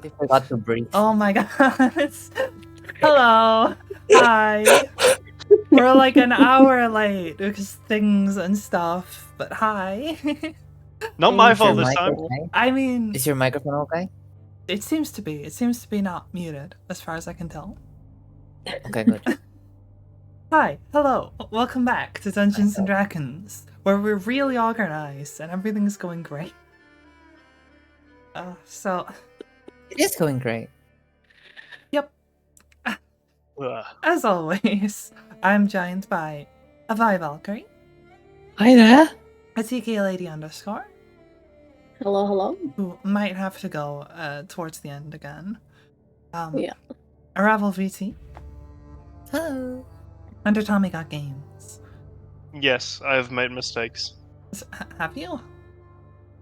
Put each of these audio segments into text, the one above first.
They forgot to breathe. Oh my god. Hello. Hi. We're like an hour late because things and stuff, but hi. Not my Is your fault this mic time. okay? I mean, Is your microphone okay? it seems to be. It seems to be not muted, as far as I can tell. Okay, good. Hi. Hello. Welcome back to Dungeons and Dragons, where we're really organized and everything's going great. So, It is going great. yep. Ugh. As always, I'm joined by Avi Valkyrie, Hi there. a TK Lady _, Hello. who might have to go towards the end again. Yeah. Aravel VT, Hello. and Tommy Got Games. Yes, I have made mistakes. Have you?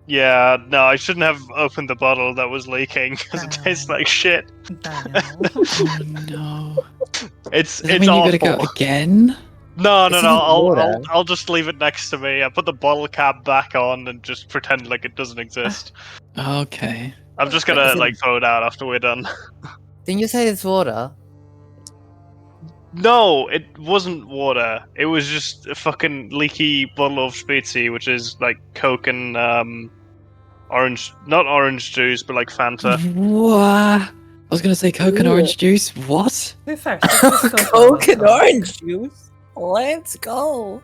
Yeah, no, I shouldn't have opened the bottle that was leaking because it tastes like shit. Damn. Oh no. It's Does that mean you awful. gotta go again? No, It's I'll just leave it next to me. I put the bottle cap back on and just pretend like it doesn't exist. Okay. I'm just gonna Is it- like throw it out after we're done. Didn't you say it's water? No, it wasn't water. It was just a fucking leaky bottle of Spezi, which is like Coke and orange, not orange juice, but like Fanta. What? I was gonna say Coke and Ugh. orange juice. What? Who first? Let's just go Coke and solo. orange juice. Let's go.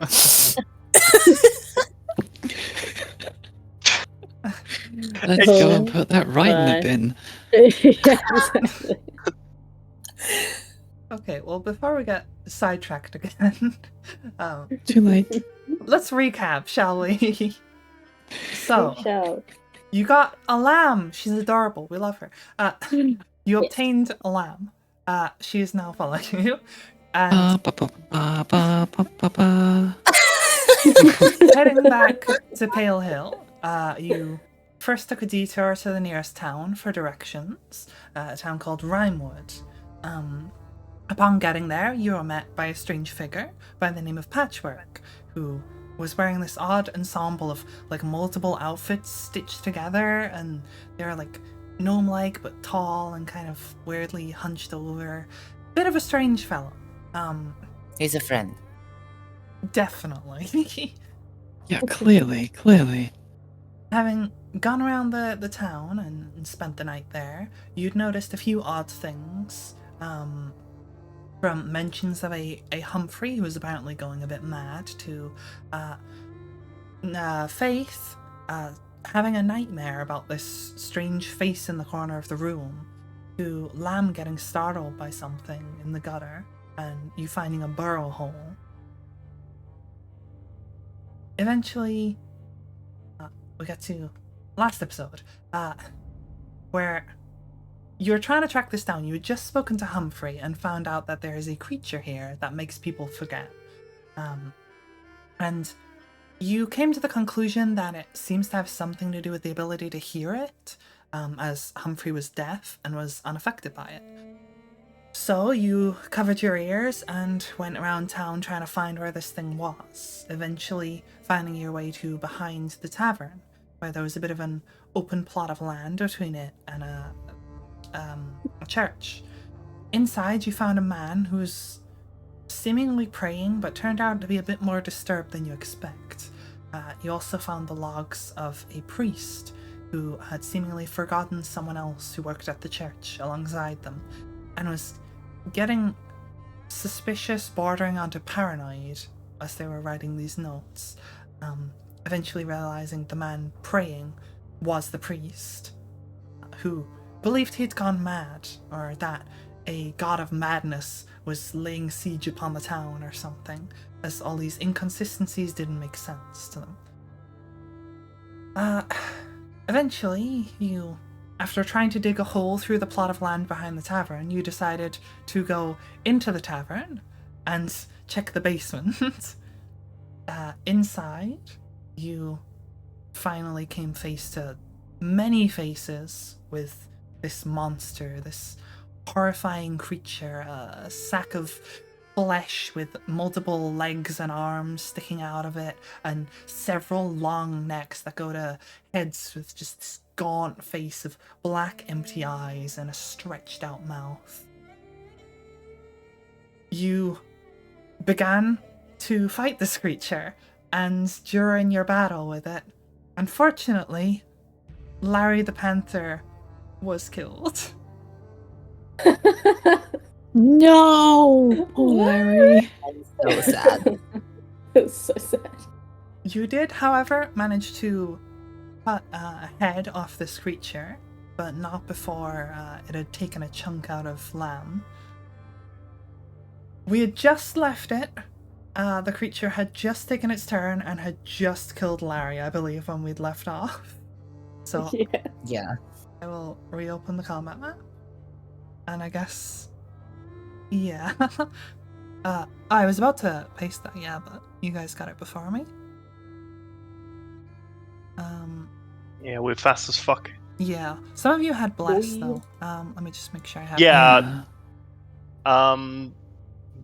Let's go and put that right in the Bye. bin. Yeah, exactly. Okay, well, before we get sidetracked again, Too late. let's recap, shall we? So, Shout. you got a lamb. She's adorable. We love her. You Yes. obtained a lamb. She is now following you. And Ba, ba, ba, ba, ba, ba, ba. heading back to Pale Hill, you first took a detour to the nearest town for directions, a town called Rimewood. Upon getting there, you were met by a strange figure by the name of Patchwork, who was wearing this odd ensemble of like multiple outfits stitched together, and they're like gnome-like but tall and kind of weirdly hunched over. Bit of a strange fellow. He's a friend. Definitely. Yeah, clearly. Having gone around the town and spent the night there, you'd noticed a few odd things. From mentions of a Humphrey who was apparently going a bit mad to Faith having a nightmare about this strange face in the corner of the room, to Lamb getting startled by something in the gutter, and you finding a burrow hole. Eventually, we get to last episode, where you were trying to track this down. You had just spoken to Humphrey and found out that there is a creature here that makes people forget. And you came to the conclusion that it seems to have something to do with the ability to hear it, as Humphrey was deaf and was unaffected by it. So you covered your ears and went around town trying to find where this thing was, eventually finding your way to behind the tavern, where there was a bit of an open plot of land between it and a church. Inside, you found a man who was seemingly praying, but turned out to be a bit more disturbed than you expect. You also found the logs of a priest who had seemingly forgotten someone else who worked at the church alongside them, and was getting suspicious, bordering onto paranoid as they were writing these notes, eventually realizing the man praying was the priest, who believed he'd gone mad, or that a god of madness was laying siege upon the town or something, as all these inconsistencies didn't make sense to them. Eventually, you, after trying to dig a hole through the plot of land behind the tavern, you decided to go into the tavern and check the basement. Inside, you finally came face to many faces with this monster, this horrifying creature, a sack of flesh with multiple legs and arms sticking out of it, and several long necks that go to heads with just gaunt face of black empty eyes and a stretched out mouth. You began to fight this creature, and during your battle with it, unfortunately, Larry the Panther was killed. No! Poor Larry. So sad. It's so sad. You did, however, manage to cut a head off this creature, but not before it had taken a chunk out of Lamb. We had just left it. The creature had just taken its turn and had just killed Larry, I believe, when we'd left off. So Yeah. Yeah. I will reopen the combat map. And I guess... yeah. I was about to paste that, yeah, but you guys got it before me. Yeah, we're fast as fuck. Yeah. Some of you had Bless, Boy. though. Let me just make sure I have Yeah.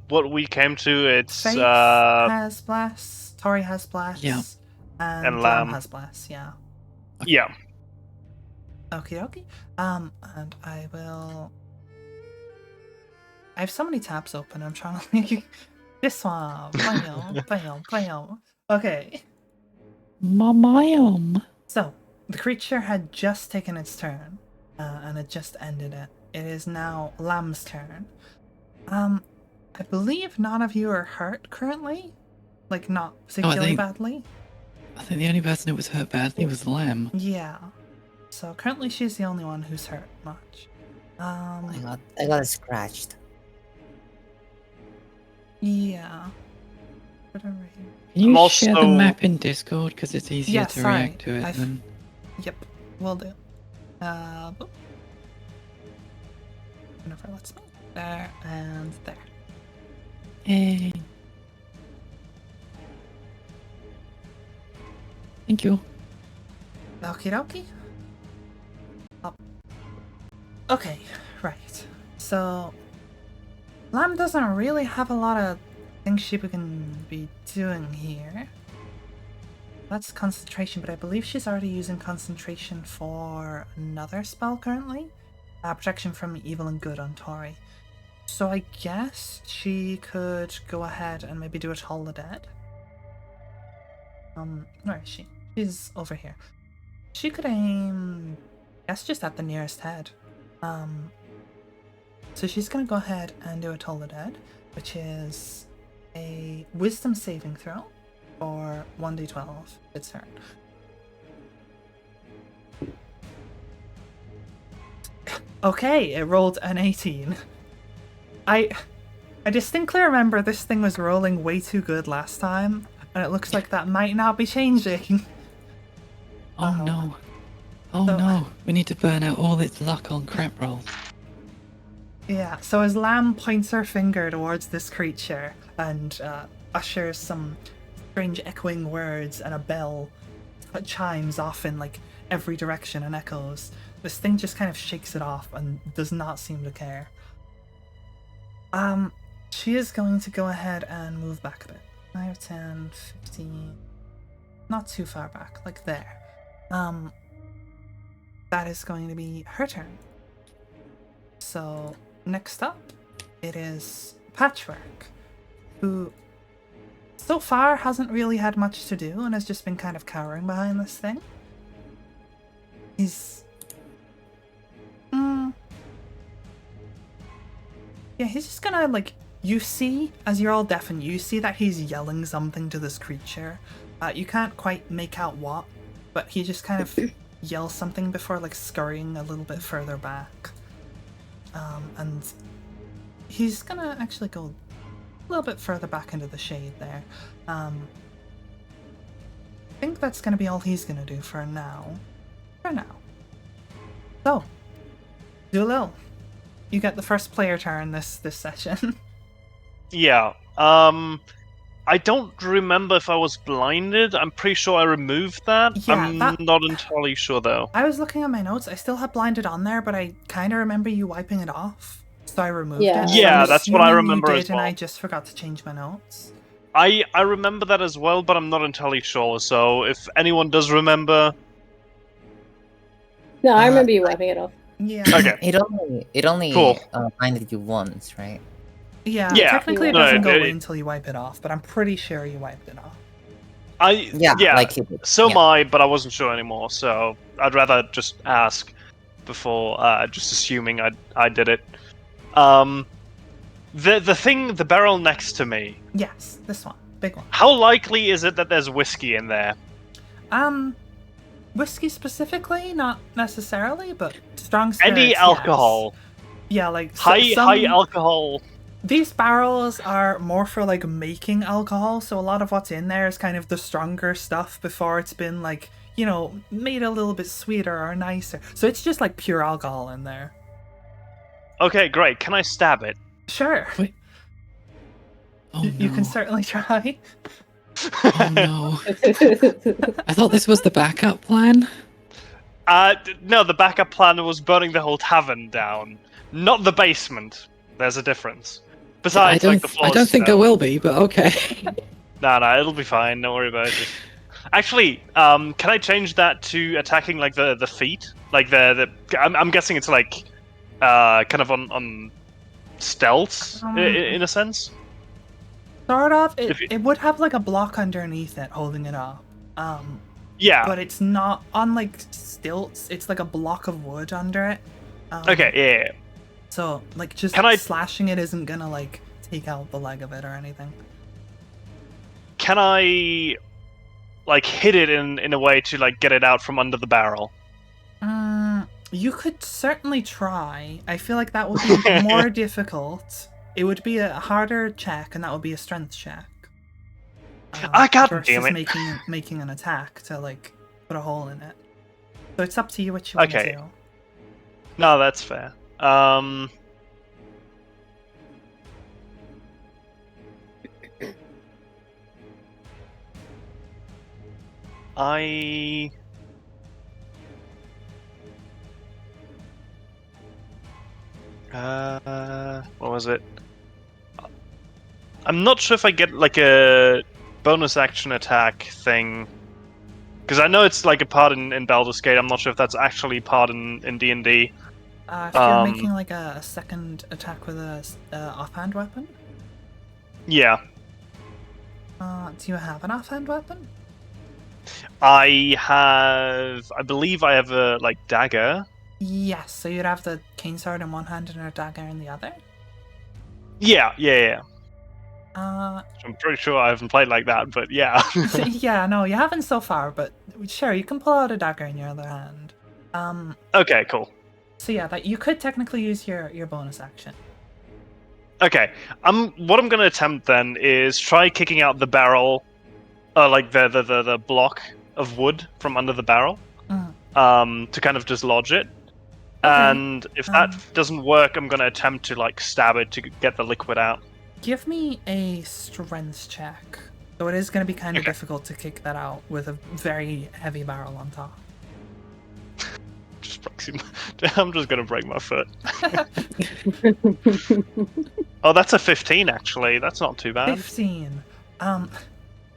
What we came to, it's Faith has Bless, Tori has Bless, Yeah. and And Lamb Lamb. has Bless, yeah. yeah. Okie dokie. And I will... I have so many tabs open, I'm trying to like... This one, bam. Okay. Mamayum. So, the creature had just taken its turn, and it just ended it. It is now Lamb's turn. I believe none of you are hurt currently? Like, not particularly think- badly? I think the only person who was hurt badly was Lamb. Yeah. So, currently she's the only one who's hurt much. I got scratched. Yeah. Put it right here. Can you I'm share the also- map in Discord? Because it's easier Yeah, to sorry. react to it I've- than... Yep, will do. Boop. Whenever let's move. There and there. Hey. Thank you. Okie dokie. Oh. Okay, right. So, Lamb doesn't really have a lot of things she can be doing here. That's concentration, but I believe she's already using concentration for another spell currently. Protection from evil and good on Tori. So I guess she could go ahead and maybe do a Toll the Dead. Where is she? She's over here. She could aim, I guess, just at the nearest head. So she's gonna go ahead and do a Toll the Dead, which is a Wisdom saving throw for 1d12. It's her. Okay, it rolled an 18. I distinctly remember this thing was rolling way too good last time, and it looks like that might not be changing. Oh no. Oh So- no. We need to burn out all its luck on crap rolls. Yeah, so as Lamb points her finger towards this creature and ushers some strange echoing words and a bell that chimes off in like every direction and echoes, this thing just kind of shakes it off and does not seem to care. She is going to go ahead and move back a bit. 5, 10, 15, not too far back, like there. That is going to be her turn. So, next up, it is Patchwork, who so far hasn't really had much to do and has just been kind of cowering behind this thing. He's... Yeah, he's just gonna, like, you see, as you're all deafened, you see that he's yelling something to this creature. You can't quite make out what, but he just kind of yells something before, like, scurrying a little bit further back. And he's gonna actually go a little bit further back into the shade there. I think that's gonna be all he's gonna do for now. So, Doolil, you get the first player turn this session. Yeah. I don't remember if I was blinded. I'm pretty sure I removed that. Yeah, I'm that- not entirely sure though. I was looking at my notes. I still have blinded on there, but I kind of remember you wiping it off, so I removed Yeah. it. Yeah, I'm that's what I assuming remember you as did, and I well. just forgot to change my notes. I remember that as well, but I'm not entirely sure. So if anyone does remember, No, I remember you wiping it off. Yeah. Okay. It only Cool. blinded you once, right? Yeah, Yeah. technically it No, doesn't go it- away until you wipe it off, but I'm pretty sure you wiped it off. Yeah, like he did. So yeah. am I, but I wasn't sure anymore, so I'd rather just ask before just assuming I did it. The barrel next to me. Yes, this one. Big one. How likely is it that there's whiskey in there? Whiskey specifically, not necessarily, but strong spirits, Any yes. alcohol? Yeah, like High alcohol. These barrels are more for like making alcohol, so a lot of what's in there is kind of the stronger stuff before it's been like, you know, made a little bit sweeter or nicer. So it's just like pure alcohol in there. Okay, great. Can I stab it? Sure. Wait. Oh no. You can certainly try. Oh no. I thought this was the backup plan. No, the backup plan was burning the whole tavern down, not the basement. There's a difference. Besides, like the floors. I don't think there will be, but okay. No, it'll be fine. Don't worry about it. Actually, can I change that to attacking like the feet? Like I'm guessing it's like kind of on stealth in a sense. Sort of. It would have like a block underneath it holding it up. Yeah. But it's not on like stilts. It's like a block of wood under it. Okay. Yeah. So like just slashing it isn't gonna like take out the leg of it or anything. Can I like hit it in a way to like get it out from under the barrel? You could certainly try. I feel like that would be more difficult. It would be a harder check, and that would be a strength check. God damn it! Making an attack to like put a hole in it. So it's up to you what you want to do. No, that's fair. What was it? I'm not sure if I get like a bonus action attack thing, because I know it's like a part in Baldur's Gate. I'm not sure if that's actually part in D&D. If you're making like a second attack with a offhand weapon. Yeah. Do you have an offhand weapon? I believe I have a like dagger. Yes, so you'd have the cane sword in one hand and a dagger in the other? Yeah. I'm pretty sure I haven't played like that, but yeah. Yeah, no, you haven't so far, but sure, you can pull out a dagger in your other hand. Okay, cool. So yeah, that you could technically use your bonus action. Okay, what I'm gonna attempt then is try kicking out the barrel, like the block of wood from under the barrel, to kind of dislodge it. Okay. And if that doesn't work, I'm gonna attempt to like stab it to get the liquid out. Give me a strength check. So it is going to be kind of difficult to kick that out with a very heavy barrel on top. I'm just gonna break my foot. Oh, that's a 15 actually. That's not too bad. 15.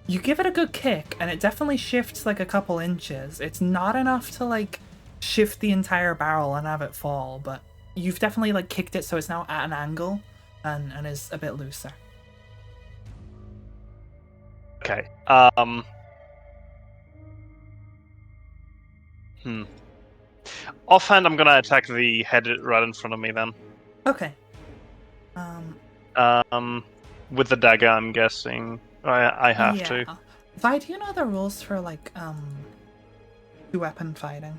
You give it a good kick, and it definitely shifts like a couple inches. It's not enough to like shift the entire barrel and have it fall, but you've definitely like kicked it so it's now at an angle and is a bit looser. Okay. Offhand, I'm gonna attack the head right in front of me then. Okay. With the dagger, I'm guessing. I have to. Vi, do you know the rules for like two-weapon fighting?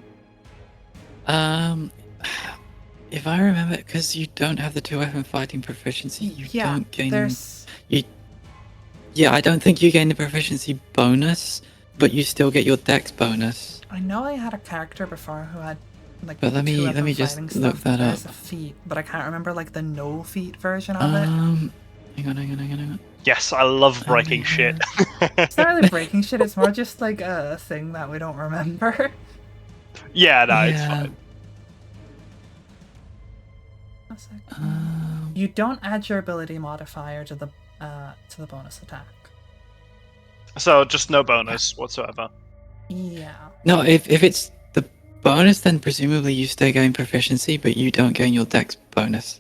If I remember, because you don't have the two-weapon fighting proficiency, you don't gain. Yeah, I don't think you gain the proficiency bonus, but you still get your dex bonus. I know I had a character before who had like. But let me just look that up. There's a feat, but I can't remember like the no feat version of it. Hang on. Yes, I love breaking shit. It's not really breaking shit. It's more just like a thing that we don't remember. Yeah, no, it's fine. You don't add your ability modifier to the bonus attack. So just no bonus whatsoever. Yeah. No, if it's the bonus, then presumably you still gain proficiency, but you don't gain your dex bonus.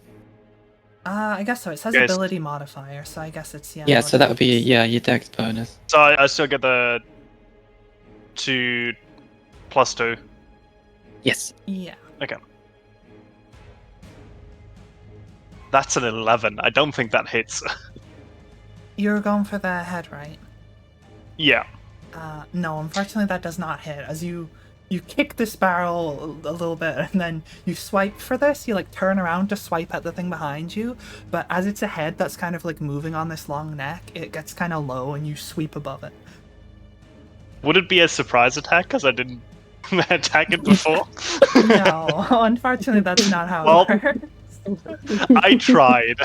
I guess so. It says Yes. ability modifier, so I guess it's Yeah, so that would be your dex bonus. So I still get the 2 plus 2. Yes. Yeah. Okay. That's an 11. I don't think that hits. You're going for the head, right? Yeah. No, unfortunately that does not hit. As you kick this barrel a little bit, and then you swipe for this, you like turn around to swipe at the thing behind you, but as it's a head that's kind of like moving on this long neck, it gets kind of low and you sweep above it. Would it be a surprise attack because I didn't attack it before? No, unfortunately that's not how Well, it works. I tried.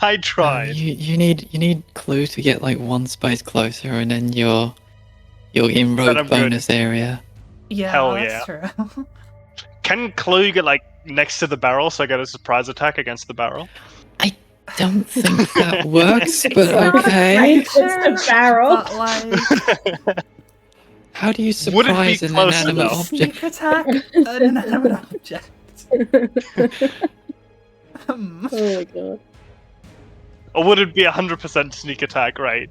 I tried. You need clue to get like one space closer, and then you're in Then I'm rogue good. bonus area. Yeah, Hell that's true. Can Clue get like next to the barrel so I get a surprise attack against the barrel? I don't think that works, It's but not a okay. It's the barrel. But like, How do you Would it be surprise an close inanimate enough? object? sneak attack an inanimate object. Oh my god. Or would it be 100% sneak attack, right?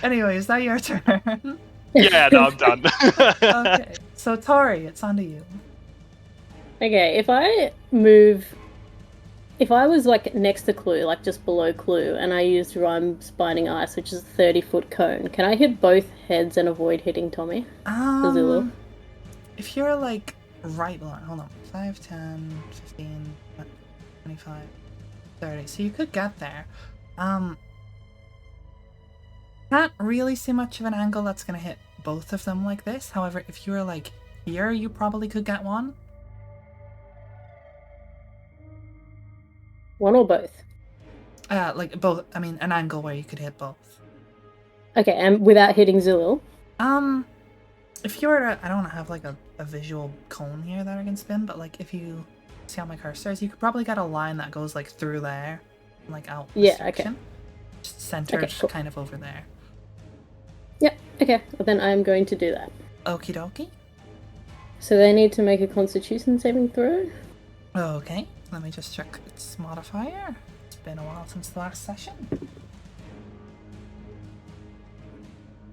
Anyway, is that your turn? Yeah, no, I'm done. Okay, so Tori, it's on to you. Okay, if I was like next to Clue, like just below Clue, and I used Rime's Binding Ice, which is a 30-foot cone, can I hit both heads and avoid hitting Tommy? Zulu? If you're like right below, hold on, 5, 10, 15, 25, 30, so you could get there. Can't really see much of an angle that's gonna hit both of them like this. However, if you were like here, you probably could get one. One or both? Like both. I mean, an angle where you could hit both. Okay, and without hitting Zilil? If you were to, I don't have like a visual cone here that I can spin, but like if you see how my cursor is, you could probably get a line that goes like through there, like out. Yeah, section. okay. Just centered, Okay, cool. kind of over there. Yep, okay, well, then I am going to do that. Okie dokie. So they need to make a Constitution saving throw. Okay, let me just check its modifier. It's been a while since the last session.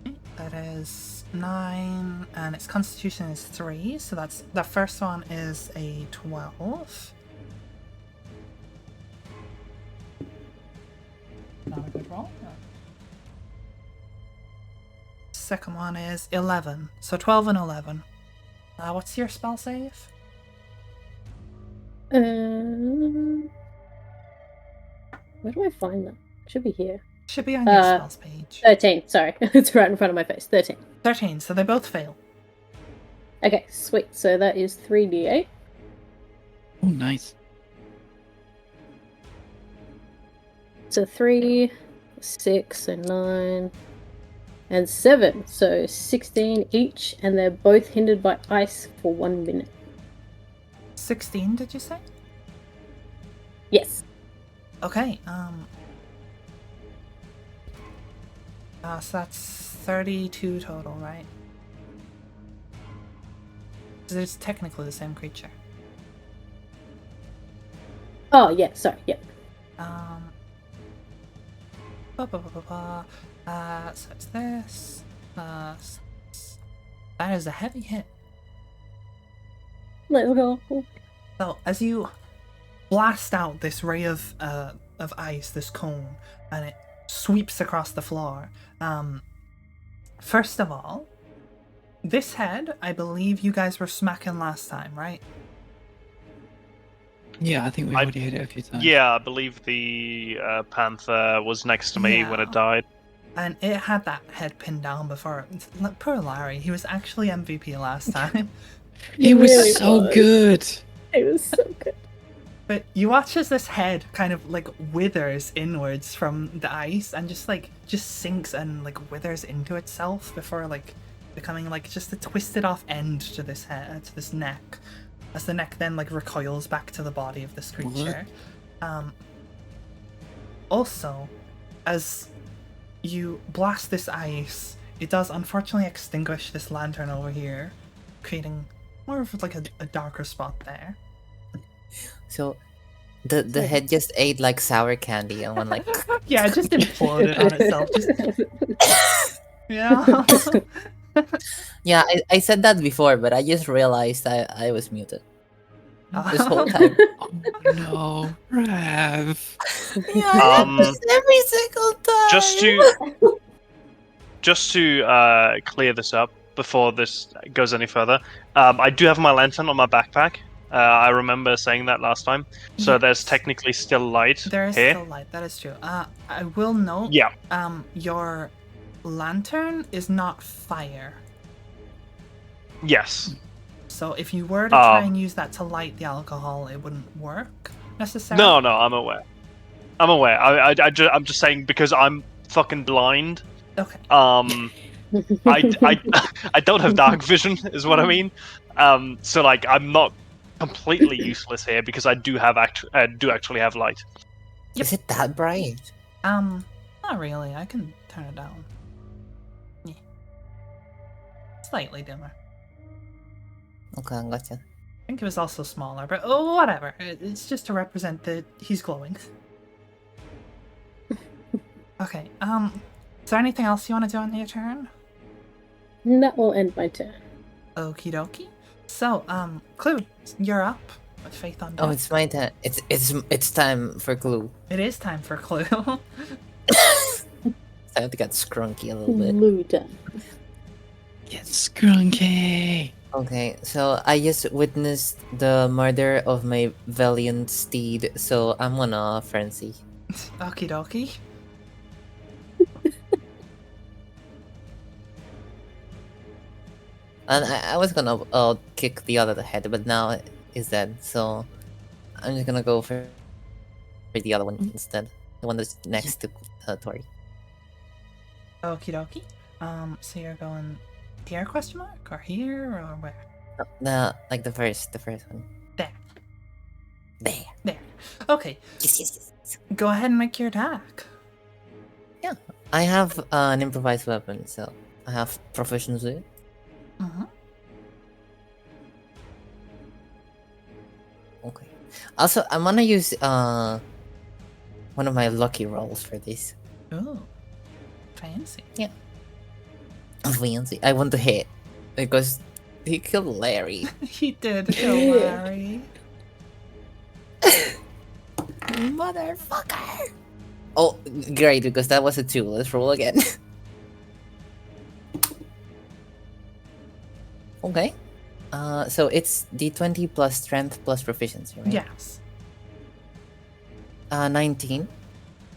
Okay, that is 9, and its Constitution is 3, so that's the first one is a 12. Not a good roll. No. Second one is 11, so 12 and 11. What's your spell save? Where do I find that? Should be here. Should be on your spells page. 13, sorry. It's right in front of my face. 13. 13, so they both fail. Okay, sweet. So that is 3d8. Oh, nice. So 3, 6, and 9, and 7. So 16 each, and they're both hindered by ice for 1 minute. 16, did you say? Yes. Okay, so that's 32 total, right? 'Cause it's technically the same creature. Oh, yeah, sorry, yep. So it's this, that is a heavy hit. Let's go. So as you blast out this ray of ice, this cone, and it sweeps across the floor. First of all, this head, I believe you guys were smacking last time, right? Yeah, I think we already hit it a few times. Yeah, I believe the panther was next to me when it died. And it had that head pinned down before. Poor Larry, he was actually MVP last time. It was really so was. good. It was so good. But you watch as this head kind of like withers inwards from the ice and just sinks and like withers into itself before like becoming like just a twisted off end to this head, to this neck, as the neck then like recoils back to the body of this creature. Also, as you blast this ice, it does unfortunately extinguish this lantern over here, creating more of like a darker spot there. So the head just ate like sour candy and went like Yeah, it just imploded on itself. Just yeah. yeah, I said that before, but I just realized I was muted this whole time. Oh no, Rev. Yeah, every single time. Just to clear this up before this goes any further, I do have my lantern on my backpack. I remember saying that last time. So Yes. there's technically still light There is here. still light. That is true. I will note. Yeah. Your lantern is not fire. Yes. So if you were to try and use that to light the alcohol, it wouldn't work necessarily. No, I'm aware. I'm just saying because I'm fucking blind. Okay. I don't have dark vision, is what I mean. So like I'm not completely useless here because I do actually have light. Yep. Is it that bright? Not really. I can turn it down. Yeah. Slightly dimmer. Okay, I gotcha. I think it was also smaller, but oh, whatever. It's just to represent that he's glowing. Okay. Is there anything else you want to do on your turn? That will end my turn. Okie dokie. So, Clue, you're up with Faith on deck. Oh, it's my turn. It's time for Clue. It is time for Clue. It's time to get scrunky a little bit. Luda. Get scrunky. Okay, so I just witnessed the murder of my valiant steed, so I'm gonna frenzy. Okie dokie. And I was gonna kick the other head, but now it's dead, so I'm just gonna go for the other one instead. The one that's next to Tori. Okie dokie. So you're going here, question mark? Or here, or where? Like the first one. There. There. There. Okay. Yes. Go ahead and make your attack. Yeah. I have an improvised weapon, so I have proficiency. Mm-hmm. Okay. Also, I'm gonna use one of my lucky rolls for this. Ooh. Fancy. Yeah. Fancy. I want to hit because he killed Larry. He did kill Larry. Motherfucker! Oh, great, because that was a 2. Let's roll again. Okay. So it's D20 plus strength plus proficiency, right? Yes. 19.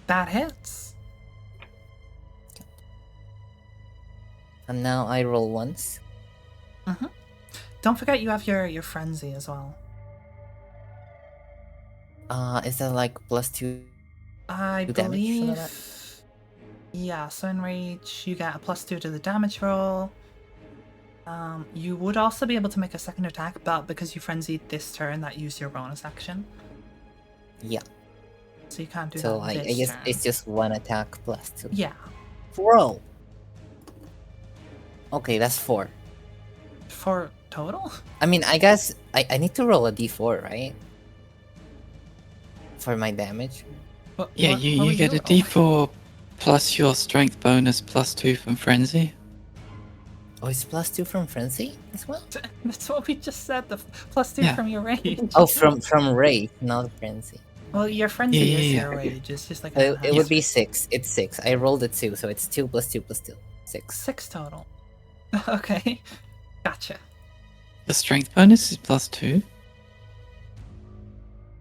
That hits. And now I roll once. Mm-hmm. Don't forget you have your frenzy as well. Is that like +2? I to damage for believe. that? Yeah, so in rage you get a +2 to the damage roll. You would also be able to make a second attack, but because you frenzied this turn, that used your bonus action. Yeah. So you can't do So that I this guess turn. it's just 1 attack +2. Yeah. Roll! Okay, that's 4. For total? I mean, I guess I need to roll a d4, right? For my damage. Yeah, what you would get a roll? d4 plus your strength bonus +2 from frenzy. Oh, it's +2 from frenzy as well? That's what we just said, the +2 Yeah. from your rage. Oh, from rage, not frenzy. Well, your frenzy Yeah, is yeah, your rage, it's just like So it would be enhanced. 6. It's 6. I rolled a 2, so it's 2 + 2 + 2. 6. 6 total. Okay. Gotcha. The strength bonus is +2.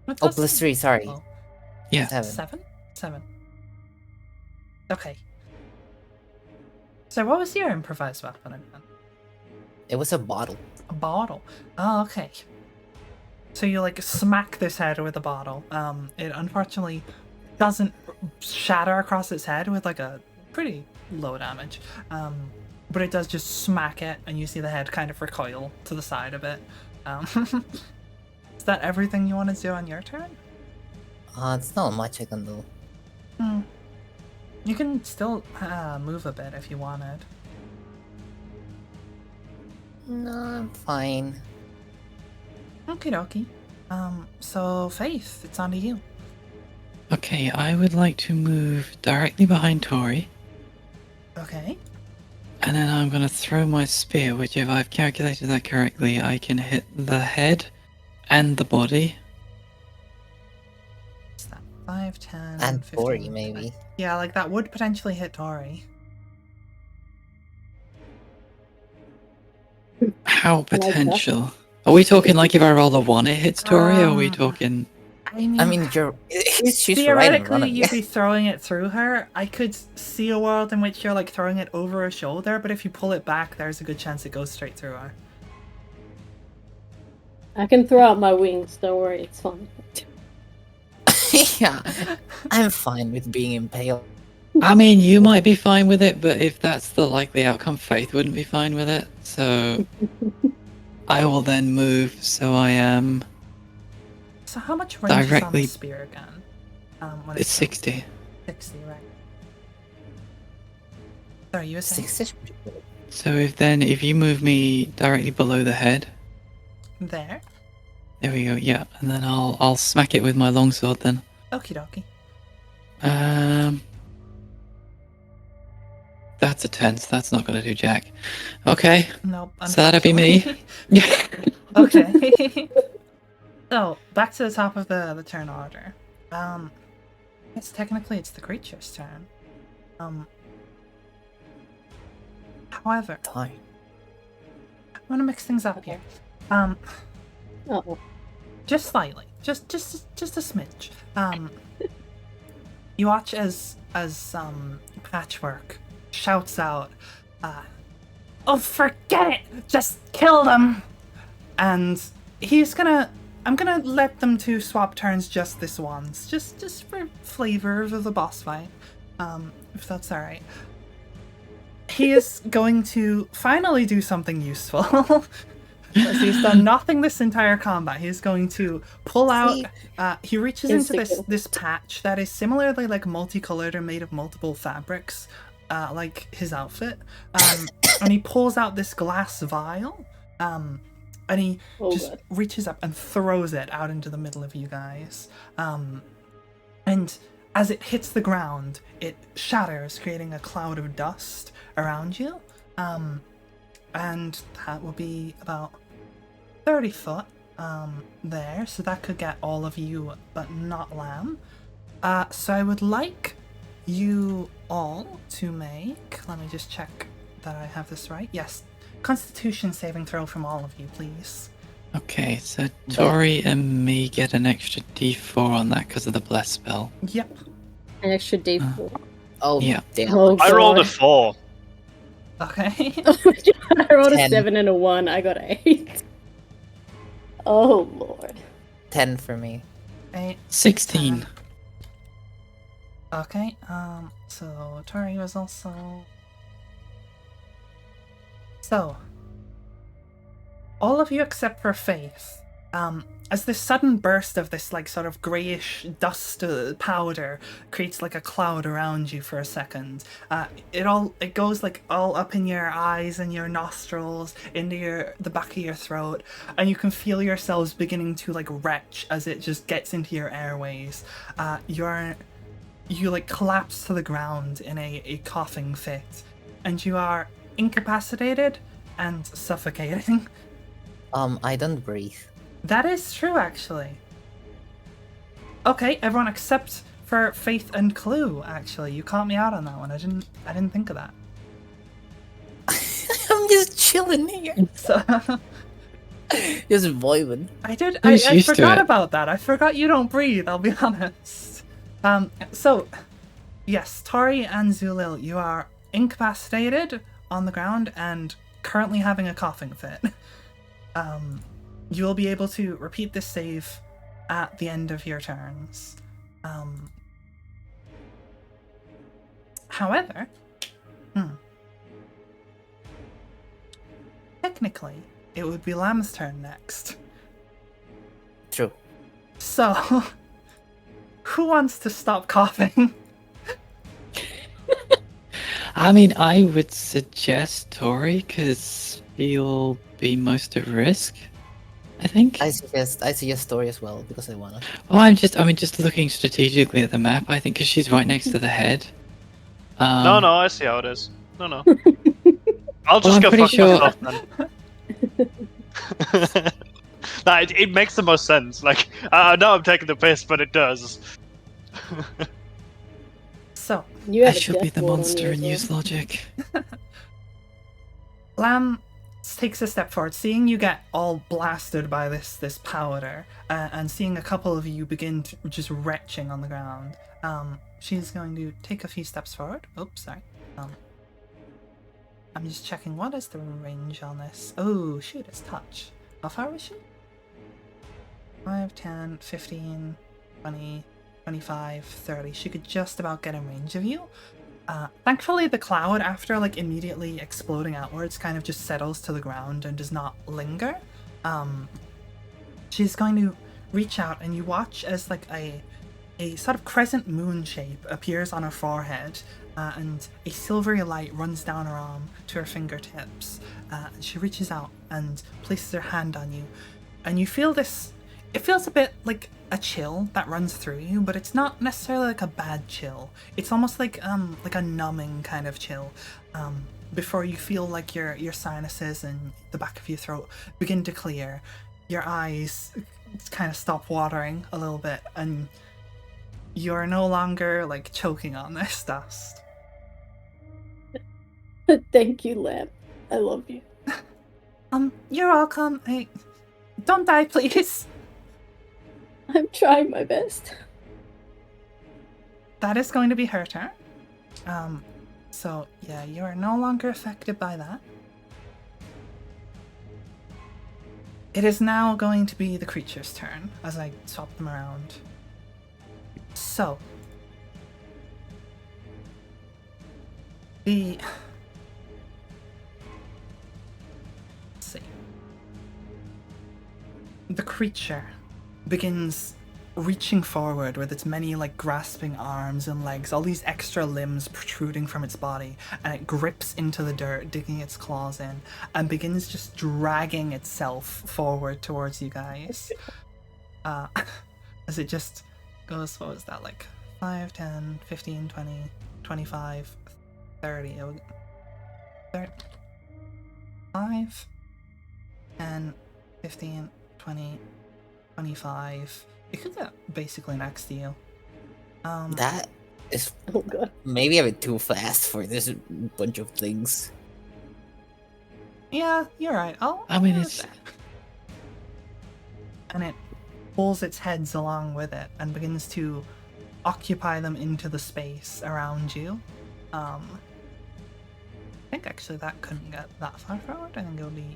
What Oh, does- +3, sorry. Oh, Yeah. 7. 7? Okay. So what was your improvised weapon again? It was a bottle. A bottle. Oh, okay. So you like smack this head with a bottle. It unfortunately doesn't shatter across its head with like a pretty low damage. But it does just smack it, and you see the head kind of recoil to the side a bit. Is that everything you want to do on your turn? It's not much I can do. You can still move a bit if you wanted. No, I'm fine. Okie dokie. So Faith, it's on to you. Okay, I would like to move directly behind Tori, Okay. and then I'm gonna throw my spear, which, if I've calculated that correctly, I can hit the head and the body. What's that? 5, 10, And 15. Tori, maybe. Yeah, like that would potentially hit Tori. How that. potential? Are we talking like if I roll a 1 it hits Tori, or are we Um, talking... I mean, I mean, she's right in front theoretically, of you. you'd be throwing it through her. I could see a world in which you're like throwing it over her shoulder, but if you pull it back, there's a good chance it goes straight through her. I can throw out my wings, don't worry, it's fine. Yeah, I'm fine with being impaled. I mean, you might be fine with it, but if that's the likely outcome, Faith wouldn't be fine with it. So I will then move, so I am... So how much range is on Directly- the spear again? When It's 60. 60, right? Sorry, you were saying? 6 pretty good. So if you move me directly below the head, There. there we go, yeah, and then I'll smack it with my longsword then. Okie dokie. That's a 10, so that's not gonna do jack. Okay, Nope. so that'd be me. unfortunately. Okay. So, back to the top of the turn order. Yes, technically it's the creature's turn. However, Fine. I want to mix things up here. Uh-oh. Just slightly, just a smidge. You watch as Patchwork shouts out, "Oh, forget it! Just kill them!" And I'm gonna let them two swap turns just this once, just for flavor of the boss fight, if that's all right. He is going to finally do something useful. Because he's done nothing this entire combat. He's going to pull out. He reaches into this patch that is similarly like multicolored or made of multiple fabrics, like his outfit. And he pulls out this glass vial. And he reaches up and throws it out into the middle of you guys. And as it hits the ground, it shatters, creating a cloud of dust around you. And that will be about 30 foot there, so that could get all of you, but not Lamb. So I would like you all to make, let me just check that I have this right. Yes, Constitution saving throw from all of you, please. Okay, so Tori and me get an extra d4 on that because of the bless spell. Yep. An extra d4. Oh, Yeah. damn. Oh, I rolled a God. 4. Okay. I rolled 10. a 7 and a 1. I got 8. Oh lord. 10 for me. 8, 16. 10. Okay, so Tori was also... So, all of you except for Faith, as this sudden burst of this like sort of greyish dust powder creates like a cloud around you for a second, it goes like all up in your eyes and your nostrils, into the back of your throat, and you can feel yourselves beginning to like retch as it just gets into your airways. You like collapse to the ground in a coughing fit, and you are incapacitated and suffocating. I don't breathe. That is true, actually. Okay, everyone except for Faith and Clue, actually. You caught me out on that one. I didn't think of that. I'm just chilling here. So Just vibing. I Who's used to forgot it? about that. I forgot you don't breathe, I'll be honest. So yes, Tori and Zulil, you are incapacitated on the ground and currently having a coughing fit. You will be able to repeat this save at the end of your turns. However, technically, it would be Lamb's turn next. True. So, who wants to stop coughing? I mean, I would suggest Tori, because she'll be most at risk. I think. I suggest story as well because I wanna. Oh, just looking strategically at the map. I think because she's right next to the head. No, I see how it is. No. I'll Well, just I'm go pretty fuck sure- myself then. Nah, it makes the most sense. Like, I know I'm taking the piss, but it does. So, You I have a should be death the ward on monster you as and well. use logic. Lamb takes a step forward, seeing you get all blasted by this powder, and seeing a couple of you begin to just retching on the ground. She's going to take a few steps forward. Oops, sorry. I'm just checking what is the range on this. Oh, shoot, it's touch. How far was she? 5, 10, 15, 20, 25, 30. She could just about get in range of you. Thankfully, the cloud, after like immediately exploding outwards, kind of just settles to the ground and does not linger. She's going to reach out, and you watch as like a sort of crescent moon shape appears on her forehead, and a silvery light runs down her arm to her fingertips. And she reaches out and places her hand on you, and you feel this. It feels a bit like a chill that runs through you, but it's not necessarily like a bad chill. It's almost like a numbing kind of chill. Before you feel like your sinuses and the back of your throat begin to clear, your eyes kind of stop watering a little bit, and you're no longer like choking on this dust. Thank you, Lamb. I love you. You're welcome. Hey, don't die, please. I'm trying my best. That is going to be her turn. So yeah, you are no longer affected by that. It is now going to be the creature's turn as I swap them around. So let's see. The creature begins reaching forward with its many like grasping arms and legs, all these extra limbs protruding from its body, and it grips into the dirt, digging its claws in, and begins just dragging itself forward towards you guys. As it just goes, what was that, like 5, 10, 15, 20, 25, 30. 5, 10, 15, 20, 25. It could get basically next to you. That is Oh god. maybe a bit too fast for this bunch of things. Yeah, you're right. I mean, I'll it's- and it pulls its heads along with it and begins to occupy them into the space around you. I think actually that couldn't get that far forward. I think it'll be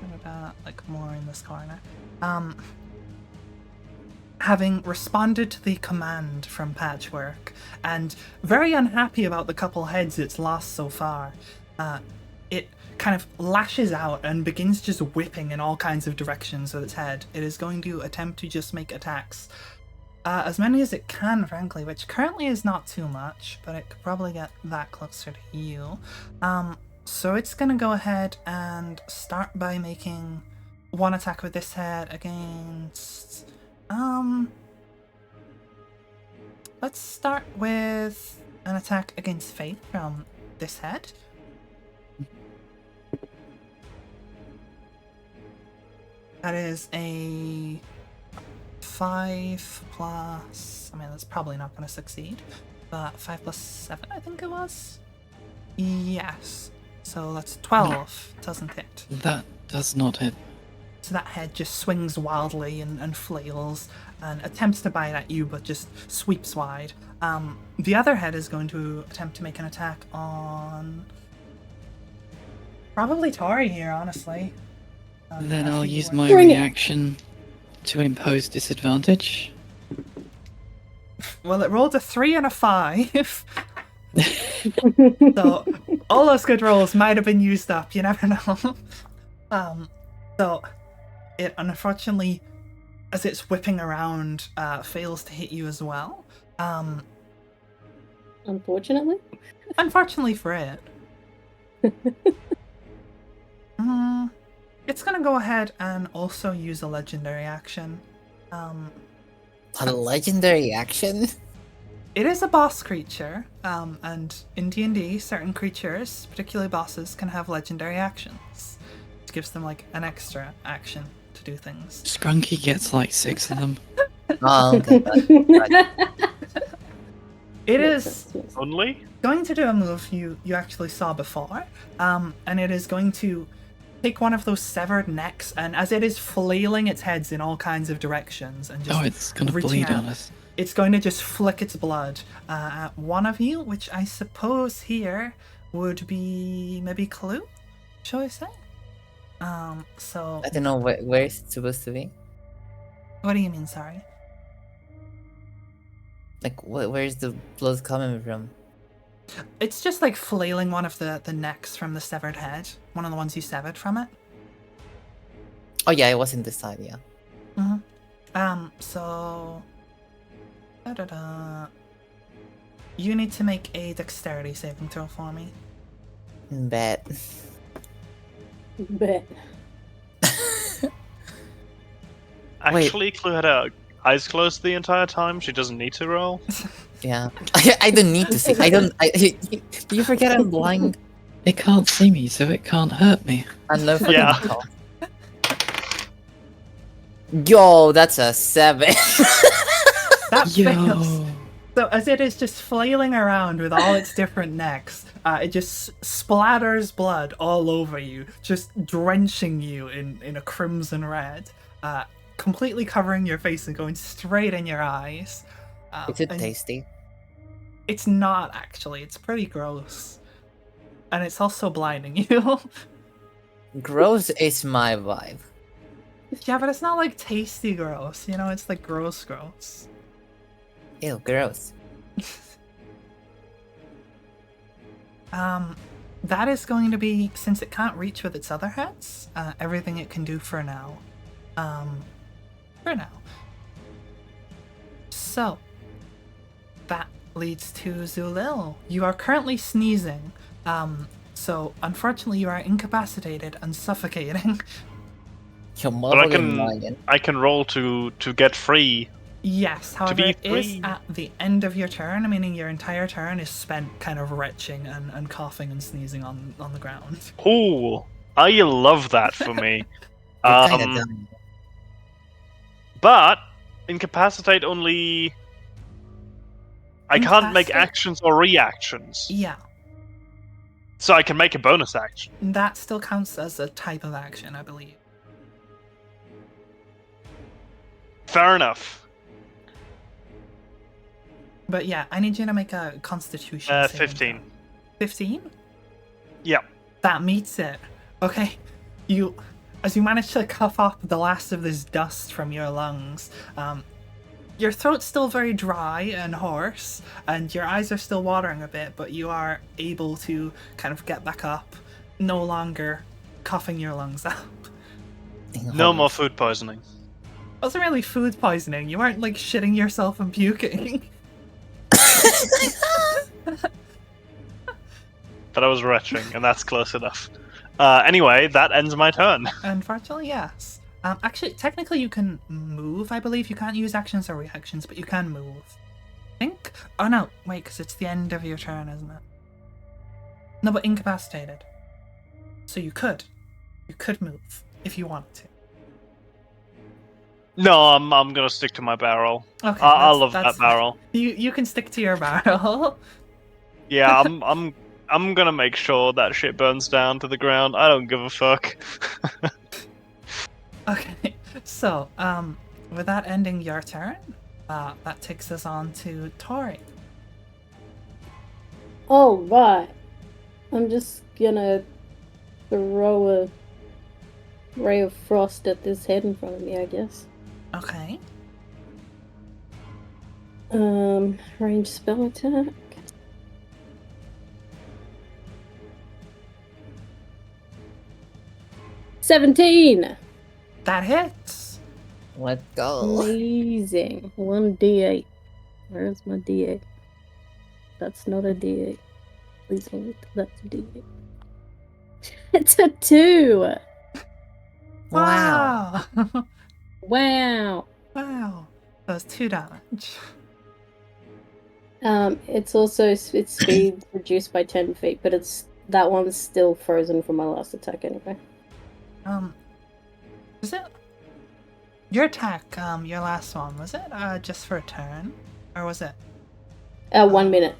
kind of like more in this corner. Having responded to the command from Patchwork and very unhappy about the couple heads it's lost so far, it kind of lashes out and begins just whipping in all kinds of directions with its head. It is going to attempt to just make attacks. As many as it can, frankly, which currently is not too much, but it could probably get that closer to you. So it's going to go ahead and start by making one attack with this head against... Let's start with an attack against Faith from this head. That is a 5 plus... I mean, that's probably not going to succeed. But 5 plus 7, I think it was? Yes. So that's 12. Doesn't hit. That does not hit. So that head just swings wildly and flails and attempts to bite at you, but just sweeps wide. The other head is going to attempt to make an attack on... probably Tori here, honestly. Then I'll use my... my Bring it. reaction to impose disadvantage. Well, it rolled a 3 and a 5. So all those good rolls might have been used up. You never know. So it unfortunately, as it's whipping around, fails to hit you as well. Unfortunately. Unfortunately for it. It's gonna go ahead and also use a legendary action. A legendary action? It is a boss creature, and in D&D, certain creatures, particularly bosses, can have legendary actions. Which gives them like an extra action to do things. Scrunky gets like 6 of them. Oh, okay. It Makes is sense, makes sense. Only? going to do a move you actually saw before, and it is going to take one of those severed necks, and as it is flailing its heads in all kinds of directions and just Oh, it's gonna reaching bleed out, on us. it's going to just flick its blood at one of you, which I suppose here would be maybe Clue, shall I say? So I don't know where is it supposed to be. what do you mean? Sorry. Like, where's the blood coming from? It's just like flailing one of the necks from the severed head, one of the ones you severed from it. Oh yeah, it was in this side. Yeah. So you need to make a dexterity saving throw for me. Bet. Bet. Actually, Clue had her eyes closed the entire time. She doesn't need to roll. Yeah. I don't need to see. Do you forget I'm blind? It can't see me, so it can't hurt me. And no fucking Yeah. call. Yo, that's a 7. That fails. Yo. So as it is just flailing around with all its different necks, it just splatters blood all over you, just drenching you in a crimson red, completely covering your face and going straight in your eyes. Is it and tasty? It's not actually. It's pretty gross, and it's also blinding you. Gross is my vibe. Yeah, but it's not like tasty gross. You know, it's like gross. Ew, gross. That is going to be, since it can't reach with its other heads, everything it can do for now. So, that leads to Zulil. You are currently sneezing, so unfortunately you are incapacitated and suffocating. Your But I mother can I can roll to get free. Yes, however, be it is free. at the end of your turn, meaning your entire turn is spent kind of retching and coughing and sneezing on the ground. Ooh, I love that for me. You're kinda dumb. But incapacitate only. I can't make Incapacitate? actions or reactions, Yeah, so I can make a bonus action. that still counts as a type of action, I believe. Fair enough. But yeah, I need you to make a Constitution saving 15. throw. 15? Yeah. That meets it. Okay, as you manage to cough up the last of this dust from your lungs, your throat's still very dry and hoarse, and your eyes are still watering a bit, but you are able to kind of get back up, no longer coughing your lungs out. No more food poisoning. It wasn't really food poisoning. You weren't like shitting yourself and puking. But I was retching, and that's close enough. Anyway, that ends my turn. Unfortunately, yes. Actually, technically you can move, I believe. You can't use actions or reactions, but you can move. I think? Oh no, wait, because it's the end of your turn, isn't it? No, but incapacitated. So you could. You could move, if you wanted to. No, I'm gonna stick to my barrel. Okay, I love that barrel. You can stick to your barrel. Yeah, I'm gonna make sure that shit burns down to the ground. I don't give a fuck. Okay, so, with that ending your turn, that takes us on to Tori. All right. I'm just gonna throw a ray of frost at this head in front of me, I guess. Okay. Range spell attack. $17. That hits. Let's go. Amazing. 1d8. Where's my d8? That's not a d8. Please hold. That's a d8. It's a 2. Wow. Wow. Wow. That was 2 damage. It's also its speed reduced by 10 feet, but that one's still frozen from my last attack anyway. Is it your attack? Your last one, was it just for a turn, or was it? 1 minute.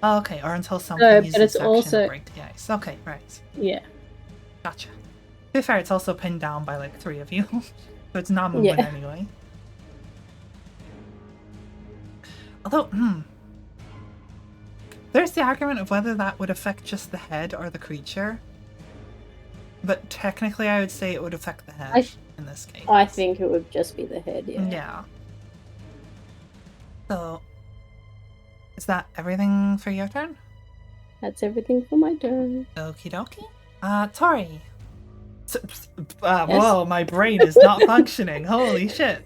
Oh, okay, or until something No, uses but it's action also to break the ice. Okay, right. yeah. Gotcha. To be fair, it's also pinned down by like 3 of you, so it's not moving Yeah. anyway. Although, there's the argument of whether that would affect just the head or the creature. But technically, I would say it would affect the head in this case. I think it would just be the head. Yeah. Yeah. So, is that everything for your turn? That's everything for my turn. Okie dokie. Tori. Yes? Whoa, my brain is not functioning. Holy shit.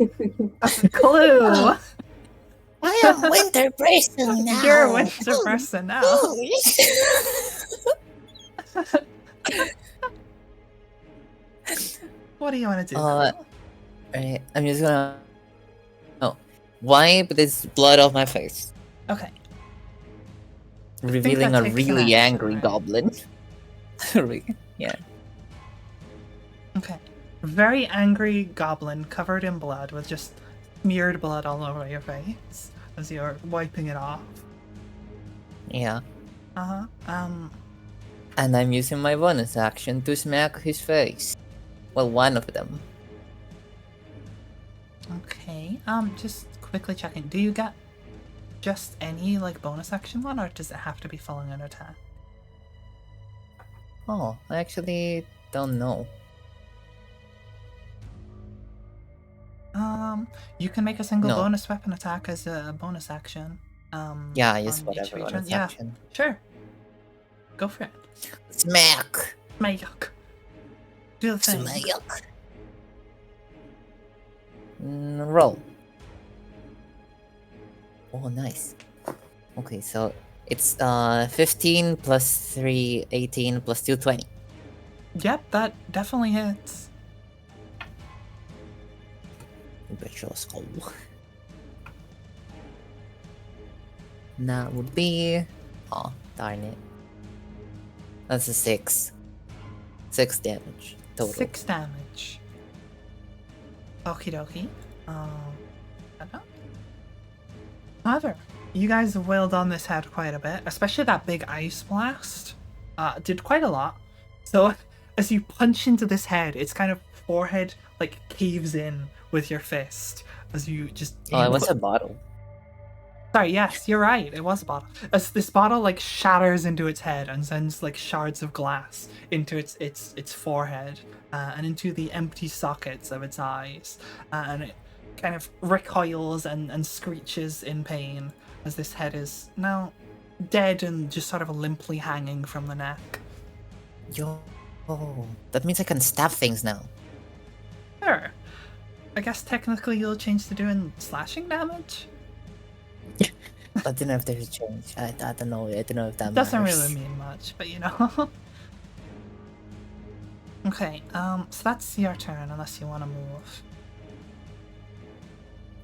Clue. I am winter person now. You're a winter person now. What do you want to do? Right, I'm just gonna wipe this blood off my face, Okay. revealing that a takes an really action, angry right? goblin. Yeah. Okay. Very angry goblin covered in blood with just smeared blood all over your face as you're wiping it off. Yeah. Uh-huh. And I'm using my bonus action to smack his face. Well, one of them. Okay. Just quickly checking. Do you get just any like bonus action one, or does it have to be following an attack? Oh, I actually don't know. You can make a single No. bonus weapon attack as a bonus action. Yeah, I use on each whatever of your bonus turns. Yeah, action. sure. Go for it. Smack! Smack. Do the thing. Smack! Roll. Oh, nice. Okay, so it's 15 plus 3, 18 plus 2, 20. Yep, that definitely hits. Virtual skull. That would be... Oh, darn it. That's a 6. 6 damage total. 6 damage. Okie dokie. However, you guys have wailed on this head quite a bit, especially that big ice blast. Did quite a lot. So, as you punch into this head, its kind of forehead like caves in with your fist as you just. Oh, it was a bottle. Sorry, yes, you're right. It was a bottle. As this bottle like shatters into its head and sends like shards of glass into its forehead and into the empty sockets of its eyes, and it kind of recoils and screeches in pain as this head is now dead and just sort of limply hanging from the neck. Yo, that means I can stab things now. Sure. I guess technically you'll change to doing slashing damage. I don't know if there's a change. I don't know. I don't know if that Doesn't matters. really mean much, but you know. Okay, so that's your turn unless you want to move.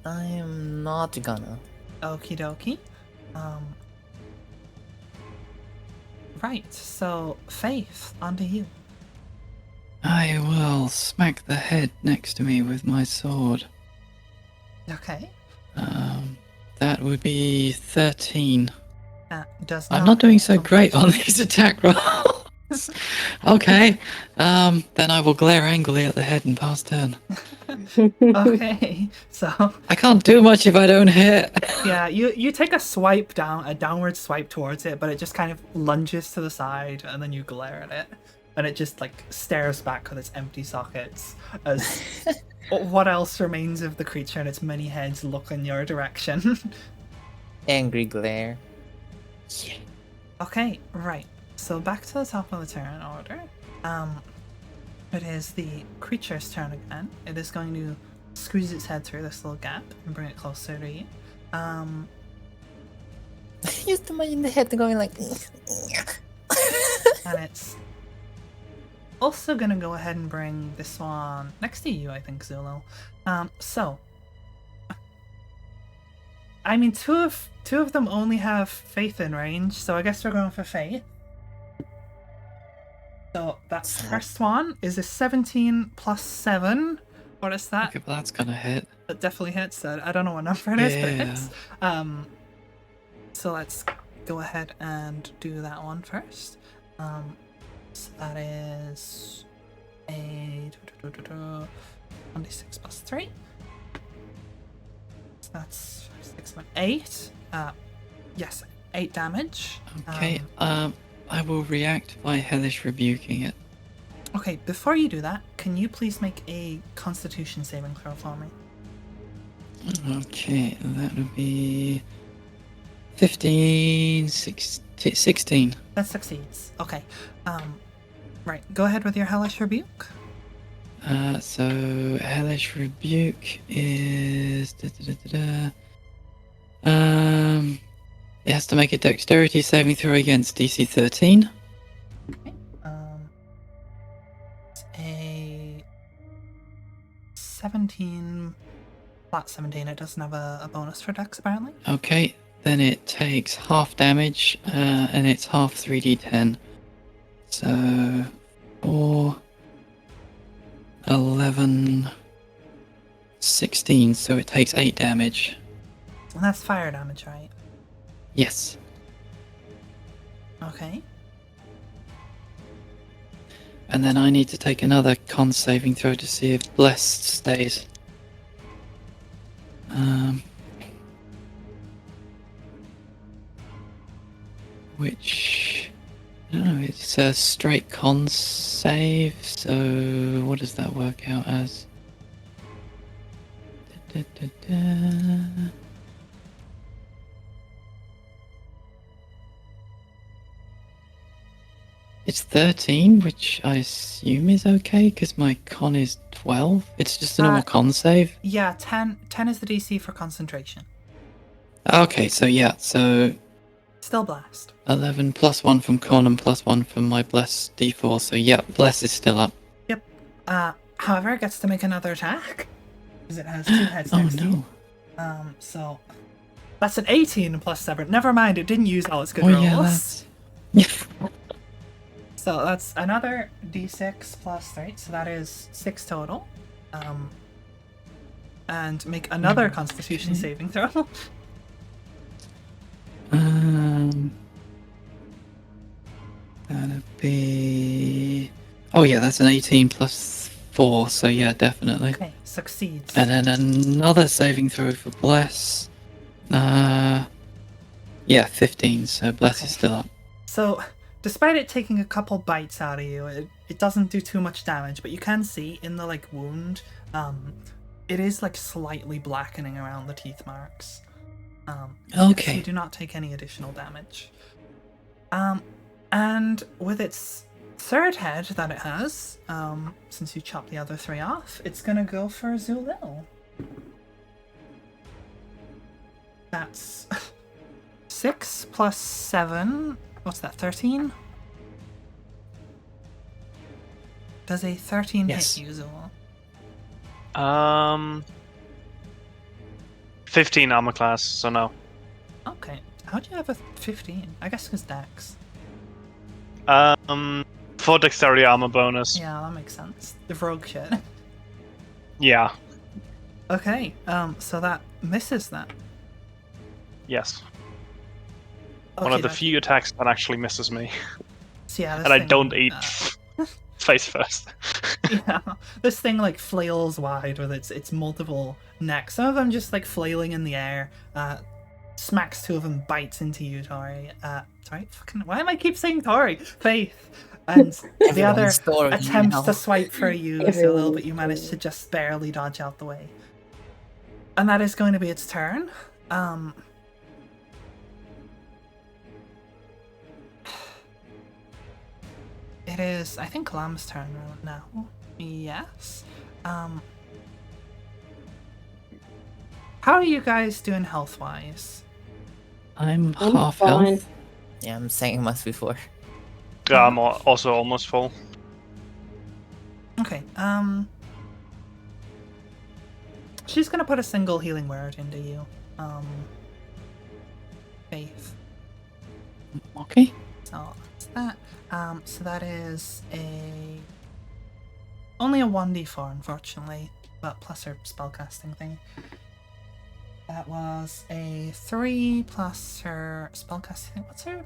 I am not gonna. Okie dokie. Right, so Faith, onto you. I will smack the head next to me with my sword. Okay. That would be 13. Does I'm not doing so great on these attack rolls. Okay, then I will glare angrily at the head and pass turn. Okay, so I can't do much if I don't hit. yeah, you take a swipe down, a downward swipe towards it, but it just kind of lunges to the side, and then you glare at it, and it just like stares back with its empty sockets as what else remains of the creature and its many heads look in your direction. Angry glare. Yeah. Okay, right. So back to the top of the turn order. It is the creature's turn again. It is going to squeeze its head through this little gap and bring it closer to you. Just imagine the head going like. And it's also gonna go ahead and bring this one next to you, I think, Zulu. So I mean, two of them only have faith in range, so I guess we're going for faith. So that first one is a 17 plus 7. What is that? Okay, but that's gonna hit. That definitely hits. I don't know what number it is, but it Yeah. hits. So let's go ahead and do that one first. So that is a 1d6 plus 3. So that's 6, 8. Yes, 8 damage. Okay, I will react by hellish rebuking it. Okay, before you do that, can you please make a Constitution saving throw for me? Okay, that would be 15, 16. That succeeds. Okay. Right. Go ahead with your hellish rebuke. So hellish rebuke is it has to make a dexterity saving throw against DC 13. Okay. It's a 17. Flat 17. It doesn't have a bonus for dex apparently. Okay, then it takes half damage, and it's half 3d10. So 4, 11, 16. So it takes 8 damage. And that's fire damage, right? Yes. Okay. And then I need to take another con saving throw to see if blessed stays. Which, I don't know, it's a straight con save, so what does that work out as? It's 13, which I assume is okay, because my con is 12. It's just a normal con save. Yeah, 10 is the DC for concentration. Okay, so yeah, so Still blast. 11 plus 1 from con and plus 1 from my bless d4, so yeah, bless is still up. Yep. However, it gets to make another attack. Because it has 2 heads Oh next to you. no. So that's an 18 plus 7. Never mind, it didn't use all its good Oh rolls. yeah, that's... So that's another d6 plus 3, so that is 6 total. And make another Constitution okay. saving throw. That'd be... Oh yeah, that's an 18 plus 4, so yeah, definitely. Okay, succeeds. And then another saving throw for bless. Yeah, 15, so bless is still up. So, despite it taking a couple bites out of you, it doesn't do too much damage, but you can see in the like wound, it is like slightly blackening around the teeth marks. Okay. So you do not take any additional damage. And with its third head that it has, since you chopped the other 3 off, it's gonna go for Zulil. That's 6 plus 7. What's that, 13? Does a 13 Yes. hit you, Zulil? 15 armor class, so no. Okay. How do you have a 15? I guess because Dex. For dexterity armor bonus. Yeah, that makes sense. The rogue shit. Yeah. Okay, so that misses that. Yes. Okay, One of the that- few attacks that actually misses me. So yeah, this And I thing, don't eat face first. Yeah, this thing like flails wide with its multiple necks. Some of them just like flailing in the air. Smacks 2 of them, bites into you, Tori. Sorry, fucking. Why am I keep saying Tori? Faith, and the other Everyone's Tori attempts now. to swipe for you, Zulil, but you manage to just barely dodge out the way. And that is going to be its turn. It is, I think, Lamb's turn right now. Yes. How are you guys doing health-wise? I'm I'm half fine. health. Yeah, I'm saying much before. Yeah, I'm also almost full. Okay. She's gonna put a single healing word into you. Faith. Okay. So that's that. So that is only a 1d4, unfortunately, but plus her spellcasting thing. That was a 3 plus her spellcasting. What's her?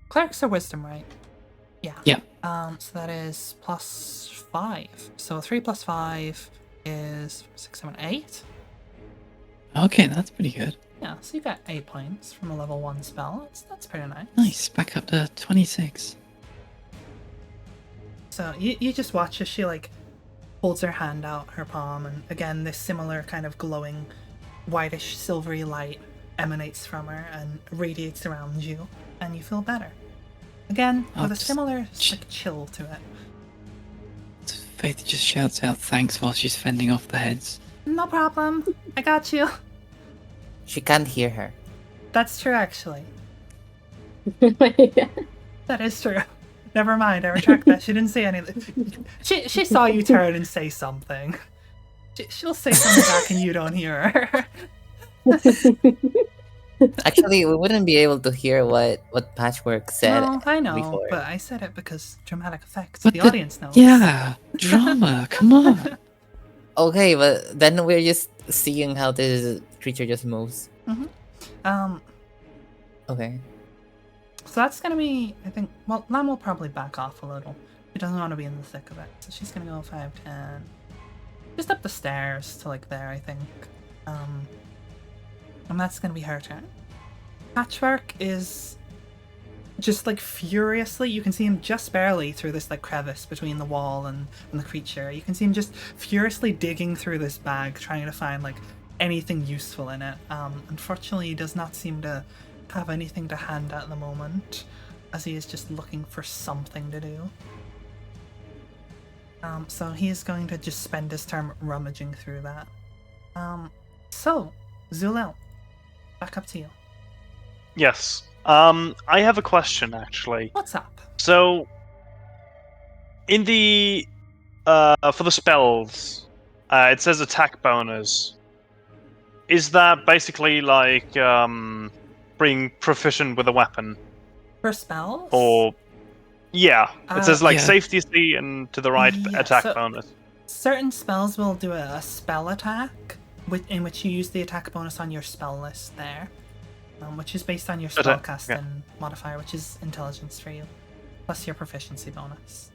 Clerics are wisdom, right? Yeah. Yeah. So that is plus 5. So 3 plus 5 is 6, 7, 8. Okay, that's pretty good. Yeah, so you got 8 points from a level 1 spell. That's pretty nice. Nice. Back up to 26. So you just watch as she like holds her hand out, her palm, and again this similar kind of glowing whitish silvery light emanates from her and radiates around you, and you feel better. Again, with a similar like chill to it. Faith just shouts out thanks while she's fending off the heads. No problem. I got you. She can't hear her. That's true, actually. Yeah. That is true. Never mind, I retract that. She didn't say anything. She saw you turn and say something. She'll say something back and you don't hear her. Actually, we wouldn't be able to hear what Patchwork said. No, I know, before. but I said it because dramatic effects. But The audience knows. Yeah, drama. Come on. Okay, but then we're just seeing how this creature just moves. Okay. So that's gonna be, I think, well, Lam will probably back off a little. She doesn't want to be in the thick of it. So she's gonna go 5, 10. Just up the stairs to like there, I think. And that's gonna be her turn. Patchwork is just like furiously, you can see him just barely through this like crevice between the wall and the creature. You can see him just furiously digging through this bag, trying to find like anything useful in it. Unfortunately, he does not seem to have anything to hand at the moment, as he is just looking for something to do. So he is going to just spend his turn rummaging through that. So, Zulel, back up to you. Yes. I have a question, actually. What's up? So, in the for the spells, it says attack bonus. Is that basically like being proficient with a weapon? For spells? Or yeah, it says like Yeah. safety C and to the right Yeah, attack so- bonus. Certain spells will do a spell attack, in which you use the attack bonus on your spell list there, which is based on your spellcasting modifier, which is intelligence for you, plus your proficiency bonus.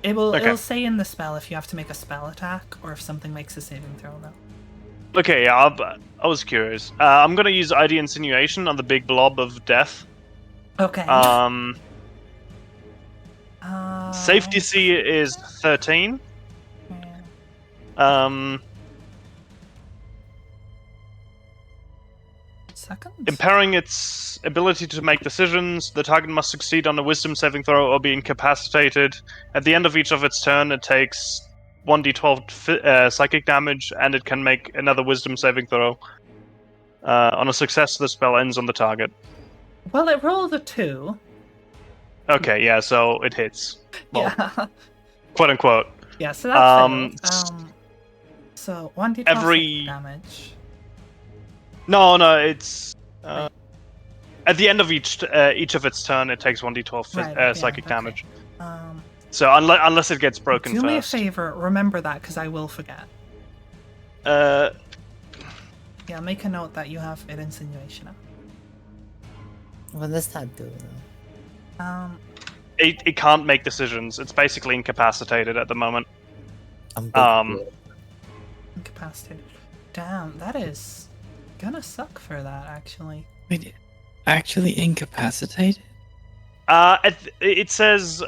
It'll say in the spell if you have to make a spell attack or if something makes a saving throw, though. Okay, yeah, I was curious. I'm gonna use ID Insinuation on the big blob of death. Okay. Safety C is 13. Second? Impairing its ability to make decisions, the target must succeed on a wisdom saving throw or be incapacitated. At the end of each of its turn, it takes 1d12 psychic damage, and it can make another wisdom saving throw. On a success, the spell ends on the target. Well, it rolled a 2. Okay, yeah, so it hits. Well, Yeah. quote unquote. Yeah, so that's failed. So 1d12 every- psychic damage. No, it's at the end of each of its turn, it takes 1d12 psychic okay. damage. Um, So unless it gets broken do first. me a favor, remember that, because I will forget. Uh, Yeah, make a note that you have it insinuation up. What does that do, though? it can't make decisions. It's basically incapacitated at the moment. I'm Incapacitated. Damn, that is gonna suck for that, actually. Wait, actually incapacitated? It says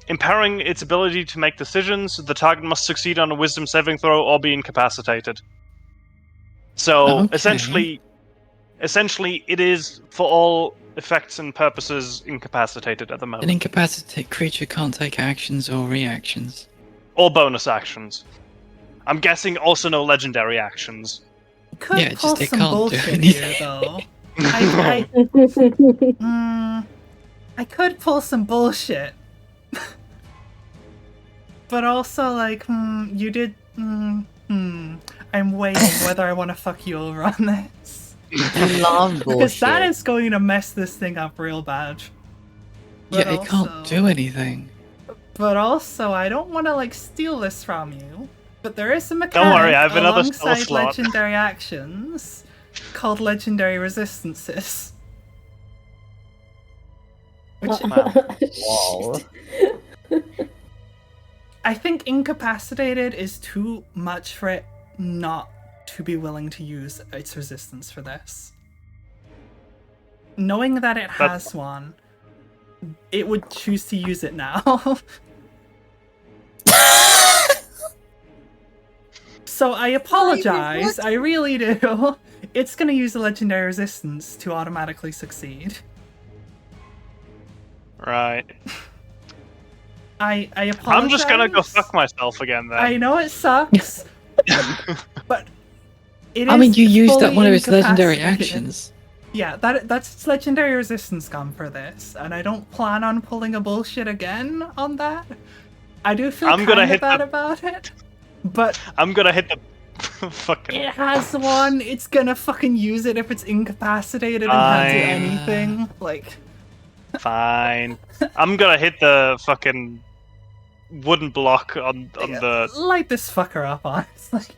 impairing its ability to make decisions. The target must succeed on a wisdom saving throw or be incapacitated. So Okay. essentially, it is for all effects and purposes incapacitated at the An moment, incapacitated creature can't take actions or reactions. or bonus actions. I'm guessing also no legendary actions. Could Yeah, pull just it some can't do bullshit anything. here, though. I could pull some bullshit. But also, like, you did. I'm weighing whether I want to fuck you over on this. You love Because that bullshit. is going to mess this thing up real bad. Yeah, But it can't also- do anything. But also, I don't want to, like, steal this from you. But there is a mechanic Don't worry, I have another spell alongside slot. legendary actions called legendary resistances. Which Wow. I think incapacitated is too much for it not to be willing to use its resistance for this. Knowing that it has one, it would choose to use it now. So I apologize, I really do. It's gonna use a legendary resistance to automatically succeed. Right. I apologize. I'm just gonna go fuck myself again then. I know it sucks, but it is I mean, you used up fully one of its legendary incapacitated. actions. Yeah, that's its legendary resistance gun for this, and I don't plan on pulling a bullshit again on that. I do feel I'm gonna kind of hit bad the- about it, but I'm gonna hit the fucking. it has one. It's gonna fucking use it if it's incapacitated and can't do Fine. anything. Like, Fine. I'm gonna hit the fucking wooden block on the. light this fucker up, honestly.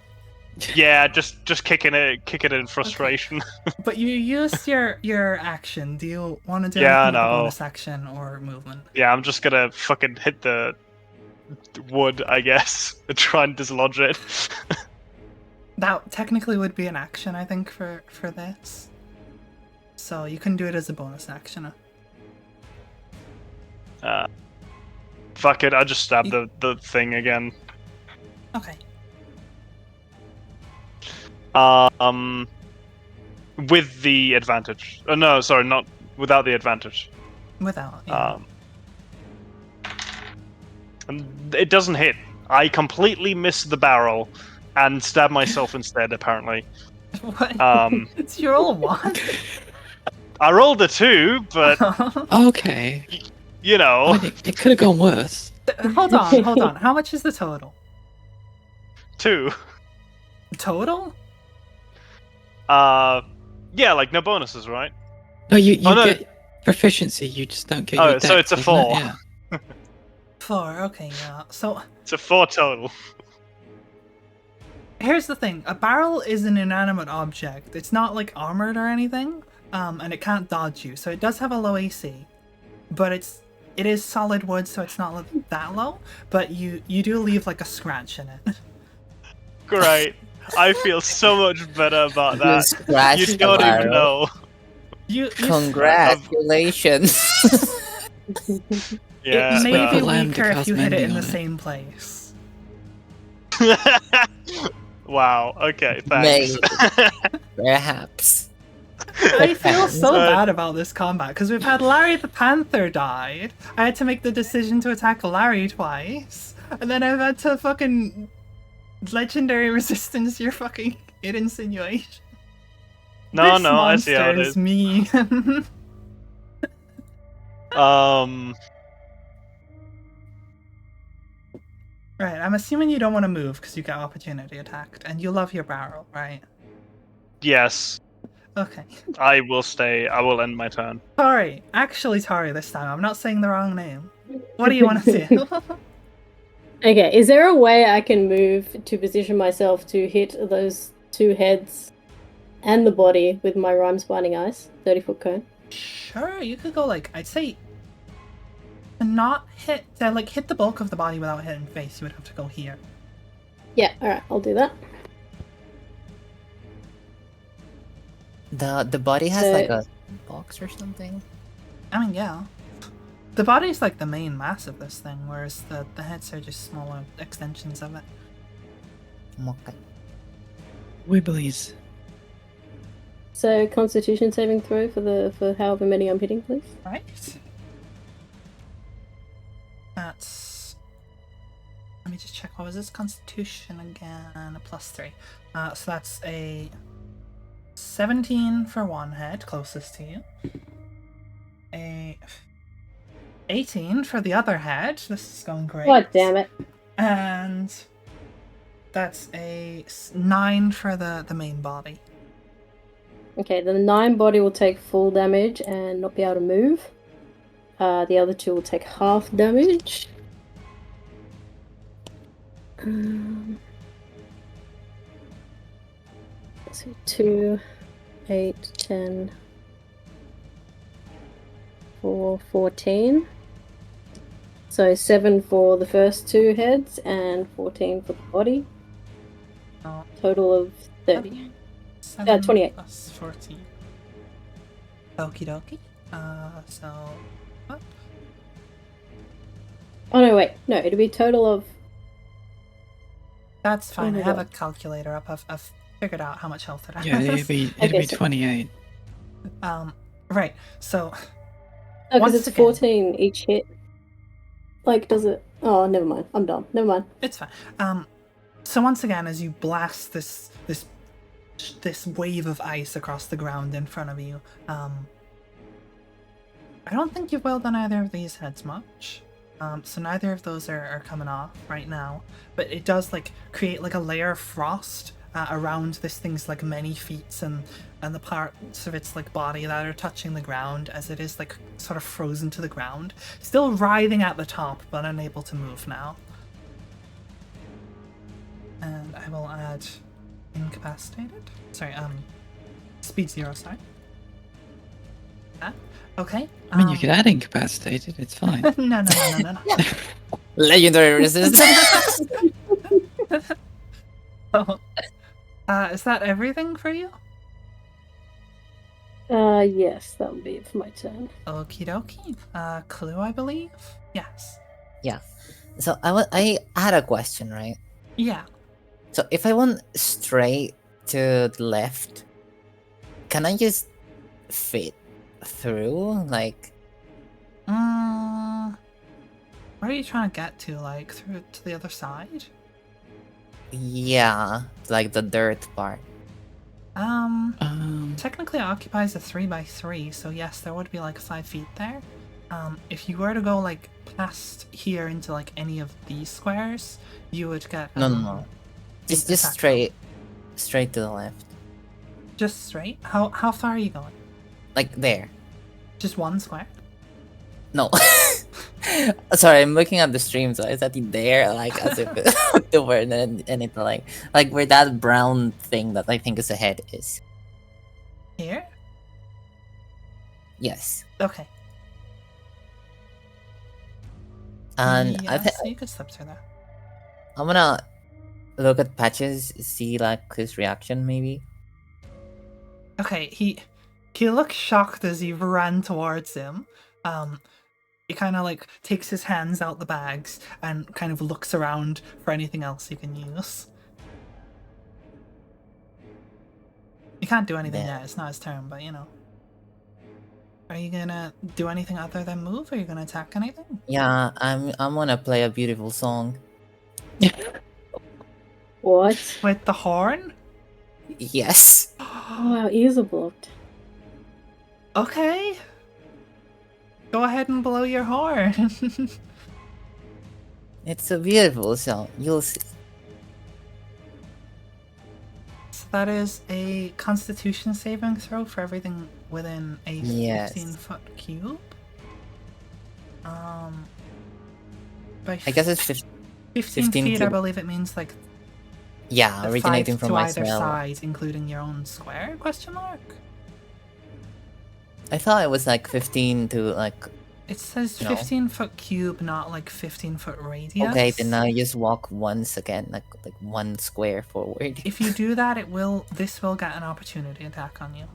Yeah, just kicking it in frustration. But you used your action. Do you want to do Yeah, anything with a no. bonus action or movement? Yeah, I'm just gonna fucking hit the wood, I guess, and try and dislodge it. That technically would be an action, I think, for this. So you can do it as a bonus action. Fuck it, I just stabbed the thing again. Okay. With the advantage. No, sorry, not without the advantage. Without. Yeah. And it doesn't hit. I completely missed the barrel and stabbed myself instead, apparently. What? It's your old one. I rolled a 2, but, Okay. you know, I mean, it could have gone worse. Hold on. How much is the total? 2. Total? Yeah, like no bonuses, right? No, you Oh, no. get proficiency, you just don't get Oh, your so dex, it's a isn't it? 4. Yeah. 4, okay, yeah. So, It's a 4 total. here's the thing. A barrel is an inanimate object. It's not, like, armored or anything, and it can't dodge you. So it does have a low AC, but it is solid wood, so it's not like, that low, but you do leave, like, a scratch in it. Great. I feel so much better about You that. scratched You the don't even barrel. know. You Congratulations. Yeah. It may Wait be for Lamb to weaker if cast you hit it mending in the on it. same place. Wow. Okay. Thanks. Perhaps. I feel so Uh, bad about this combat because we've had Larry the Panther died. I had to make the decision to attack Larry twice, and then I've had to fucking legendary resistance your fucking insinuation. No, This no, I see how it monster is. me. Right, I'm assuming you don't want to move because you get opportunity attacked, and you love your barrel, right? Yes, Okay. I will stay. I will end my turn. Tari. Actually, Tari this time. I'm not saying the wrong name. What do you want to do? Okay, is there a way I can move to position myself to hit those two heads and the body with my Rhymes Binding Ice 30-foot cone? Sure, you could go like, I'd say to not hit, to like hit the bulk of the body without hitting face, you would have to go here. Yeah, alright, I'll do that. The body has So- like a box or something. I mean, yeah. The body's like the main mass of this thing, whereas the heads are just smaller extensions of it. Okay. Wibblies. So Constitution saving throw for however many I'm hitting, please. Right? That's... Let me just check, what was this? Constitution again, a +3. So that's a 17 for one head, closest to you. A 18 for the other head. This is going great. God damn it. And that's a 9 for the main body. Okay, the 9 body will take full damage and not be able to move. The other 2 will take half damage. Let's see, 2, 8, 10, 4, 14. So 7 for the first 2 heads and 14 for the body. Oh, Total of 30. 7 28. plus 14. Okie dokie. So what? Oh no, wait. No, it'll be a total of... That's fine. my I have a God. calculator up. I've figured out how much health it has. Yeah, it'd be Okay, so- 28. Right. So No, Once because it's again- 14 each hit. Like, does it... Oh, never mind. I'm done. Never mind. it's fine. So once again, as you blast this wave of ice across the ground in front of you, I don't think you've welded on either of these heads much. So neither of those are coming off right now. But it does like create like a layer of frost around this thing's like many feet and the parts of its like body that are touching the ground, as it is like sort of frozen to the ground, still writhing at the top but unable to move now. And I will add incapacitated. Sorry, speed 0, sorry. Okay. I mean, you could add incapacitated, it's fine. No. Legendary resistance. Oh. Is that everything for you? Yes, that would be it for my turn. Okie dokie. Clue, I believe? Yes. Yeah. So I had a question, right? Yeah. So if I went straight to the left, can I just fit through? Like, Where are you trying to get to? Like, through to the other side? yeah, like the dirt part. Technically it occupies a 3x3, so yes, there would be like 5 feet there. If you were to go like past here into like any of these squares, you would get No. Just attack. straight to the left. Just straight. How far are you going? Like there. Just one square? No. Sorry, I'm looking at the stream, so is that there? Like as if there were anything like where that brown thing that I think is a head is. Here? Yes. Okay. And yeah, so you could slip through there. I'm gonna look at Patches, see like his reaction maybe. Okay, he looks shocked as you ran towards him. He kind of like takes his hands out the bags and kind of looks around for anything else he can use. You can't do anything Yeah. yet, it's not his turn, but you know. Are you gonna do anything other than move? Are you gonna attack anything? Yeah, I'm gonna play a beautiful song. What? With the horn? Yes. Oh, our ears are blocked. Okay. Go ahead and blow your horn. It's a beautiful song. You'll see. So that is a Constitution saving throw for everything within a Yes. 15-foot cube. By I guess it's 15 15 feet, I cube. believe it means like yeah, the originating 5 from to my either smell. side, including your own square? Question mark. I thought it was like 15 to like. It says No. 15-foot cube, not like 15-foot radius. Okay, then now you just walk once again, like one square forward. If you do that, this will get an opportunity attack on you.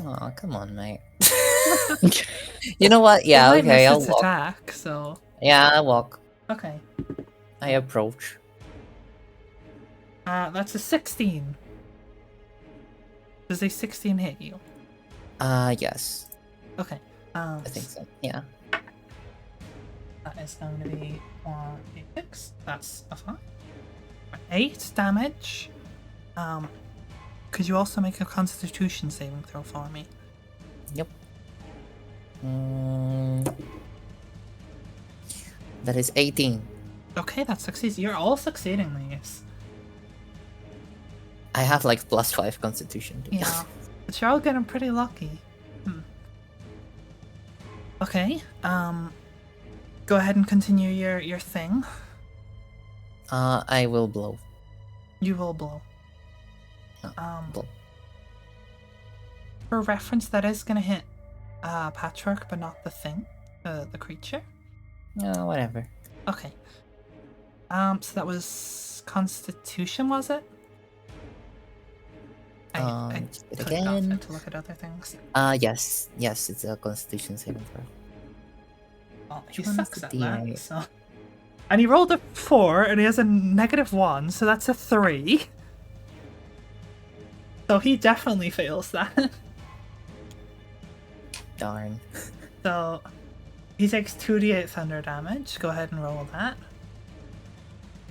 Oh, come on, mate. You know what? Yeah, It might okay, miss I'll its walk. attack, so Yeah, I walk. okay. I approach. That's a 16. Does a 16 hit you? Yes, Okay. I think so. Yeah. That is going to be 1d6. That's a 5. 8 damage. Could you also make a Constitution saving throw for me? Yep. That is 18. Okay, that succeeds. You're all succeeding these. I have like +5 constitution. Too. Yeah, but you're all getting pretty lucky. Okay, go ahead and continue your thing. I will blow. You will blow. Blow. For reference, that is gonna hit Patchwork, but not the thing, the creature. Whatever. Okay. So that was Constitution, was it? I Just do it took it off again. it to look at other things. Yes, it's a constitution saving throw. Well, he Which one sucks is at the that, DI? so... And he rolled a 4, and he has a -1, so that's a 3. So he definitely fails that. Darn. So he takes 2d8 thunder damage. Go ahead and roll that.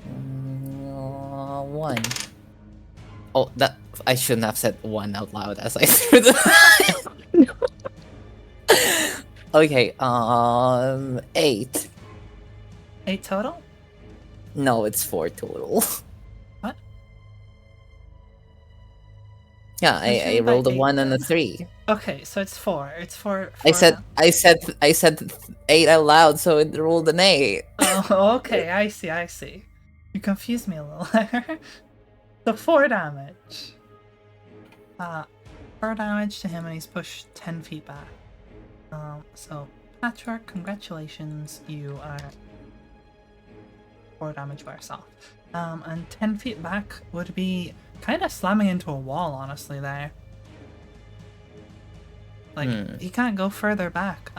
1. Oh, that I shouldn't have said 1 out loud as I threw the. Okay, 8. 8 total? No, it's 4 total. What? Yeah, What do you I mean by rolled a 8 1 and a then? 3. Okay, so it's 4. It's 4. I said 8 out loud, so it rolled an 8. Oh, okay. I see. You confused me a little there. So 4 damage. 4 damage to him, and he's pushed 10 feet back. So Patchwork, congratulations. You are 4 damage worse off. And 10 feet back would be kind of slamming into a wall, honestly, there. Like, he can't go further back.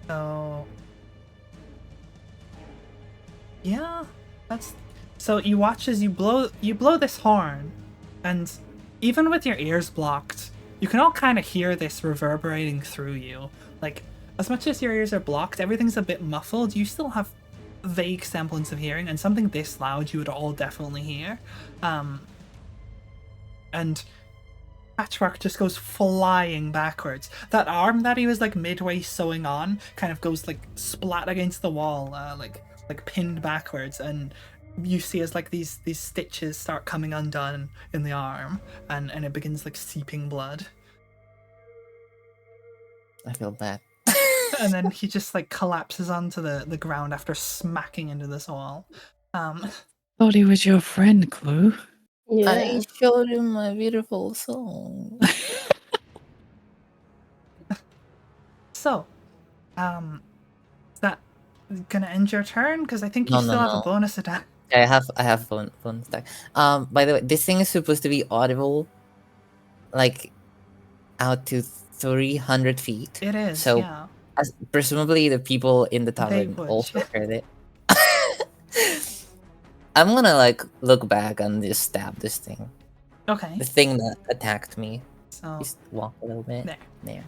So... Yeah, that's... So you watch as you blow this horn, and even with your ears blocked, you can all kind of hear this reverberating through you. Like, as much as your ears are blocked, everything's a bit muffled, you still have vague semblance of hearing, and something this loud you would all definitely hear. And Patchwork just goes flying backwards. That arm that he was like midway sewing on kind of goes like splat against the wall, like pinned backwards, and you see as like these stitches start coming undone in the arm, and it begins like seeping blood. I feel bad. And then he just like collapses onto the ground after smacking into this wall. Thought he was your friend, Clue. Yeah. I showed him my beautiful song. So, is that gonna end your turn? Because I think you No, still no, have a no. bonus attack. I have bonus attack. By the way, this thing is supposed to be audible, like, out to 300 feet. It is, So, yeah. presumably the people in the tavern would, also yeah. heard it. I'm gonna like look back and just stab this thing. Okay, The thing that attacked me. so Just walk a little bit. there,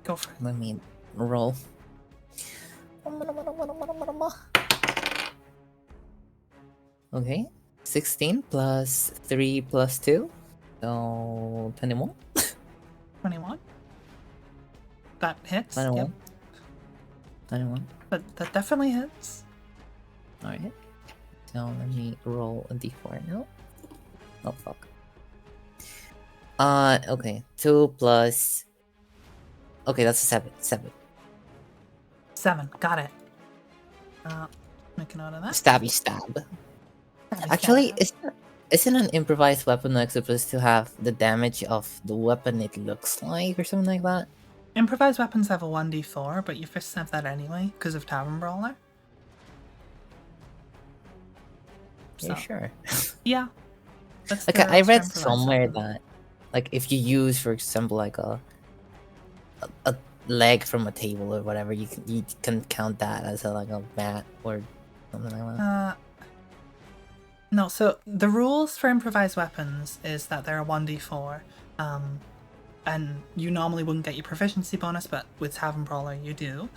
go for it. Let me roll. Okay. 16 plus 3 plus 2. So 21. 21. That hits. 21. Yep, 21. that definitely hits. Alright. So let me roll a d4 now. Oh fuck. Okay. 2 plus. Okay, that's a 7. 7. 7. Got it. Make a note of that. Stabby stab. Stabby Actually, stab. isn't an improvised weapon like supposed to have the damage of the weapon it looks like or something like that? Improvised weapons have a 1d4, but you fists have that anyway because of Tavern Brawler. Yeah, So, sure. yeah. That's Okay, the I rules for read improvised somewhere weapons. that, like, if you use, for example, like a leg from a table or whatever, you can count that as like a bat or something like that. No, so the rules for improvised weapons is that they're a 1d4, and you normally wouldn't get your proficiency bonus, but with Tavern Brawler you do.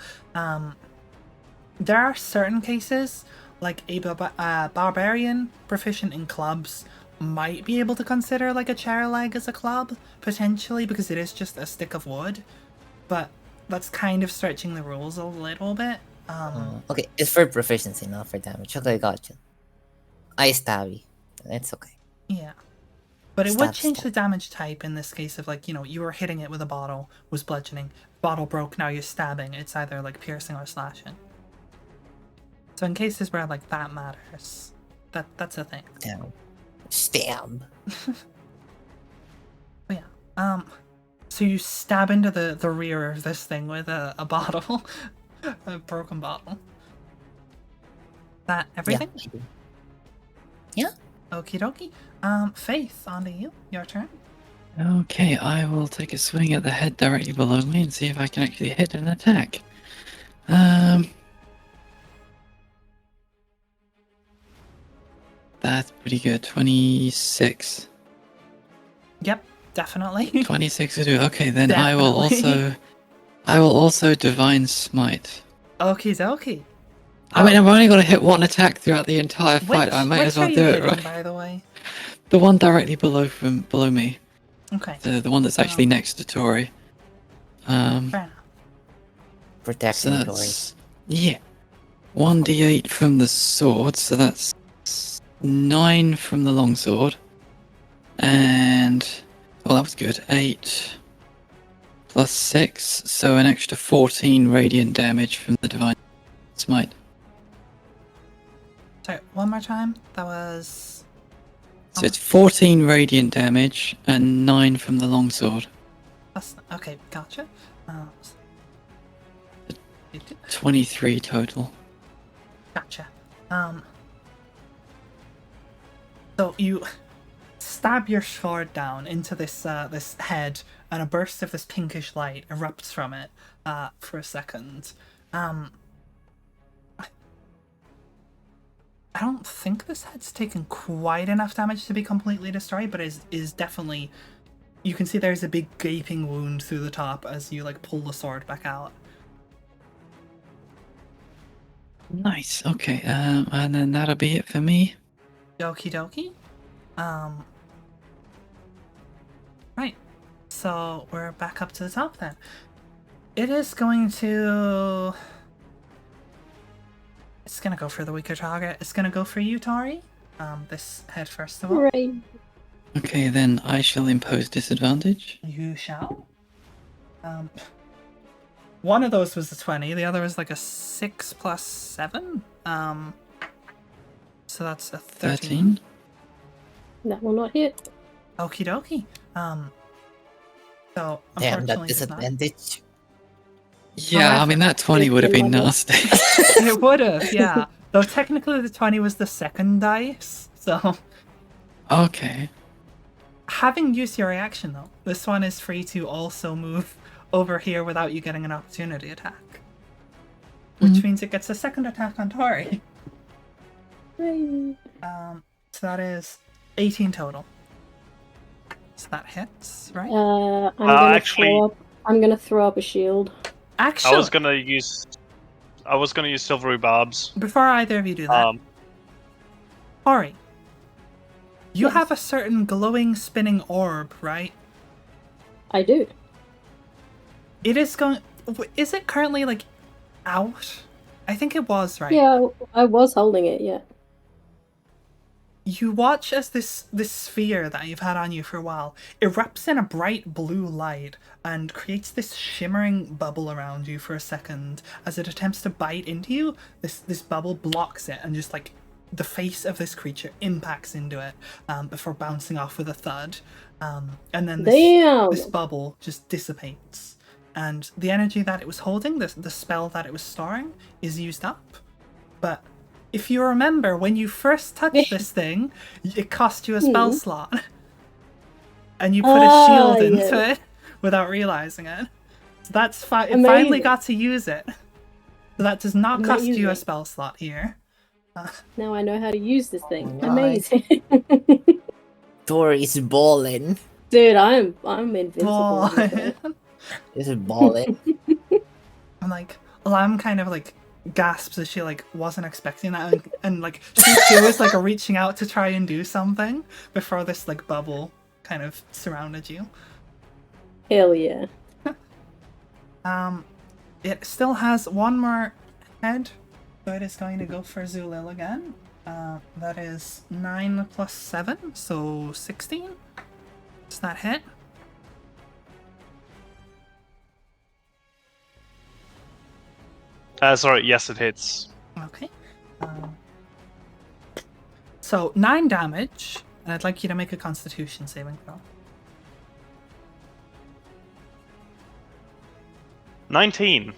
There are certain cases, like a barbarian proficient in clubs might be able to consider like a chair leg as a club, potentially, because it is just a stick of wood. but that's kind of stretching the rules a little bit. Okay, it's for proficiency, not for damage. Okay, gotcha. I stabby. It's okay. Yeah. But it would Stab, change stab. the damage type in this case of, like, you were hitting it with a bottle, was bludgeoning. Bottle broke, now you're stabbing. It's either, like, piercing or slashing. So in cases where, like, that matters, that's a thing. Damn. Stab. But yeah. So you stab into the rear of this thing with a bottle. A broken bottle. That everything? Yeah, I do. Yeah. Okie dokie. Faith, on to you. Your turn. Okay, I will take a swing at the head directly below me and see if I can actually hit an attack. That's pretty good. 26. Yep, definitely. 26 to do. Okay, then Definitely. I will also divine smite. Okie dokie. I mean, I've only got to hit one attack throughout the entire fight. Which, I might as well are do you it, hitting, right? by the way? The one directly below me. Okay. The one that's actually next to Tori. Fair enough. So Protecting Tori. that's yeah. 1d8 from the sword, so that's 9 from the longsword. And well, that was good. 8 plus 6, so an extra 14 radiant damage from the divine smite. Sorry, one more time. That was... So it's 14 radiant damage and 9 from the longsword. Okay, gotcha. 23 total. Gotcha. So you stab your sword down into this this head, and a burst of this pinkish light erupts from it for a second. I don't think this head's taken quite enough damage to be completely destroyed, but is definitely... You can see there's a big gaping wound through the top as you, like, pull the sword back out. Nice. Okay. And then that'll be it for me. Okie dokie. Right. So we're back up to the top then. It is going to... It's gonna go for the weaker target. It's gonna go for you, Tori. This head first of all. Right. Okay, then I shall impose disadvantage. You shall. One of those was a 20, the other was like a 6 plus 7. So that's a 13. That will not hit. Okie dokie. So Damn, that unfortunately does not. disadvantage. Yeah, I mean that 20 would have been nasty. It would have, yeah. Though technically the 20 was the second dice, so... Okay. Having used your reaction though, this one is free to also move over here without you getting an opportunity attack. Which means it gets a second attack on Tori. Right. So that is 18 total. So that hits, right? I'm gonna throw up a shield. Actually, I was gonna use silvery barbs. before either of you do that, Ori, you Yes. have a certain glowing spinning orb, right? I do. It is going... Is it currently, like, out? I think it was, right? Yeah, I was holding it, yeah. You watch as this sphere that you've had on you for a while erupts in a bright blue light and creates this shimmering bubble around you for a second. As it attempts to bite into you, this bubble blocks it and just, like, the face of this creature impacts into it before bouncing off with a thud. And then this bubble just dissipates. And the energy that it was holding, the spell that it was storing, is used up. But if you remember, when you first touched this thing, it cost you a spell slot. And you put a shield into it without realizing it. So that's it finally got to use it. So that does not cost you a spell slot here. Now I know how to use this thing. Nice. Amazing. Tori's ballin'. Dude, I'm invincible. This is ballin'. I'm like, Lam kind of like gasps as she like wasn't expecting that, and like she was like reaching out to try and do something before this like bubble kind of surrounded you. Hell yeah. It still has one more head, so it is going to go for Zulil again. That is 9 plus 7, so 16. Does that hit? Sorry, yes, it hits. Okay. So 9 damage, and I'd like you to make a Constitution saving throw. 19.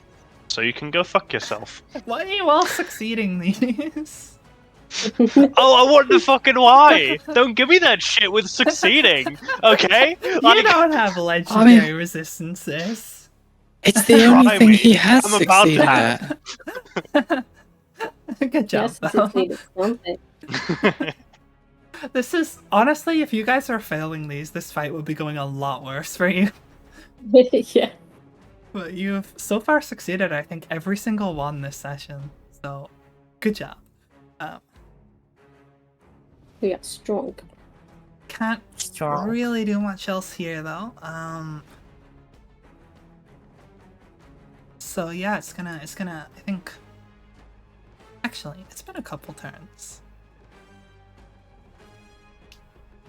So you can go fuck yourself. Why are you all succeeding these? Oh, I want the fucking why! Don't give me that shit with succeeding, okay? You Like, don't have legendary resistances. It's the only Try thing me. he has I'm about to succeeded have. at. Good job. Yes, though. succeeded something. This is honestly, if you guys are failing these, this fight would be going a lot worse for you. Yeah. But you've so far succeeded, I think, every single one this session. So, good job. We got strong. Can't Strong. really do much else here though. So yeah, it's gonna I think actually it's been a couple turns.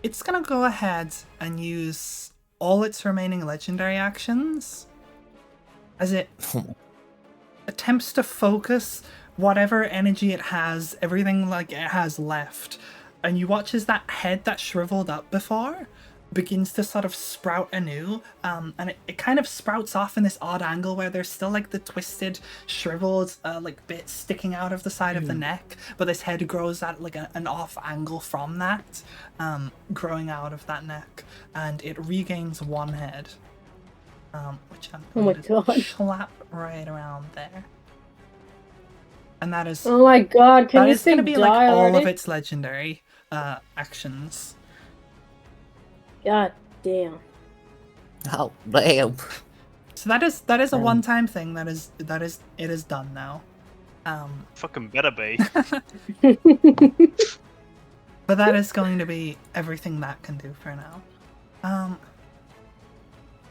It's gonna go ahead and use all its remaining legendary actions as it attempts to focus whatever energy it has, everything like it has left. And you watch as that head that shriveled up before begins to sort of sprout anew, and it kind of sprouts off in this odd angle where there's still like the twisted, shriveled like bits sticking out of the side of the neck, but this head grows at like an off angle from that, growing out of that neck, and it regains one head, which I'm Oh my going to God. slap right around there. And that is Oh my god, can that you is going to see be like all already? of its legendary actions. God damn. Oh, damn. So that is a one-time thing. That is it is done now. Fucking better be. But that is going to be everything that can do for now.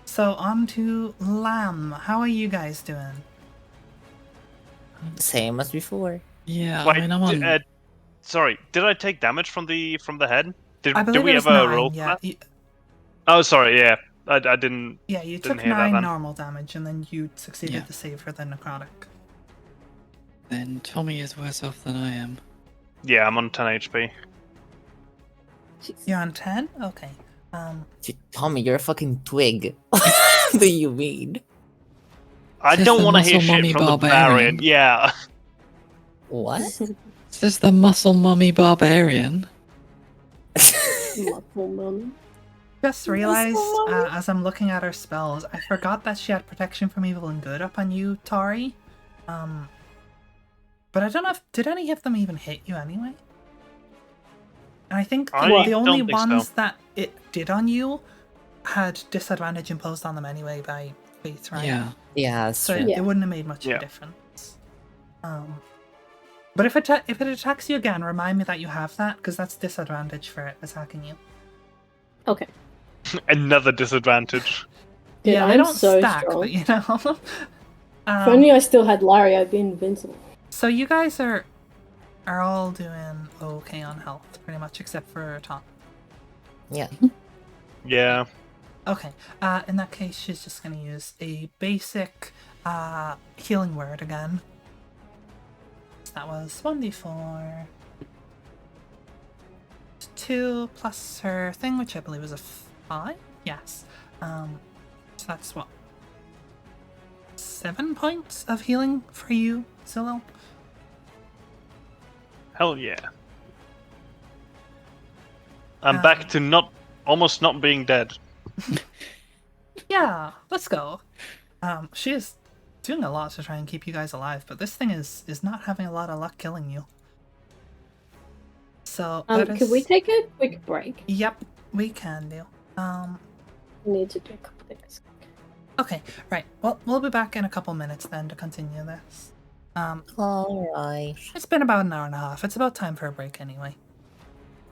So on to Lamb. How are you guys doing? Same as before. Yeah, Wait, I mean, I'm on. sorry, did I take damage from the head? I Did believe we it was ever 9. roll for Yeah, that? Oh, sorry, yeah. I didn't. yeah. You Didn't took hear that 9 then. normal damage, and then you succeeded Yeah. the save for the necrotic. Then Tommy is worse off than I am. Yeah, I'm on 10 HP. You're on 10. Okay. Tommy, you're a fucking twig. What do you mean? I Says don't the want to hear muscle mummy shit from the barbarian. barbarian. Yeah. What? Says the muscle mummy barbarian. Muscle mum. Just realized, as I'm looking at her spells, I forgot that she had protection from evil and good up on you, Tori. But I don't know if did any of them even hit you anyway. And I think I the only don't think so. ones that it did on you had disadvantage imposed on them anyway by faith, right? Yeah. Yeah, that's So true. it wouldn't have made much of Yeah. a difference. But if it attacks you again, remind me that you have that, because that's disadvantage for it attacking you. Okay. Another disadvantage. Dude, yeah, I'm they don't so stack, strong. but you know. If only I still had Larry, I'd be invincible. So you guys are all doing okay on health, pretty much, except for Tom. Yeah. Yeah. Okay. In that case, she's just gonna use a basic healing word again. So that was 1d4. 2 plus her thing, which I believe was a 5. Yes. So that's what? 7 points of healing for you, Zilil. Hell yeah. I'm back to almost not being dead. Yeah, let's go. She is doing a lot to try and keep you guys alive, but this thing is not having a lot of luck killing you. So that is... Could we take a quick break? Yep, we can do. We need to do a couple things. Okay, right. Well, we'll be back in a couple minutes then to continue this. Alright. It's been about an hour and a half. It's about time for a break anyway.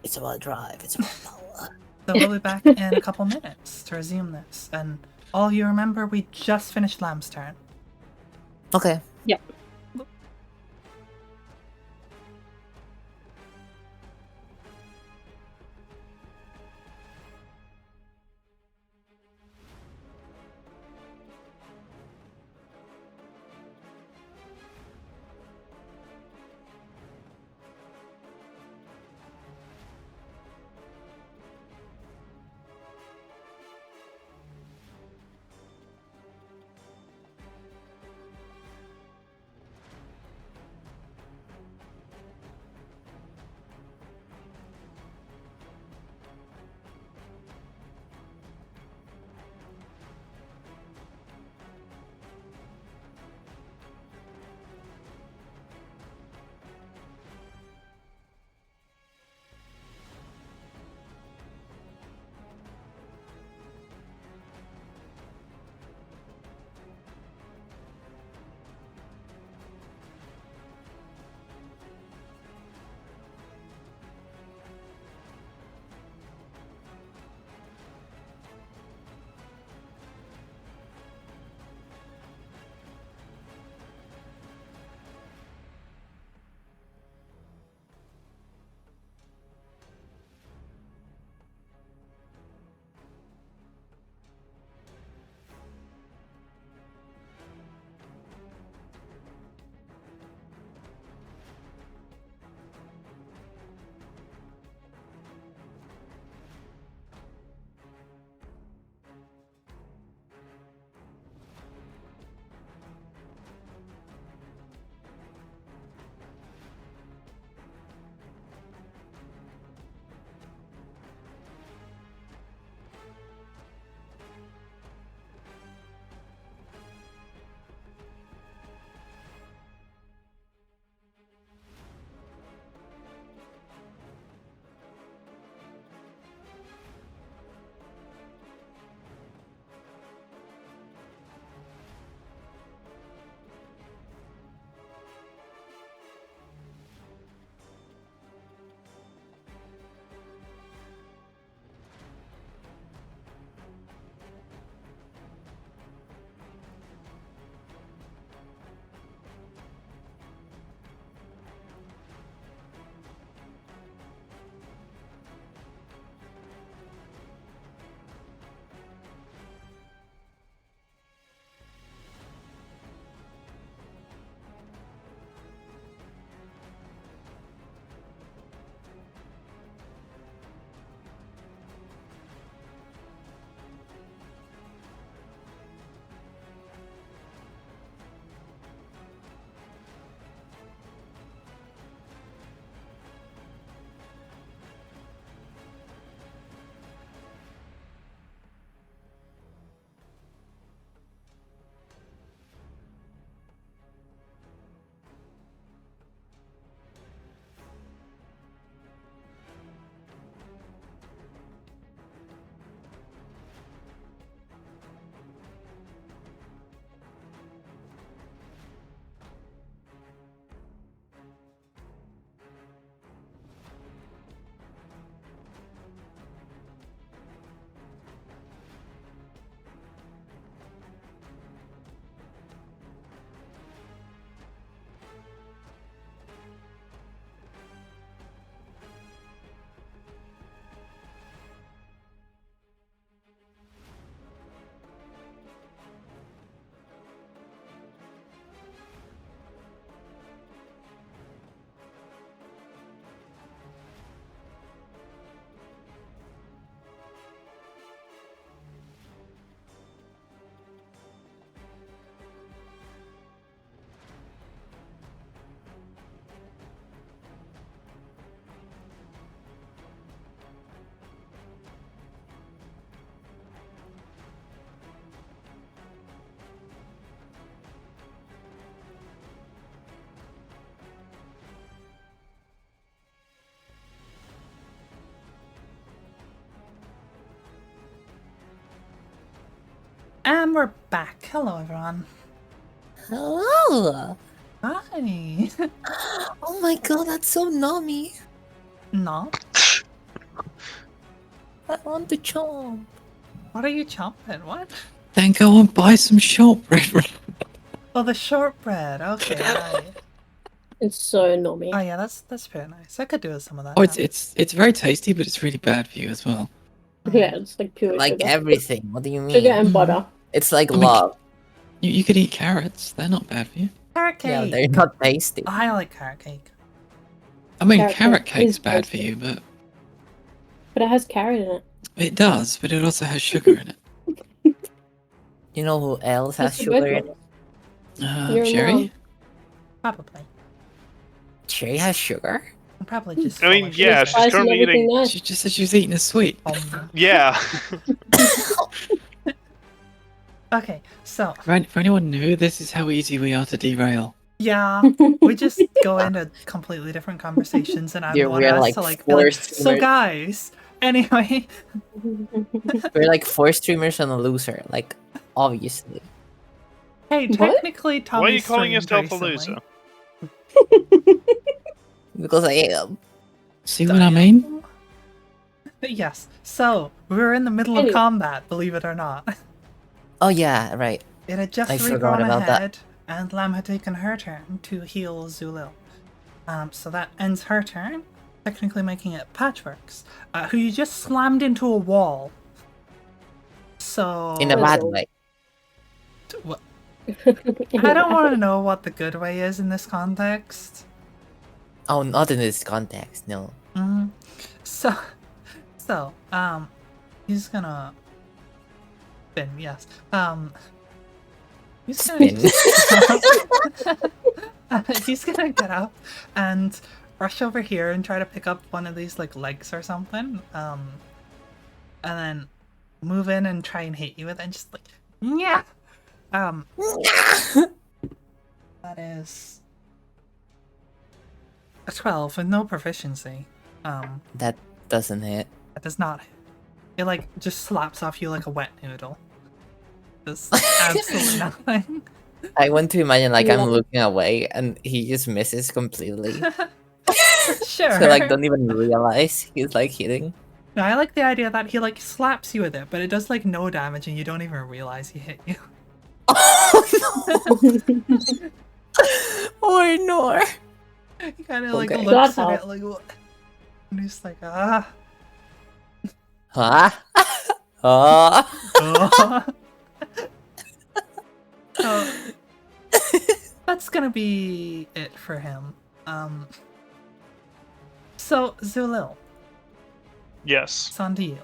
It's about drive. It's about power. So we'll be back in a couple minutes to resume this. And all you remember, we just finished Lamb's turn. Okay. Yep. And we're back. Hello, everyone. Hello. Hi. Oh my god, that's so nummy. No. I want to chomp. What are you chomping? What? Then go and buy some shop, Reverend. Oh, the shortbread. Okay, right. It's so normie. Oh yeah, that's pretty nice. I could do with some of that. Oh, now. it's very tasty, but it's really bad for you as well. Yeah, it's like pure Like sugar. everything. What do you Sugar mean? and butter. It's like I mean, love. You could eat carrots; they're not bad for you. Carrot Yeah, cake. they're not tasty. I like carrot cake. I mean, Carrot carrot cake cake's is bad for tasty. you, but But it has carrot in it. it does. But it also has sugar in it. You know who else has Mr. sugar in Bedrock. it? Your Cherry. mom. Probably. Cherry has sugar? I'm probably just. I mean, full of yeah, sugar. she's Spice and currently everything eating. nice. She just said she was eating a sweet. Yeah. Okay, so For anyone new, this is how easy we are to derail. yeah, we just go into completely different conversations, and I'm Yeah, the one we're asked like to like, be four like, so streamers. guys. Anyway, We're like 4 streamers and a loser, like obviously. hey, What? technically, Tommy Why are you calling streamed yourself a recently. loser? Because I am. See what I mean? But yes, so we were in the middle of Anyway. combat, believe it or not. Oh yeah, right. It had just I forgot regrown about that. ahead, and Lam had taken her turn to heal Zulil. So that ends her turn, technically making it Patchworks, who you just slammed into a wall. So In a Oh. bad way. What- I don't want to know what the good way is in this context. Oh, not in this context, no. hmm So, he's gonna spin. Yes. He's gonna he's gonna get up and rush over here and try to pick up one of these like legs or something. And then move in and try and hit you with it and just like yeah. That is a 12 with no proficiency. That doesn't hit. That does not hit. It like just slaps off you like a wet noodle. Does absolutely nothing. I want to imagine like I'm Yeah. looking away and he just misses completely. Sure. So like don't even realize he's like hitting. No, I like the idea that he like slaps you with it, but it does like no damage and you don't even realize he hit you. Oh no! Or nor. He kind of like Okay. looks God at help. it like what? And he's like ah. Huh? Oh. Oh. So, that's gonna be it for him. So Zulil, Yes. it's on to you.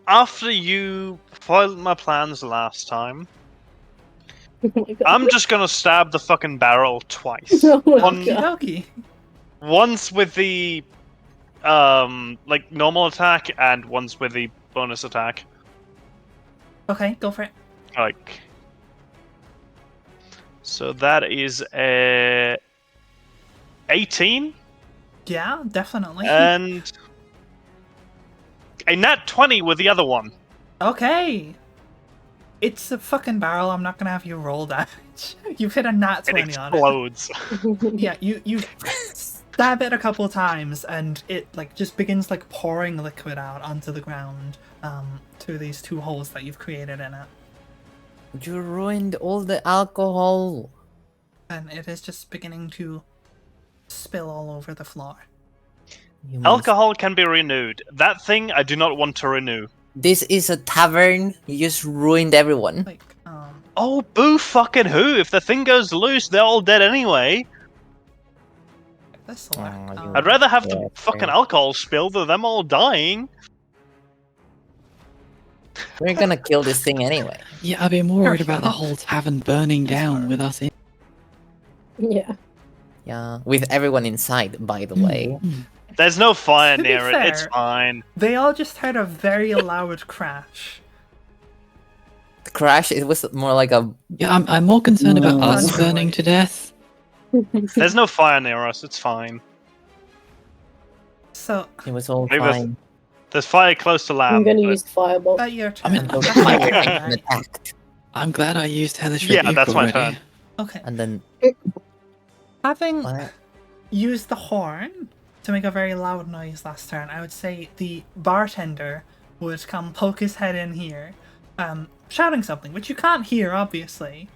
After you foiled my plans last time, Oh my God. I'm just gonna stab the fucking barrel twice. Oh my One- Okie God. dokie. Once with the like normal attack and once with the bonus attack. Okay, go for it. Like, so that is a 18 Yeah, definitely. and a nat 20 with the other one. Okay. It's a fucking barrel. I'm not gonna have you roll damage. You've hit a nat It 20 on it. explodes. Yeah, you stab it a couple times and it like just begins like pouring liquid out onto the ground through these 2 holes that you've created in it. You ruined all the alcohol. And it is just beginning to spill all over the floor. You must- Alcohol can be renewed. That thing I do not want to renew. This is a tavern. You just ruined everyone. Like, Oh, boo fucking who! If the thing goes loose, they're all dead anyway. this will work. Oh, you- I'd rather have the Yeah, fucking fair. alcohol spill than them all dying. We're gonna kill this thing anyway. Yeah, I'd be more worried about the whole tavern burning down with us in. Yeah. Yeah, with everyone inside, by the way. Mm. There's no fire To be near it. It's fair- fine. They all just heard a very loud crash. The crash, it was more like a. Yeah, I'm more concerned about No. us burning to death. There's no fire near us. It's fine. So, It was all Maybe that's- fine. There's fire close to land. I'm gonna but- use firebolt. at your turn. I mean, Until the That's fire your turn, engine right? attacked. I'm glad I used Hellish Yeah, Rebuke that's my already. turn. Okay. And then. Having What? used the horn to make a very loud noise last turn, I would say the bartender would come poke his head in here, shouting something, which you can't hear, obviously.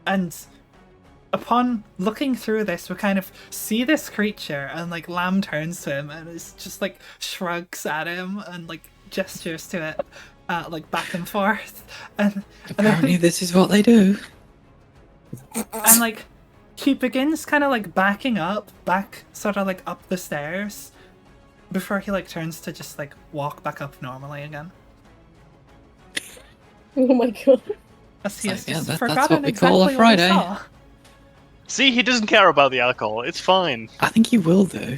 And upon looking through this, we kind of see this creature, and like Lamb turns to him and is just like shrugs at him and like gestures to it, like back and forth, and Apparently, this is what they do. and like he begins kind of like backing up, sort of like up the stairs, before he like turns to just like walk back up normally again. Oh my god. As he has Yeah, just that's forgotten what we call a exactly what he Friday. saw. See, he doesn't care about the alcohol. It's fine. I think he will do.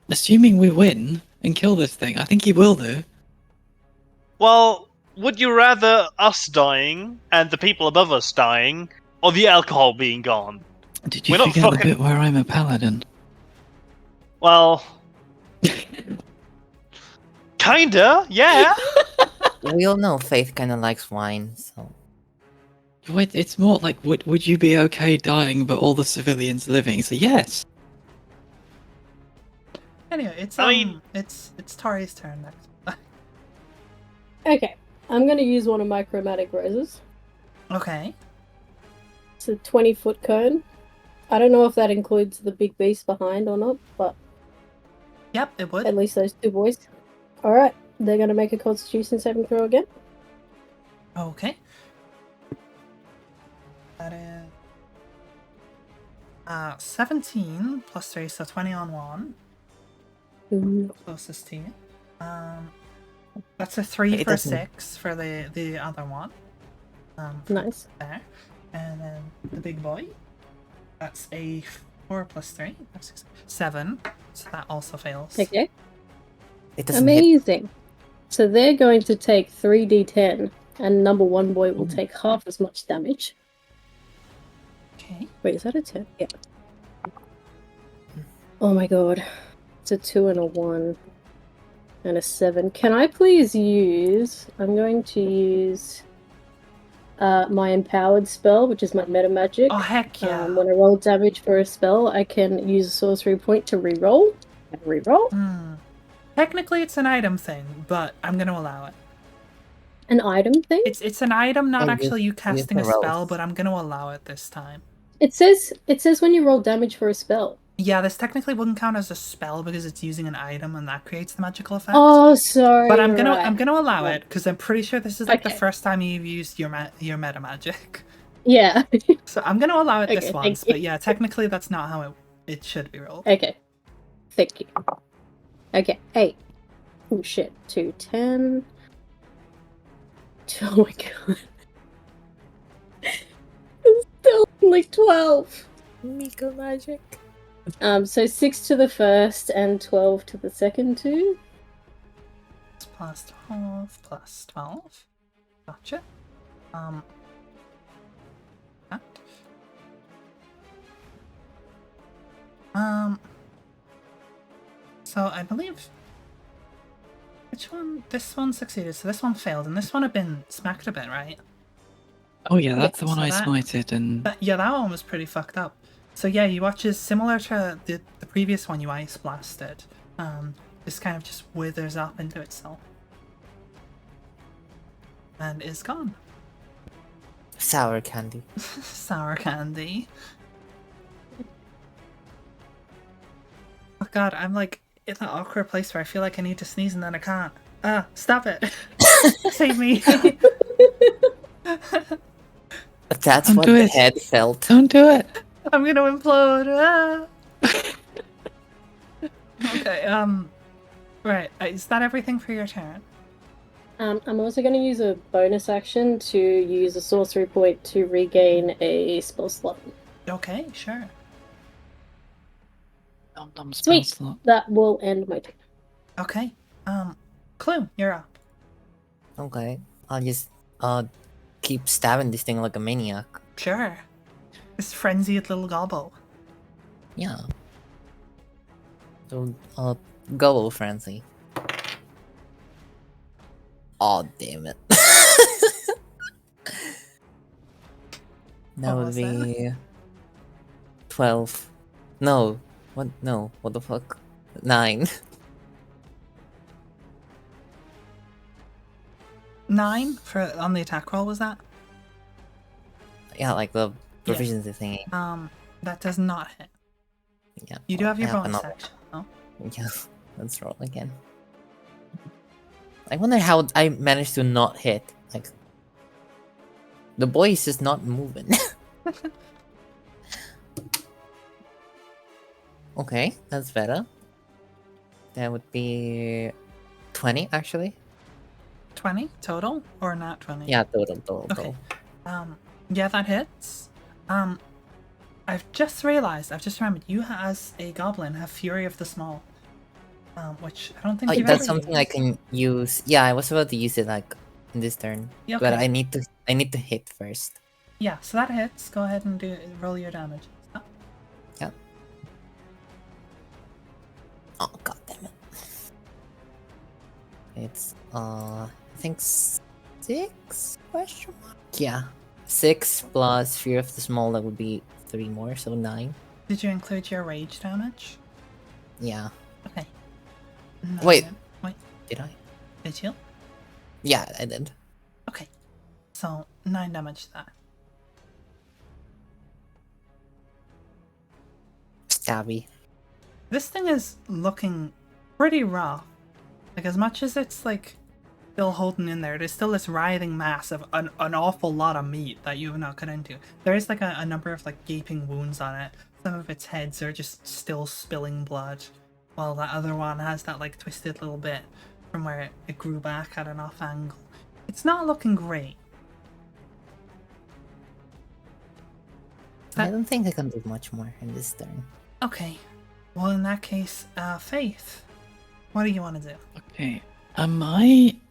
Assuming we win and kill this thing, I think he will do. Well, would you rather us dying and the people above us dying, or the alcohol being gone? Did you We're not forget the fucking- bit where I'm a paladin? Well, kinda, yeah. We all know Faith kind of likes wine, so. Wait, it's more like, would you be okay dying but all the civilians living? So yes. Anyway, it's I mean- it's Tori's turn next. Okay, I'm gonna use one of my chromatic roses. Okay. It's a 20-foot cone. I don't know if that includes the big beast behind or not, but Yep, it would. at least those two boys. Alright, they're gonna make a constitution saving throw again. Okay. That is 17 plus 3, so 20 on one. Closest to you. That's a 3 It for doesn't- 6 for the other one. Nice. There. And then the big boy. That's a 4 plus 3. That's 7. So that also fails. Okay, It doesn't hit. amazing. So they're going to take 3d10, and number one boy will take half as much damage. Okay. Wait, is that a 10? Yeah. Oh my god. It's a 2 and a 1. And a 7. Can I please use... I'm going to use my empowered spell, which is my meta magic. Oh, heck yeah. When I roll damage for a spell, I can use a sorcery point to reroll. And reroll. Technically, it's an item thing, but I'm going to allow it. An item thing? It's an item, not Oh, actually you casting a the rolls. spell, but I'm going to allow it this time. It says when you roll damage for a spell. Yeah, this technically wouldn't count as a spell because it's using an item and that creates the magical effect. Oh, sorry. but I'm gonna right. allow it because I'm pretty sure this is like the Okay. first time you've used your meta magic. Yeah. So I'm gonna allow it Okay, this thank once. you. But yeah, technically that's not how it should be rolled. Okay. Thank you. Okay, 8. Oh shit. 2, 10. Oh my god. It's still only 12. Miko magic. So 6 to the first and 12 to the second two. Plus 12 plus 12. Gotcha. That. So I believe which one? This one succeeded, so this one failed, and this one had been smacked a bit, right? Oh yeah, that's the one so I that- smited, and Yeah, that one was pretty fucked up. So yeah, you watch as similar to the previous one you ice blasted. This kind of just withers up into itself. And is gone. Sour candy. Sour candy. Oh god, I'm like in that awkward place where I feel like I need to sneeze and then I can't. Ah, stop it. Save me. That's Don't what do the it. head felt. don't do it. I'm gonna implode. Ah. Okay, right, is that everything for your turn? I'm also going to use a bonus action to use a sorcery point to regain a spell slot. Okay, sure. Nom spell Sweet. slot. That will end my turn. Okay, Clue, you're up. Okay. I'll just keep stabbing this thing like a maniac. Sure. This frenzied little gobble. Yeah. So go frenzy. Oh damn it. That What would was be 12. No. What? No. What the fuck? 9. 9 for on the attack roll, was that? Yeah, like the proficiency thingy. That does not hit. Yeah. You do well, have your I bonus another action. Oh, one. Yeah, let's roll again. I wonder how I managed to not hit. Like, the boy is just not moving. Okay, that's better. That would be 20 actually. 20 total or not 20? Yeah, total. Okay. Yeah, that hits. I've just remembered you as a goblin have Fury of the Small. Which I don't think Oh, you've that's ever something I used. can use. Yeah, I was about to use it like in this turn, Yeah, but okay. I need to hit first. Yeah, so that hits. Go ahead and roll your damage. Oh, Yeah. Oh god damn it! It's I think 6 question mark. Yeah, 6 plus Fear of the Small. That would be 3 more, so 9. Did you include your rage damage? Yeah. Okay. Wait. Wait, Did I? did you? Yeah, I did. Okay. So 9 damage to that. Stabby. This thing is looking pretty rough. Like, as much as it's like still holding in there, there's still this writhing mass of an awful lot of meat that you've not cut into. There is like a number of like gaping wounds on it. Some of its heads are just still spilling blood, while that other one has that like twisted little bit from where it grew back at an off angle. It's not looking great. I don't think I can do much more in this turn. Okay. Well, in that case, Faith, what do you want to do? Okay.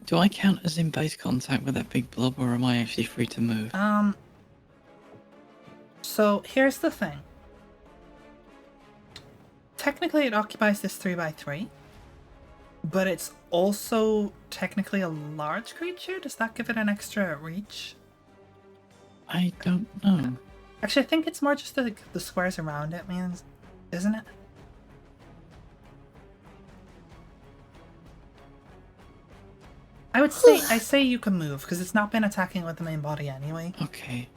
Do I count as in base contact with that big blob, or am I actually free to move? So here's the thing. Technically, it occupies this 3x3, but it's also technically a large creature. Does that give it an extra reach? I don't know. Actually, I think it's more just the squares around it means, isn't it? I say you can move because it's not been attacking with the main body anyway. Okay.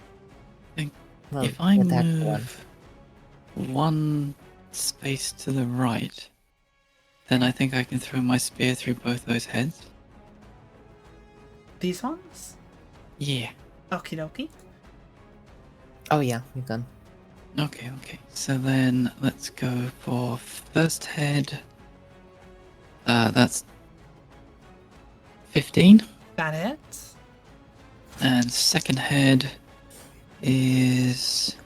Well, If I attack move one space to the right, then I think I can throw my spear through both those heads. These ones? Yeah. Okie dokie. Oh yeah, you can. Okay. So then let's go for first head. That's 15. That hits. And second head is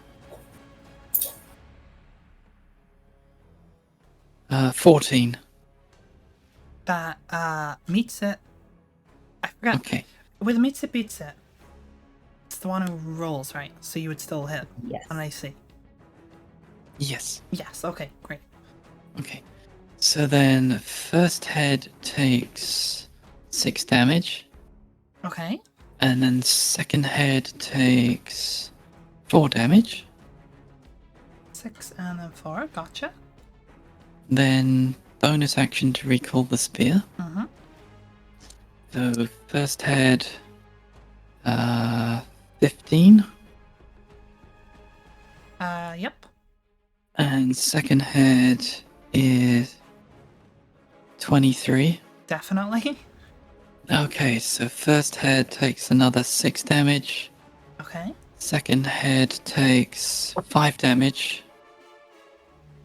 14. That meets it. I forgot. Okay. With meets it beats it. It's the one who rolls, right? So you would still hit Yes. on AC. Yes. Yes, okay, great. Okay. So then first head takes 6 damage, Okay. and then second head takes 4 damage. 6 and then 4, gotcha. Then bonus action to recall the spear. Mm-hmm. So first head 15, Yep. and second head is 23. Definitely. Okay, so first head takes another 6 damage. Okay. Second head takes 5 damage.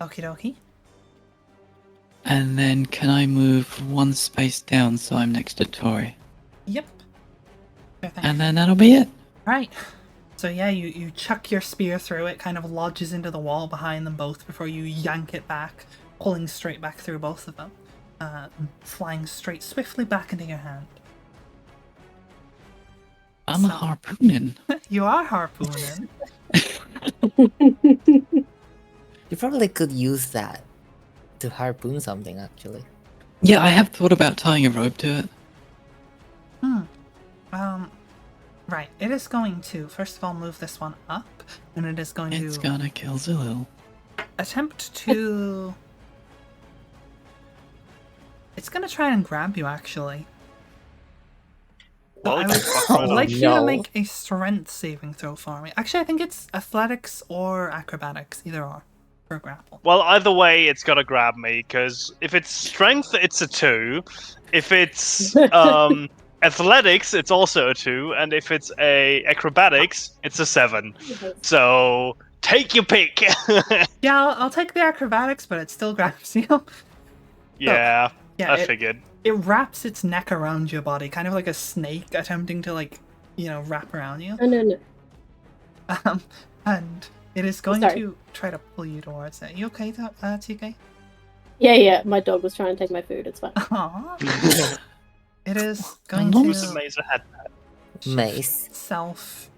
Okie dokie. And then can I move one space down so I'm next to Tori? Yep. Sure thing. And then that'll be it. Right. So yeah, you chuck your spear through it, kind of lodges into the wall behind them both before you yank it back, pulling straight back through both of them, flying straight swiftly back into your hand. I'm a harpooning. You are harpooning. You probably could use that to harpoon something, actually. Yeah, I have thought about tying a rope to it. Right. It is going to, first of all, move this one up, and it is going It's to gonna kill Zilil. attempt to... It's gonna try and grab you, actually. Well, I it would fucked right like up. you to no. make a strength saving throw for me. Actually, I think it's athletics or acrobatics, either or, for grapple. Well, either way, it's gonna grab me because if it's strength, it's a 2. If it's athletics, it's also a 2, and if it's a acrobatics, it's a 7. So take your pick. Yeah, I'll take the acrobatics, but it still grabs you. Yeah, Yeah, I figured. it wraps its neck around your body, kind of like a snake attempting to, like, wrap around you. Oh, no. And it is going Sorry. to try to pull you towards it. You okay, TK? Yeah, my dog was trying to take my food, it's fine. Aww. It is going long to as The mazer had Mace. itself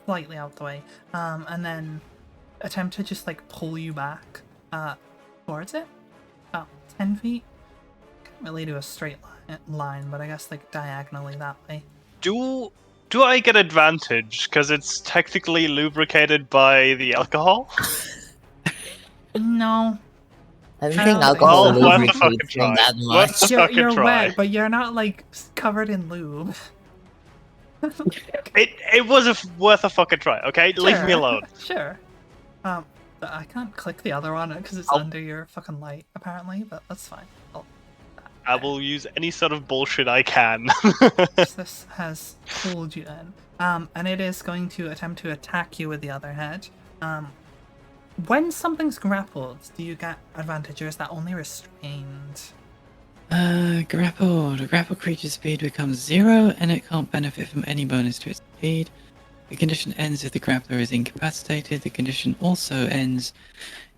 slightly out the way, and then attempt to just like pull you back towards it. About 10 feet. Can't really do a straight line, but I guess like diagonally that way. Do I get advantage because it's technically lubricated by the alcohol? No, I don't I think don't alcohol think so. Well, worth the fucking lubricates them try. that Worth much. the fucking you're try. wet, but you're not like covered in lube. It was worth a fucking try. Okay, leave me Sure, alone. Sure. But I can't click the other one because it's I'll- under your fucking light, apparently. But that's fine. I will use any sort of bullshit I can. This has pulled you in. And it is going to attempt to attack you with the other head. When something's grappled, do you get advantage, or is that only restrained? Grappled. A grapple creature's speed becomes 0, and it can't benefit from any bonus to its speed. The condition ends if the grappler is incapacitated. The condition also ends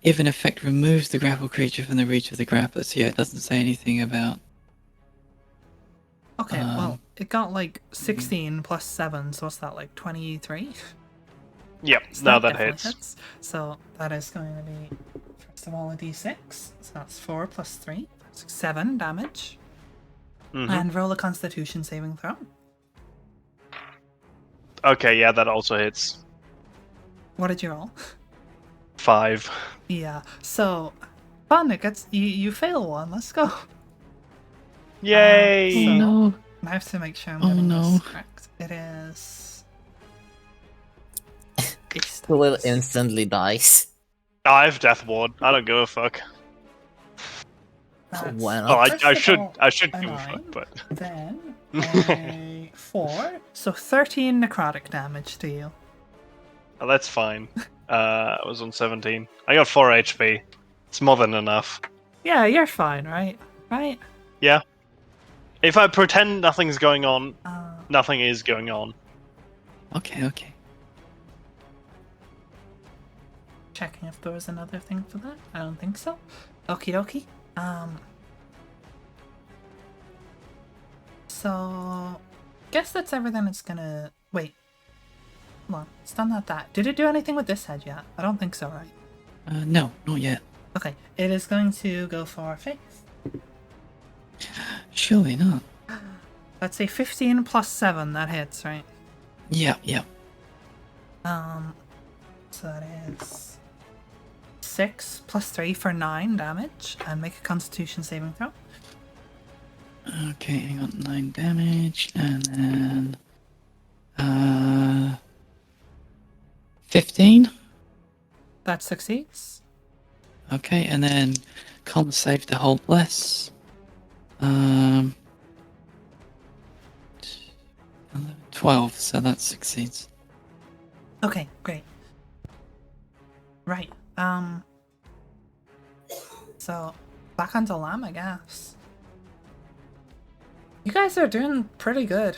if an effect removes the grapple creature from the reach of the grappler. So yeah, it doesn't say anything about... Okay, well, it got like 16 plus 7, so what's that, like 23? Yep, So no, that definitely hits. So that is going to be, first of all, a d6. So that's 4 plus 3. That's 7 damage. Mhm. And roll a constitution saving throw. Okay, yeah, that also hits. What did you roll? 5. Yeah, so fun, it gets you fail one, let's go. Yay! So- no. I have to make sure I'm Oh, getting no. this correct. It is Will instantly dies. I have Death Ward. I don't give a fuck. That's Why Oh, not? first I of should all, give a 9, fuck, but then a 4, so 13 necrotic damage to you. oh, that's fine. I was on 17. I got 4 HP. It's more than enough. Yeah, you're fine, right? Right? Yeah. If I pretend nothing's going on, Uh, nothing is going on. Okay. checking if there was another thing for that. I don't think so. Okie dokie. So guess that's everything it's gonna wait. Hold on, it's done that. Did it do anything with this head yet? I don't think so, right? No, not yet. Okay, it is going to go for Faith. Surely not. That's a 15 plus 7, that hits, right? Yeah. So that is 6 plus 3 for 9 damage, and make a constitution saving throw. Okay, I got 9 damage, and then 15. That succeeds. Okay, and then con save to hold bless. 12, so that succeeds. Okay, great. Right. So back onto Lamb, I guess. You guys are doing pretty good.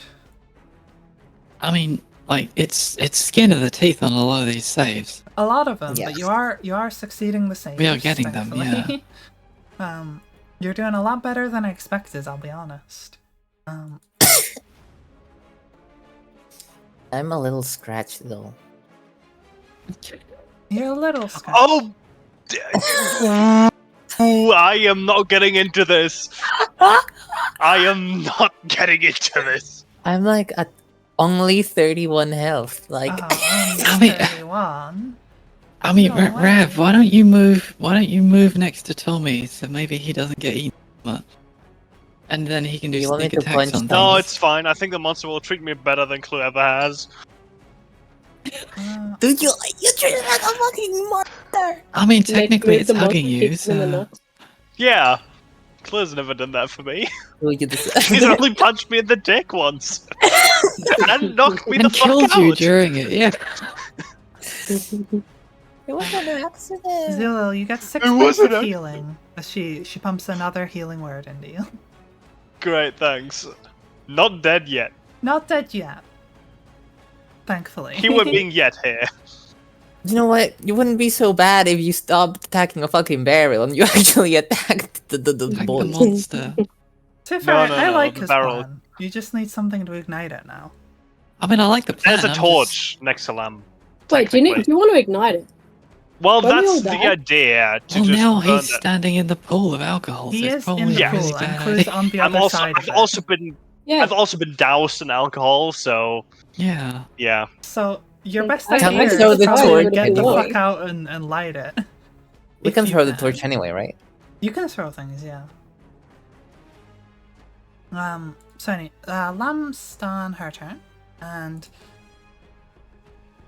I mean, like it's skin of the teeth on a lot of these saves. A lot of them, but Yes. you are succeeding the same. We are getting them, yeah. You're doing a lot better than I expected, I'll be honest. I'm a little scratched though. You're a little scratched. Oh! Ooh, I am not getting into this. I am not getting into this. I'm like at only 31 health. Like, I mean- 31. I mean, No way. Rav, why don't you move? Why don't you move next to Tommy so maybe he doesn't get eaten much? And then he can do You want me sneak to attacks punch on them? No, things. it's fine. I think the monster will treat me better than Clue ever has. Dude, you treat it like a fucking monster! I mean, Next technically move, it's the monster hugging you, kicks him in the so... nuts. Yeah. Clue's never done that for me. Dude, you just... He's only punched me in the dick once. And knocked me the And fuck killed out. you during it, yeah. It was an accident! Zulu, you get 6 It points wasn't of a- healing. As she pumps another healing word into you. Great, thanks. Not dead yet. Not dead yet. Thankfully. Keyword being yet here. You know what? You wouldn't be so bad if you stopped attacking a fucking barrel and you actually attacked the Like the boys. monster. To be fair, No, I like the his barrel. plan. You just need something to ignite it now. I mean, I like the plan. There's a I'm torch next to Lamb. Wait, do technically. you want to ignite it? Well, Don't we that's all the die? idea. To Well, just now burn he's that. standing in the pool of alcohol, so He it's is probably in the Yeah. a really pool, and bad Clue's idea. on the I'm other also, side of I've it. also been, Yeah. I've also been doused in alcohol. So Yeah. yeah. So your best I Can idea we throw is the probably torch to get the anyway? fuck out and light it. We If can you throw the torch anyway, right? You can throw things, yeah. So Lamb's done her turn, and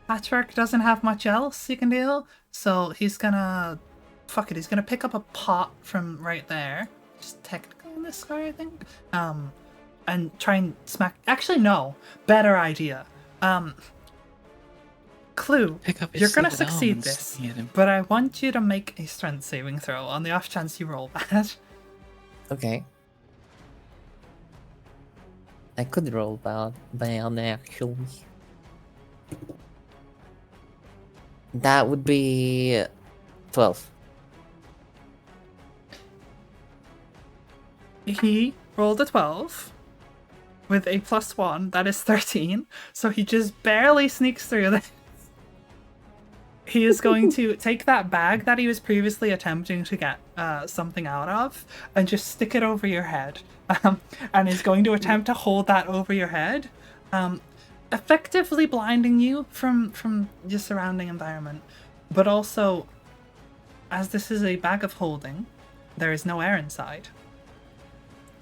Patchwork doesn't have much else you can do, so he's gonna... Fuck it, he's gonna pick up a pot from right there, just technically in this square, I think, and try and smack... Actually, no. Better idea. Clue, Pick up his you're gonna severed arm succeed and this, swing at him. but I want you to make a strength saving throw on the off chance you roll bad. Okay. I could roll bad actually. That would be 12. He rolled a 12 with a +1, that is 13, so he just barely sneaks through this. He is going to take that bag that he was previously attempting to get something out of and just stick it over your head. And is going to attempt to hold that over your head, effectively blinding you from your surrounding environment. But also, as this is a bag of holding, there is no air inside.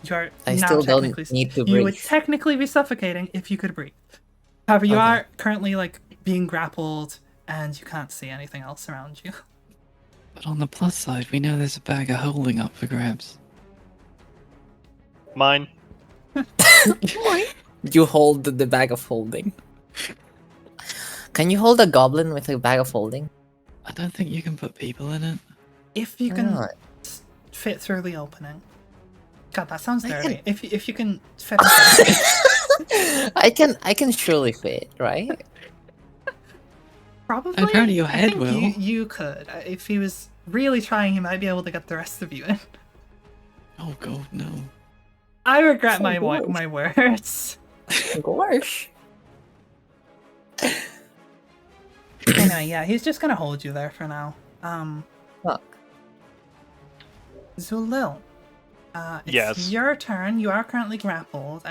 You're I now still don't technically... need to You would breathe. technically be suffocating if you could breathe. However, you Okay. are currently like being grappled and you can't see anything else around you. But on the plus side, we know there's a bag of holding up for grabs. Mine. You hold the bag of holding. Can you hold a goblin with a bag of holding? I don't think you can put people in it. If you Why can not? fit through the opening. God, that sounds I dirty. can- If you can fit inside. I can surely fit, right? Probably. I'm proud of your I head, think Will. You could. If he was really trying, he might be able to get the rest of you in. Oh god, no. I regret So my gross. my words. Gosh. Anyway, yeah, he's just gonna hold you there for now. Fuck. Zulil. It's Yes. your turn. You are currently grappled.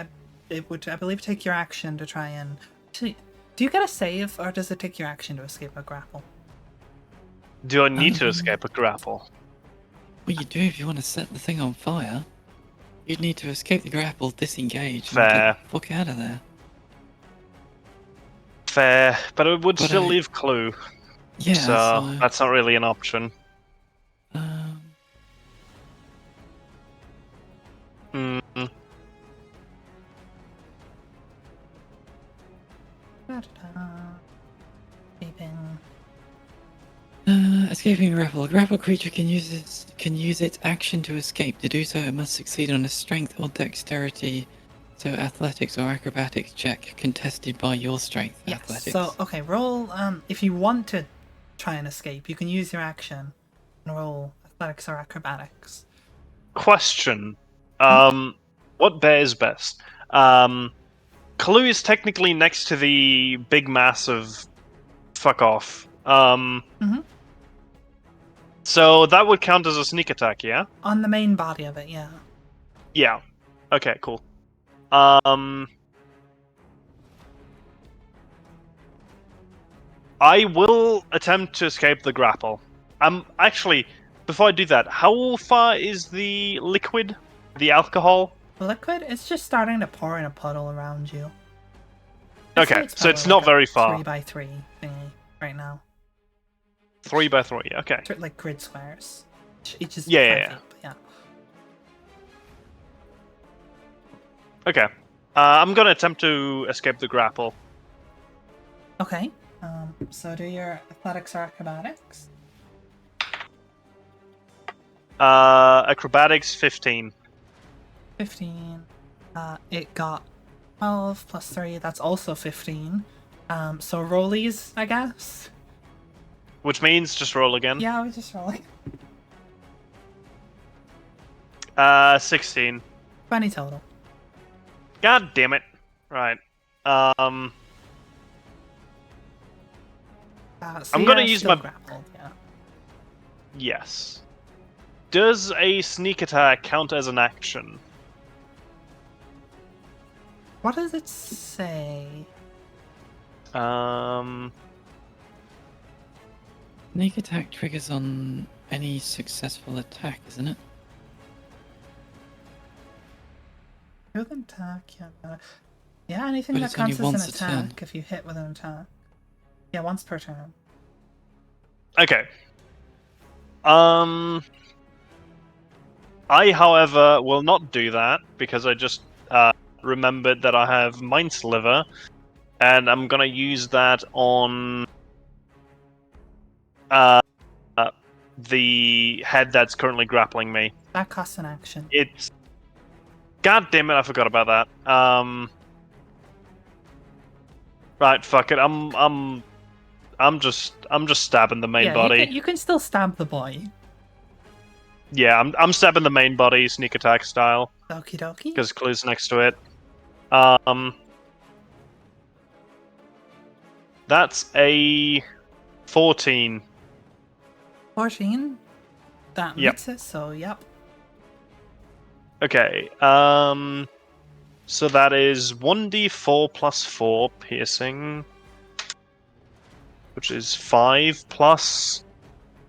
It would, I believe, take your action to try and... Actually, do you get a save, or does it take your action to escape a grapple? Do I need to escape a grapple? Well, you do if you want to set the thing on fire. You'd need to escape the grapple, disengage, and Fair. get the fuck out of there. Fair, but it would But still I- leave Clue, Yeah, so that's not really an option. um, Mm, Da-da-da. Beeping. escaping a grapple. A grapple creature can use its action to escape. To do so, it must succeed on a strength or dexterity, so athletics or acrobatics check contested by your strength. Yes. Athletics. So, okay, roll. If you want to try and escape, you can use your action and roll athletics or acrobatics. question. What bear is best? Clue is technically next to the big mass of fuck off. So that would count as a sneak attack, yeah? On the main body of it, yeah. Yeah. Okay, cool. I will attempt to escape the grapple. Actually, before I do that, how far is the liquid, the alcohol, The liquid, it's just starting to pour in a puddle around you. I'd say Okay, so probably it's not a very far. 3x3 thingy right now. 3x3. Okay. Sort of like grid squares. Each is Yeah, 5 yeah, feet, but yeah. Okay. I'm gonna attempt to escape the grapple. Okay. So do your athletics or acrobatics. Acrobatics 15. 15. It got 12 plus 3. That's also 15. So rollies, I guess. Which means just roll again. Yeah, I was just rolling. 16. 20 total. God damn it. Right. So I'm gonna you're use still my- grappled, yeah. Yes. Does a sneak attack count as an action? What does it say? Sneak attack triggers on any successful attack, isn't it? With an attack, yeah. Yeah, anything But that it's only counts as an once a turn. attack if you hit with an attack. Yeah, once per turn. Okay. I, however, will not do that because I just remembered that I have Mind Sliver, and I'm gonna use that on the head that's currently grappling me. That costs an action. It's God damn it! I forgot about that. Right, fuck it. I'm just stabbing the main Yeah, body. you can still stab the boy. Yeah, I'm stabbing the main body, sneak attack style, Okie dokie. because Clue's next to it. That's a 14. 14. That Yep. meets it, so yep. Okay. So that is 1d4 plus 4 piercing, which is 5 plus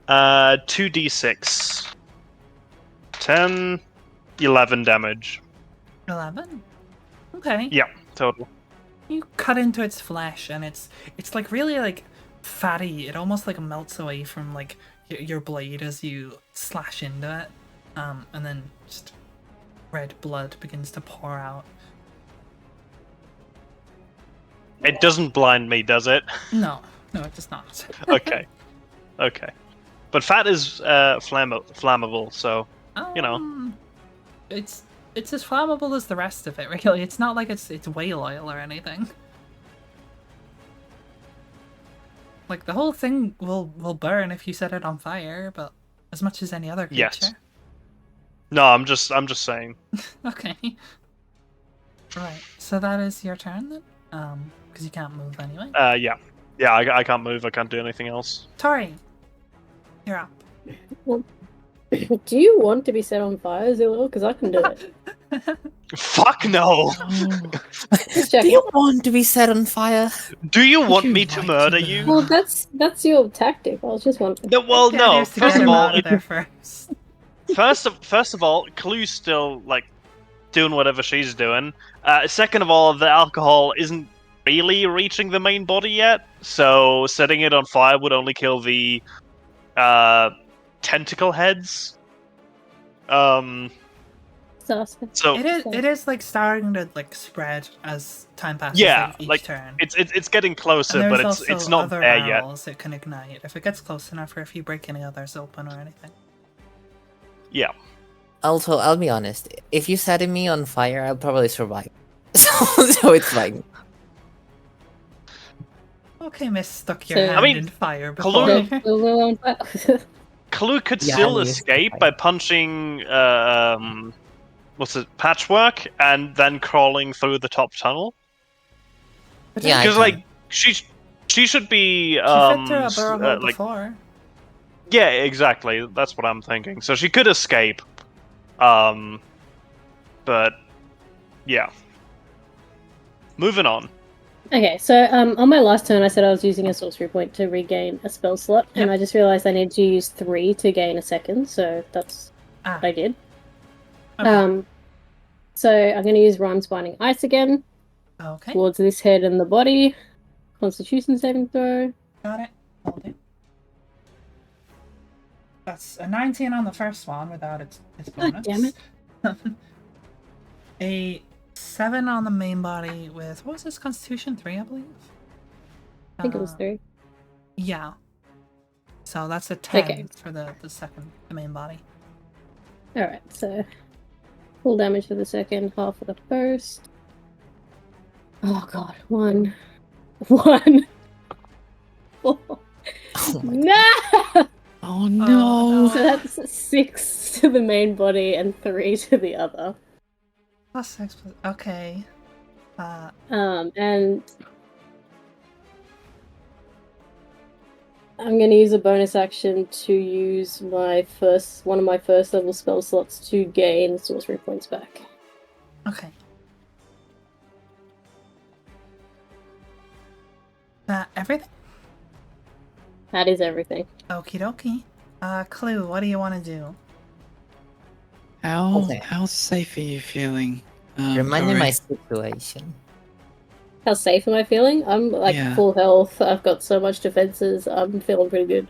2d6. 10, 11 damage. 11. Okay. Yeah, total. You cut into its flesh, and it's like really like fatty. It almost like melts away from like your blade as you slash into it, and then just red blood begins to pour out. It doesn't blind me, does it? No, it does not. Okay. Okay. But fat is flammable, so you know. It's as flammable as the rest of it. Really, it's not like it's whale oil or anything. Like the whole thing will burn if you set it on fire, but as much as any other creature. Yes. No, I'm just saying. Okay. Right. So that is your turn then. Because you can't move anyway. Yeah. I can't move. I can't do anything else. Tori, you're up. Do you want to be set on fire, Zillow? Because I can do it. Fuck no! Just Do checking. you want to be set on fire? Do you want you me to like murder to you? Well, that's your tactic. I was just wondering. No, well, The idea no. is to First get of him all, out of there first. first of all, Clue's still like doing whatever she's doing. Second of all, the alcohol isn't really reaching the main body yet, so setting it on fire would only kill the tentacle heads. Sasuke. So It is like starting to like spread as time passes. Yeah, each like, turn. it's getting And closer, there's but also it's not other there yet. barrels it can ignite if it gets close enough, or if you break any others open or anything. Yeah. Also, I'll be honest. If you set me on fire, I'll probably survive. So it's fine. Okay, Miss stuck your So- hand I mean, in fire Kaluna- before. Zillow on fire. Clue could Yeah, still I'm used to escape fire. by punching what's it, patchwork, and then crawling through the top tunnel. Yeah, I Because can. like she should be She fit through a s- burrow hole like before. yeah, exactly. That's what I'm thinking. So she could escape. But yeah. Moving on. Okay, so on my last turn, I said I was using a sorcery point to regain a spell slot, and I just realized I need to use 3 to gain a second, so that's Ah, what I did. okay. So I'm going to use Rhymes Binding Ice again Okay, towards this head and the body. Constitution saving throw. got it. Hold it. That's a 19 on the first one without its God bonus. damn it. A 7 on the main body with, what was this, Constitution 3, I believe? I think it was Uh, 3. Yeah. So that's a 10 Okay. for the main body. Alright, so full damage for the second, half for the first. Oh god, 1. 1. Oh, Oh my no! Oh no! no. So that's 6 to the main body and 3 to the other. Plus 6. Okay. And I'm going to use a bonus action to use one of my first level spell slots to gain sorcery points back. Okay. Everything? That is everything. Okie dokie. Clue, what do you want to do? How Okay. how safe are you feeling? Remind me Corey? my situation. How safe am I feeling? I'm like Yeah. full health. I've got so much defenses. I'm feeling pretty good.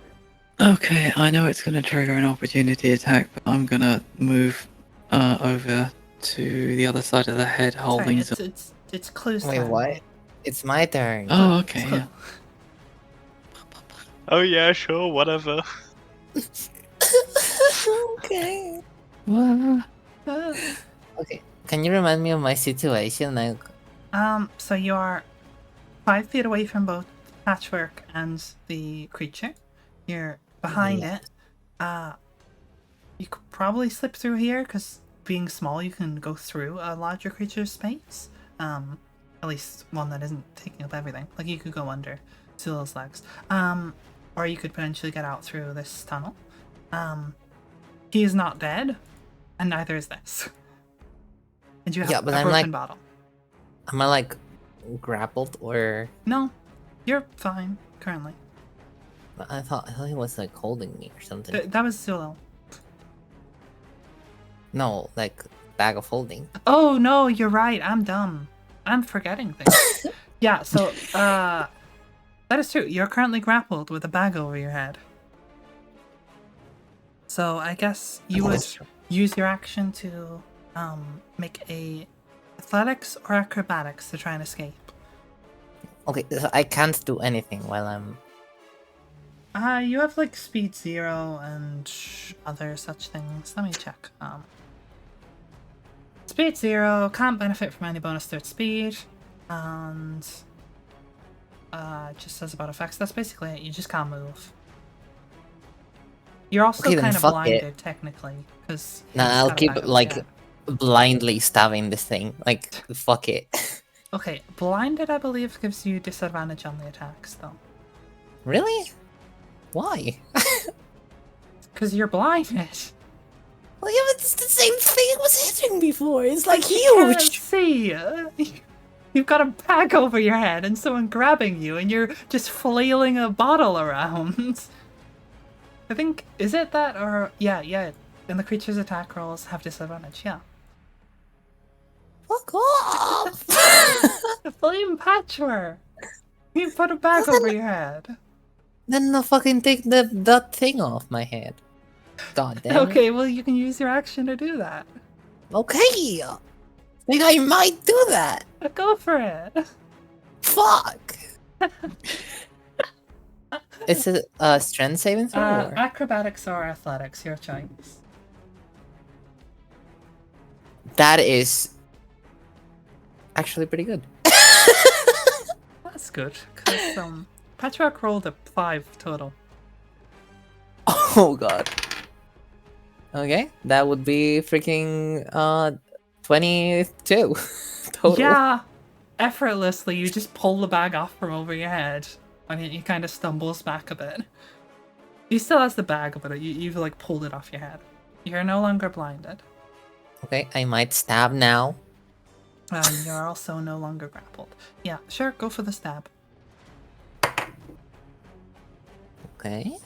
Okay, I know it's gonna trigger an opportunity attack, but I'm gonna move over to the other side of the head, Sorry, holding. it's Clue's Wait, turn, what? right? It's my turn. Oh, okay. Clue. Yeah. Oh yeah, sure, whatever. Okay. What? Okay. Can you remind me of my situation? Like, So you are 5 feet away from both Patchwork and the creature. You're behind Yeah. it. You could probably slip through here, because being small, you can go through a larger creature's space. At least one that isn't taking up everything. Like, you could go under Zula's legs. Or you could potentially get out through this tunnel. He is not dead, and neither is this. And you have Yeah, but a I'm broken like- bottle. am I like grappled or? No, you're fine currently. I thought he was like holding me or something. That was Zula. No, like bag of holding. Oh no, you're right. I'm dumb. I'm forgetting things. Yeah, so that is true. You're currently grappled with a bag over your head. So I guess you would use your action to make a athletics or acrobatics to try and escape. Okay, so I can't do anything while I'm. You have like speed 0 and other such things. Let me check. Speed 0, can't benefit from any bonus to its speed, and it just says about effects. That's basically it. You just can't move. You're also Okay, then kind of fuck blinded, it. technically, because Nah, I'll keep like blindly stabbing this thing. Like, fuck it. Okay, blinded, I believe, gives you disadvantage on the attacks, though. Really? Why? Because you're blinded. Well, yeah, but it's the same thing it was hitting before. It's like You can't huge. see. You've got a bag over your head and someone grabbing you, and you're just flailing a bottle around. I think, is it that, or yeah. And the creature's attack rolls have disadvantage. Yeah. Fuck off. The flame patchwork. You put a bag over your head. Then I'll fucking take that thing off my head. God damn. Okay, well you can use your action to do that. Okay. Think I might do that. Go for it. Fuck. It's a strength saving throw. Or? Acrobatics or athletics, your choice. That is actually pretty good. That's good, because Patchwork rolled a 5 total. Oh god. Okay, that would be freaking 22 total. Yeah, effortlessly you just pull the bag off from over your head, and he kind of stumbles back a bit. He still has the bag, but you've like pulled it off your head. You're no longer blinded. Okay, I might stab now. And you're also no longer grappled. Yeah, sure, go for the stab. Okay.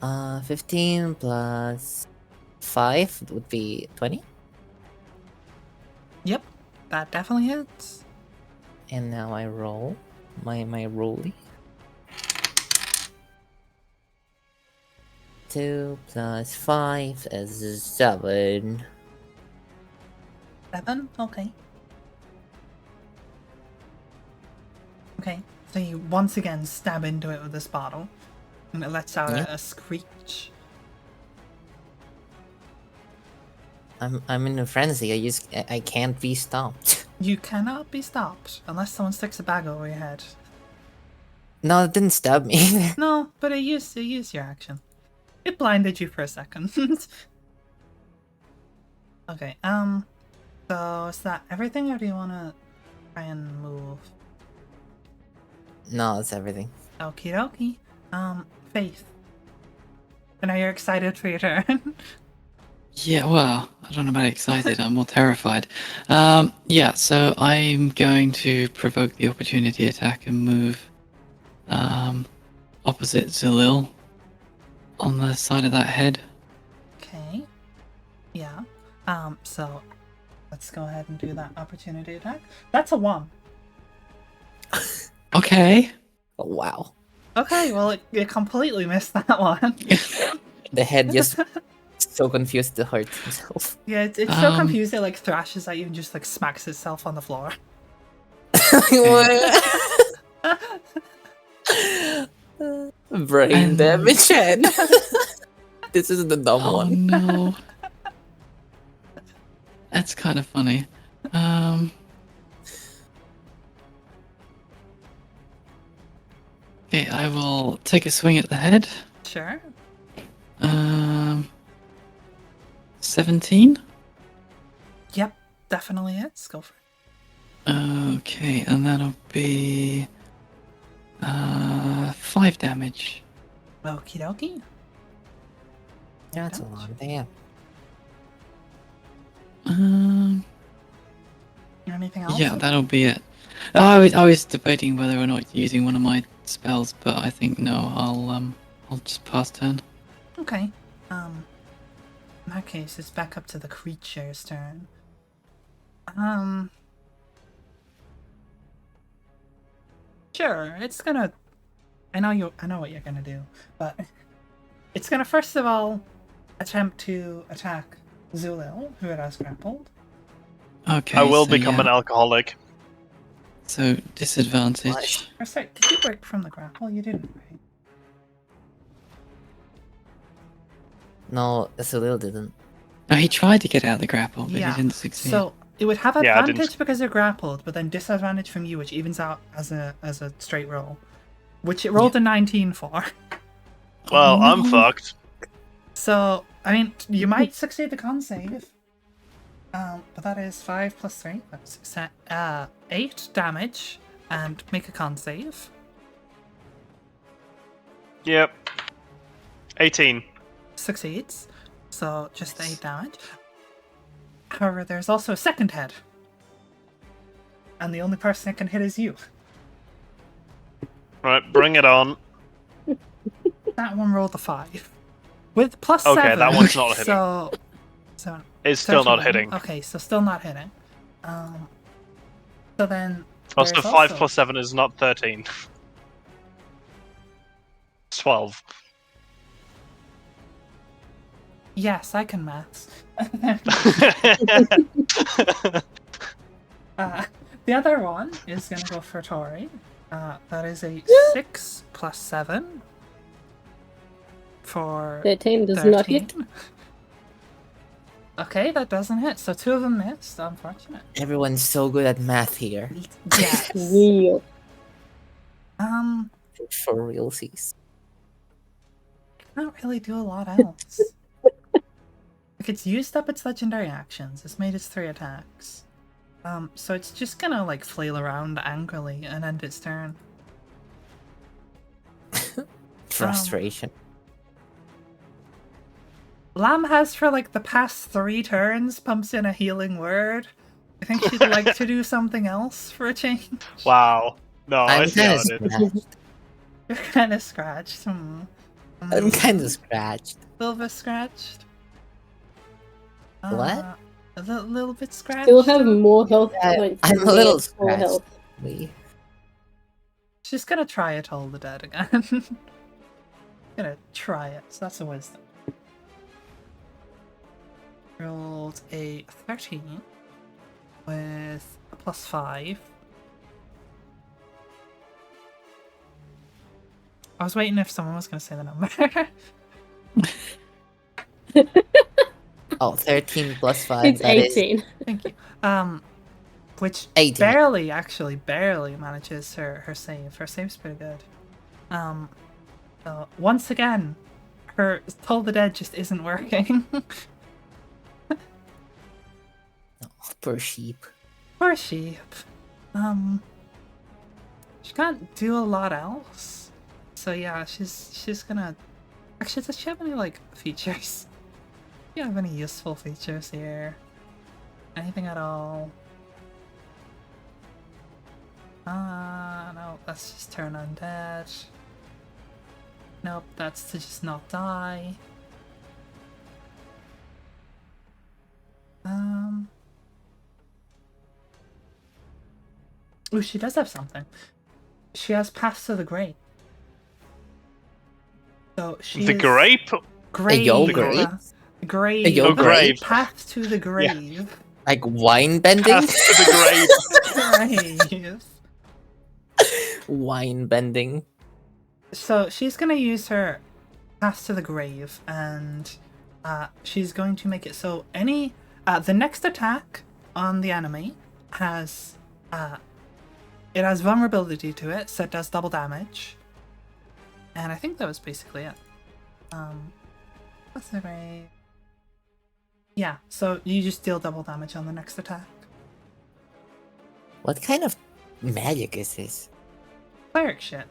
15 plus 5 would be 20. that definitely hits. And now I roll my rolly. 2 plus 5 is 7. 7? Okay. Okay, so you once again stab into it with this bottle, and it lets out Yeah. a screech. I'm in a frenzy. I can't be stopped. You cannot be stopped unless someone sticks a bag over your head. No, it didn't stab me. No, but it used your action. It blinded you for a second. Okay, so is that everything, or do you want to try and move? No, it's everything. Okie dokie. Faith. I know you're excited for your turn. Yeah, well, I don't know about excited. I'm more terrified. Yeah, so I'm going to provoke the opportunity attack and move opposite Zalil on the side of that head. Okay. Yeah. So let's go ahead and do that opportunity attack. That's a 1. Okay. Oh, wow. Okay, well, it completely missed that one. The head just so confused to hurt himself. Yeah, it's so confused it like thrashes at you and just like smacks itself on the floor. Brain And- damage head. This is the dumb Oh one. no. That's kind of funny. Okay, I will take a swing at the head. Sure. 17. Yep, definitely is. Go for it. Okay, and that'll be 5 damage. Okie dokie. Yeah, that's a lot. Damn. Anything else? Yeah, that'll be it. I was debating whether or not using one of my spells, but I think no. I'll just pass turn. Okay. In that case, it's back up to the creature's turn. Sure, it's gonna. I know what you're gonna do, but it's gonna first of all attempt to attack Zulil, who it has grappled. Okay. I will so become yeah. an alcoholic. So disadvantage. Or sorry, did you break from the grapple? You didn't, right? No, Salil didn't. No, he tried to get out of the grapple, but Yeah, he didn't succeed. So it would have Yeah, I didn't. advantage because you're grappled, but then disadvantage from you, which evens out as a straight roll, which it rolled a 19 for. Well, I'm no. fucked. So I mean, you might succeed the con save. But that is 5 plus 3. That's 8 damage, and make a con save. Yep. 18. Succeeds. So just 8 damage. However, there's also a second head. And the only person it can hit is you. Right, bring it on. That one rolled a 5. With plus Okay, 7. that one's not hitting. So It's still not 13. hitting. Okay, so still not hitting. So then. Also, there's 5 plus 7 is not 13. It's 12. Yes, I can maths. The other one is going to go for Tori. That is a 6 plus 7 for 13 does not hit. 13. Okay, that doesn't hit. So 2 of them missed. Unfortunate. Everyone's so good at math here. Yes. Real. For realsies. Not really do a lot else. Like, it's used up its legendary actions. It's made its 3 attacks. So it's just gonna like flail around angrily and end its turn. Frustration. Lamb has for like the past 3 turns pumps in a healing word. I think she'd like to do something else for a change. Wow. No, I I'm see how kind of it is. scratched. You're kind of scratched. I'm kind of scratched. Silva scratched. What? A little bit scratched. Still have more health Yeah, points. I'm than a me little at full scratched. health. She's gonna try to Toll the Dead again. Gonna try it. So that's a wisdom. Rolled a 13 with a +5. I was waiting if someone was gonna say the number. Oh, 13 plus 5. It's That is 18. Thank you. Which 18. barely manages her save. Her save's pretty good. So once again, her Toll the Dead just isn't working. Poor sheep. Poor sheep. She can't do a lot else. So yeah, she's gonna. Actually, does she have any like features? Do you have any useful features here? Anything at all? No, that's just turn undead. Nope, that's to just not die. Ooh, she does have something. She has Pass to the Grave. So she The is... grape? Grave. yo grape? Grave. A yo grave. Path to the grave. Like wine bending? Path to the grave. Grave. Wine bending. So she's gonna use her Pass to the Grave, and she's going to make it so any the next attack on the enemy has it has vulnerability to it, so it does double damage. And I think that was basically it. What's the grave? Yeah, so you just deal double damage on the next attack. What kind of magic is this? Cleric shit.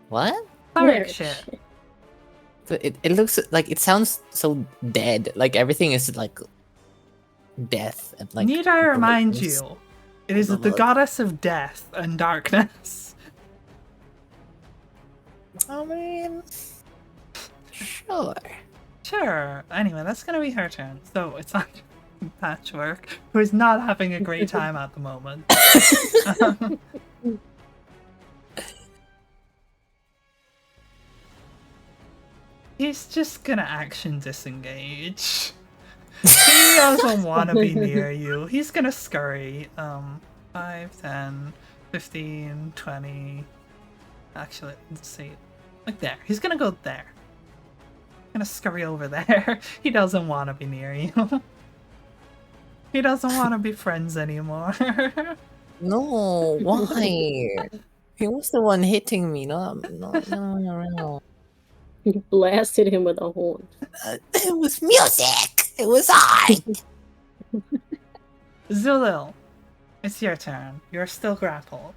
What? Cleric shit. So it looks like, it sounds so dead. Like everything is like death and like. Need I remind darkness. you, it is the Blood. goddess of death and darkness. I mean, sure. Sure. Anyway, that's gonna be her turn. So it's on Patchwork, who is not having a great time at the moment. He's just gonna action disengage. He doesn't want to be near you. He's gonna scurry. 5, 10, 15, 20. Actually, let's see. Like there. He's gonna go there. Gonna scurry over there. He doesn't want to be near you. He doesn't want to be friends anymore. No, why? He was the one hitting me. No. You blasted him with a horn. It was music. It was art. Zulil, it's your turn. You're still grappled.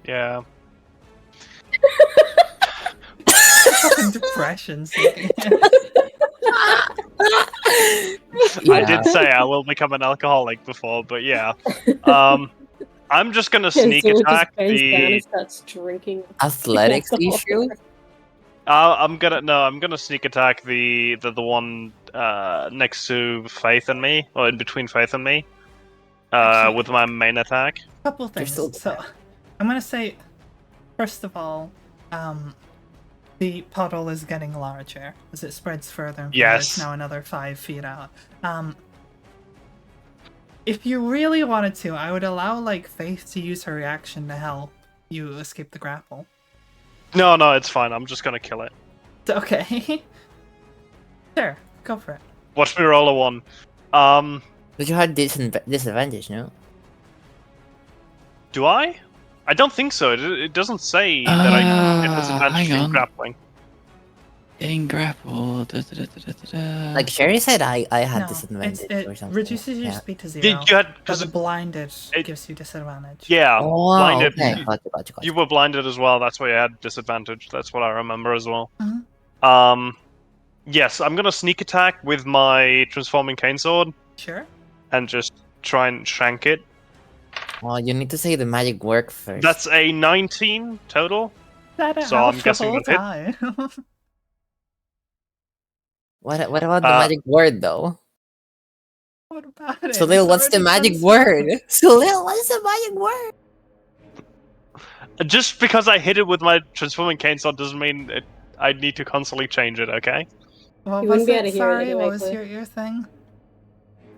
Yeah. Fucking depression. I did say I will become an alcoholic before, but yeah. I'm just gonna sneak Zilla attack just bends down the. and starts drinking. Athletics issue. I'm gonna sneak attack the one next to Faith and me, or in between Faith and me, Actually- with my main attack. Couple things. still So, I'm gonna say, first of all, the puddle is getting larger as it spreads further and further. Yes. It's now another 5 feet out. If you really wanted to, I would allow like Faith to use her reaction to help you escape the grapple. No, it's fine. I'm just gonna kill it. Okay. Sure, go for it. Watch me roll a 1. But you had disadvantage, no? Do I? I don't think so. It doesn't say that I get disadvantage hang from on. grappling. Getting grappled. Like Sherry said, I had No, disadvantage or it something. reduces your Yeah. speed to 0. You had But because the blinded it- gives you disadvantage. yeah, Oh, blinded. okay. Gotcha. You were blinded as well. That's why you had disadvantage. That's what I remember as well. Mhm. Yes, I'm gonna sneak attack with my transforming cane sword Sure. and just try and shank it. Well, you need to say the magic word first. That's a 19 total. That So I'm guessing the that whole time. What about the magic word though? What about it? Salil, It's what's the already magic transformed. word? Salil, what's the magic word? Just because I hit it with my transforming cane sword doesn't mean I need to constantly change it. Okay. What You was wouldn't be able it? to hear it Sorry, anyway, what was Cliff. your thing?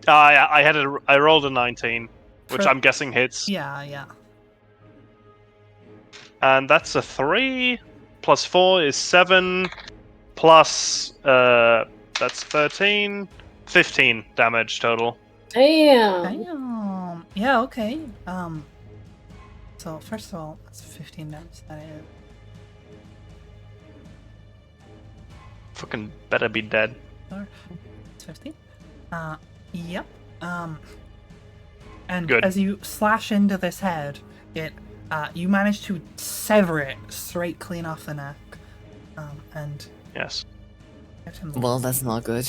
I rolled a 19, which For- I'm guessing hits, Yeah. and that's a 3 plus 4 is 7 plus that's 13, 15 damage total. Damn. Damn. Yeah, okay. So first of all, that's 15 damage. That is. Fucking better be dead. It's 15. Yep. And Good. as you slash into this head, you manage to sever it straight clean off the neck. And Yes. get him. Well, that's not good.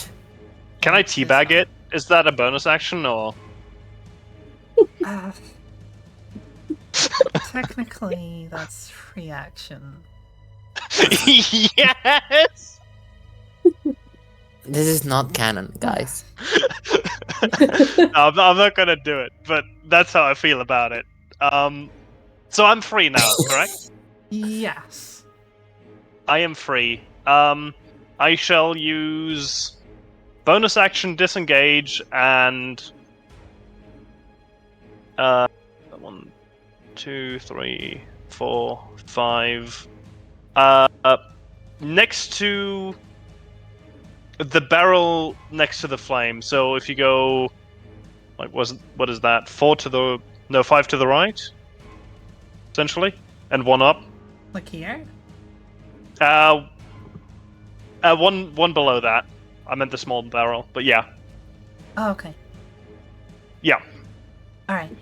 Can I teabag it? Is that a bonus action or? Technically, that's free action. Yes. This is not canon, guys. No, I'm not gonna do it, but that's how I feel about it. So I'm free now, correct? Yes. I am free. I shall use bonus action disengage and 1, 2, 3, 4, 5. Next to the barrel next to the flame. So if you go, like, what is that? 5 to the right, essentially, and 1 up. Like here? One below that. I meant the small barrel, but yeah. Oh, okay. Yeah. Alright.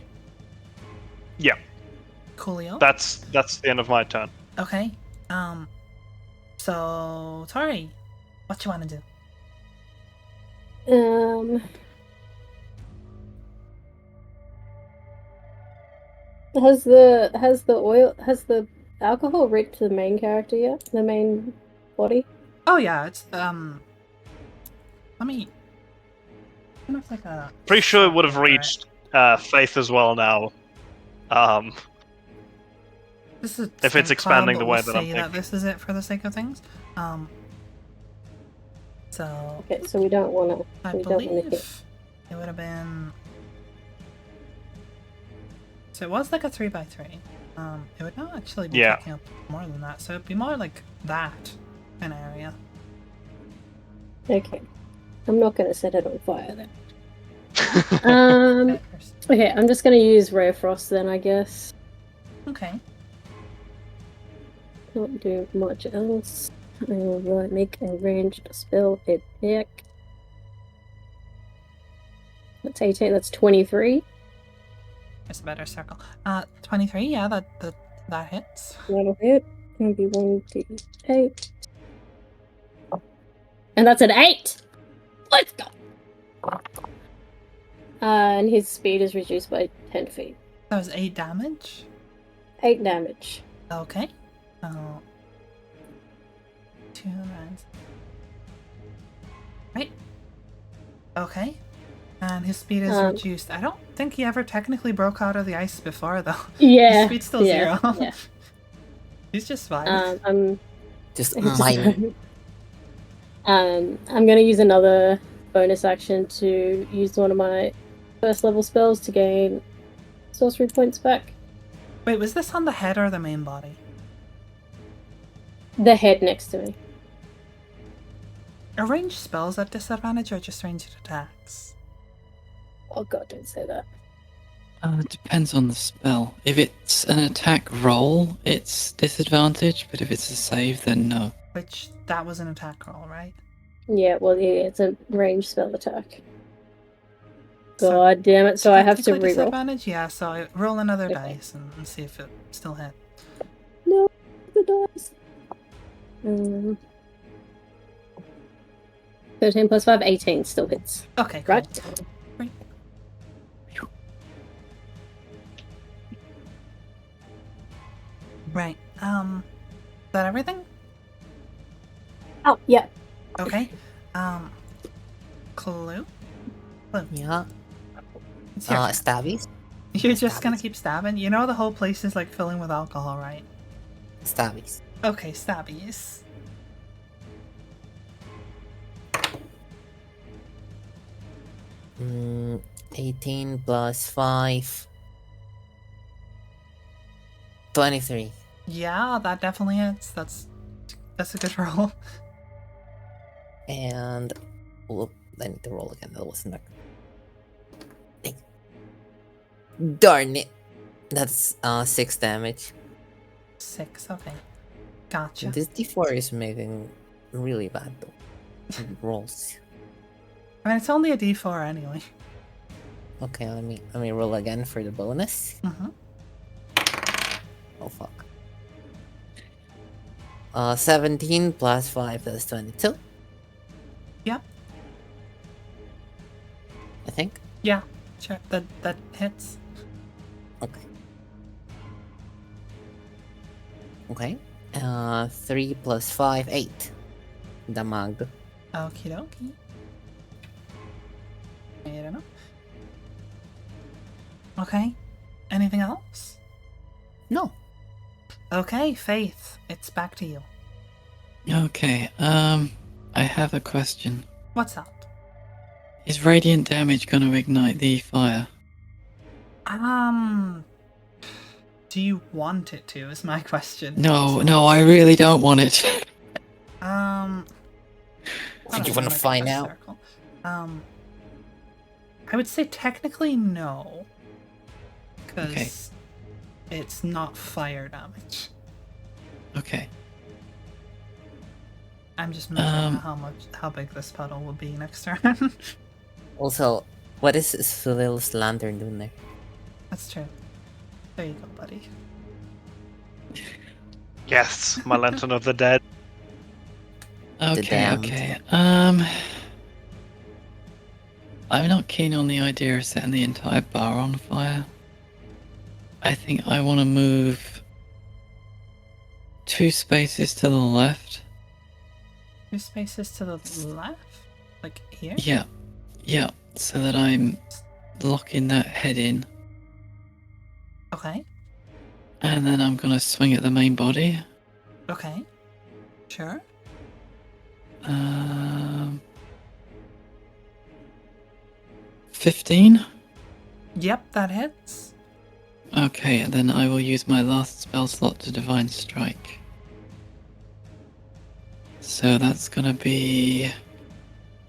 Yeah. Coolio. That's the end of my turn. Okay. So Tori, what you wanna do? Has the alcohol reached the main character yet? The main body? Oh yeah, it's let me almost like a Pretty sure it would have circle for it. reached Faith as well now. This is if it's expanding the way that I'm say that this is it for the sake of things. So Okay, so we don't want to. I We don't want believe to hit. it would have been. So it was like a 3x3. It would not actually be Yeah. taking up more than that. So it'd be more like that an area. Okay, I'm not going to set it on fire then. Okay, I'm just going to use Ray of Frost then, I guess. Okay. Don't do much else. I will make a ranged spell attack. That's 18. That's 23. It's a better circle. 23. Yeah, that hits. That'll hit. It'll be 1d8. And that's an 8! Let's go! And his speed is reduced by 10 feet. That was 8 damage. 8 damage. Okay. 2 rounds. Right. Okay. And his speed is reduced. I don't think he ever technically broke out of the ice before, though. Yeah. His speed's still 0. Yeah. He's just fine. I'm Just mine. I'm gonna use another bonus action to use one of my first level spells to gain sorcery points back. Wait, was this on the head or the main body? The head next to me. Are ranged spells at disadvantage or just ranged attacks? Oh god, don't say that. It depends on the spell. If it's an attack roll, it's disadvantage, but if it's a save, then no. Which, that was an attack roll, right? Yeah, well, yeah, it's a ranged spell attack. God damn it, so I have to technically reroll. Disadvantage? Yeah, so I roll another Okay. dice and see if it still hit. No, the dice. 13 plus 5, 18 still hits. Okay, cool. Right? Great. Right. Is that everything? Oh, yeah. Okay. Clue? Yeah. It's your turn. Stabbies? You're just gonna stabbies. keep stabbing? You know the whole place is like filling with alcohol, right? Stabbies. Okay, stabbies. Mm, 18 plus 5. 23. Yeah, that definitely hits. That's a good roll. And whoop, I need to roll again. That wasn't that. Darn it. That's 6 damage. 6, okay. Gotcha. This D4 is making really bad though. Rolls. I mean, it's only a d4 anyway. Okay, let me roll again for the bonus. Mm-hmm. Oh fuck. 17 plus 5, that's 22. Yep. I think. Yeah, sure. That hits. Okay. Okay. 3 plus 5, 8. Damag. Okie dokie. I don't know. Okay. Anything else? No. Okay, Faith, it's back to you. Okay, I have a question. What's up? Is radiant damage gonna ignite the fire? Do you want it to? Is my question. No, I really don't want it. I think you wanna find out? I would say technically no, because Okay. it's not fire damage. Okay. I'm just measuring how big this puddle will be next turn. Also, what is Sulil's lantern doing there? That's true. There you go, buddy. Yes, my Lantern of the Dead. Okay, damned. okay. I'm not keen on the idea of setting the entire bar on fire. I think I want to move 2 spaces to the left. 2 spaces to the left? Like here? Yeah, so that I'm locking that head in. Okay. And then I'm gonna swing at the main body. Okay. Sure. 15? Yep, that hits. Okay, and then I will use my last spell slot to Divine Strike. So that's gonna be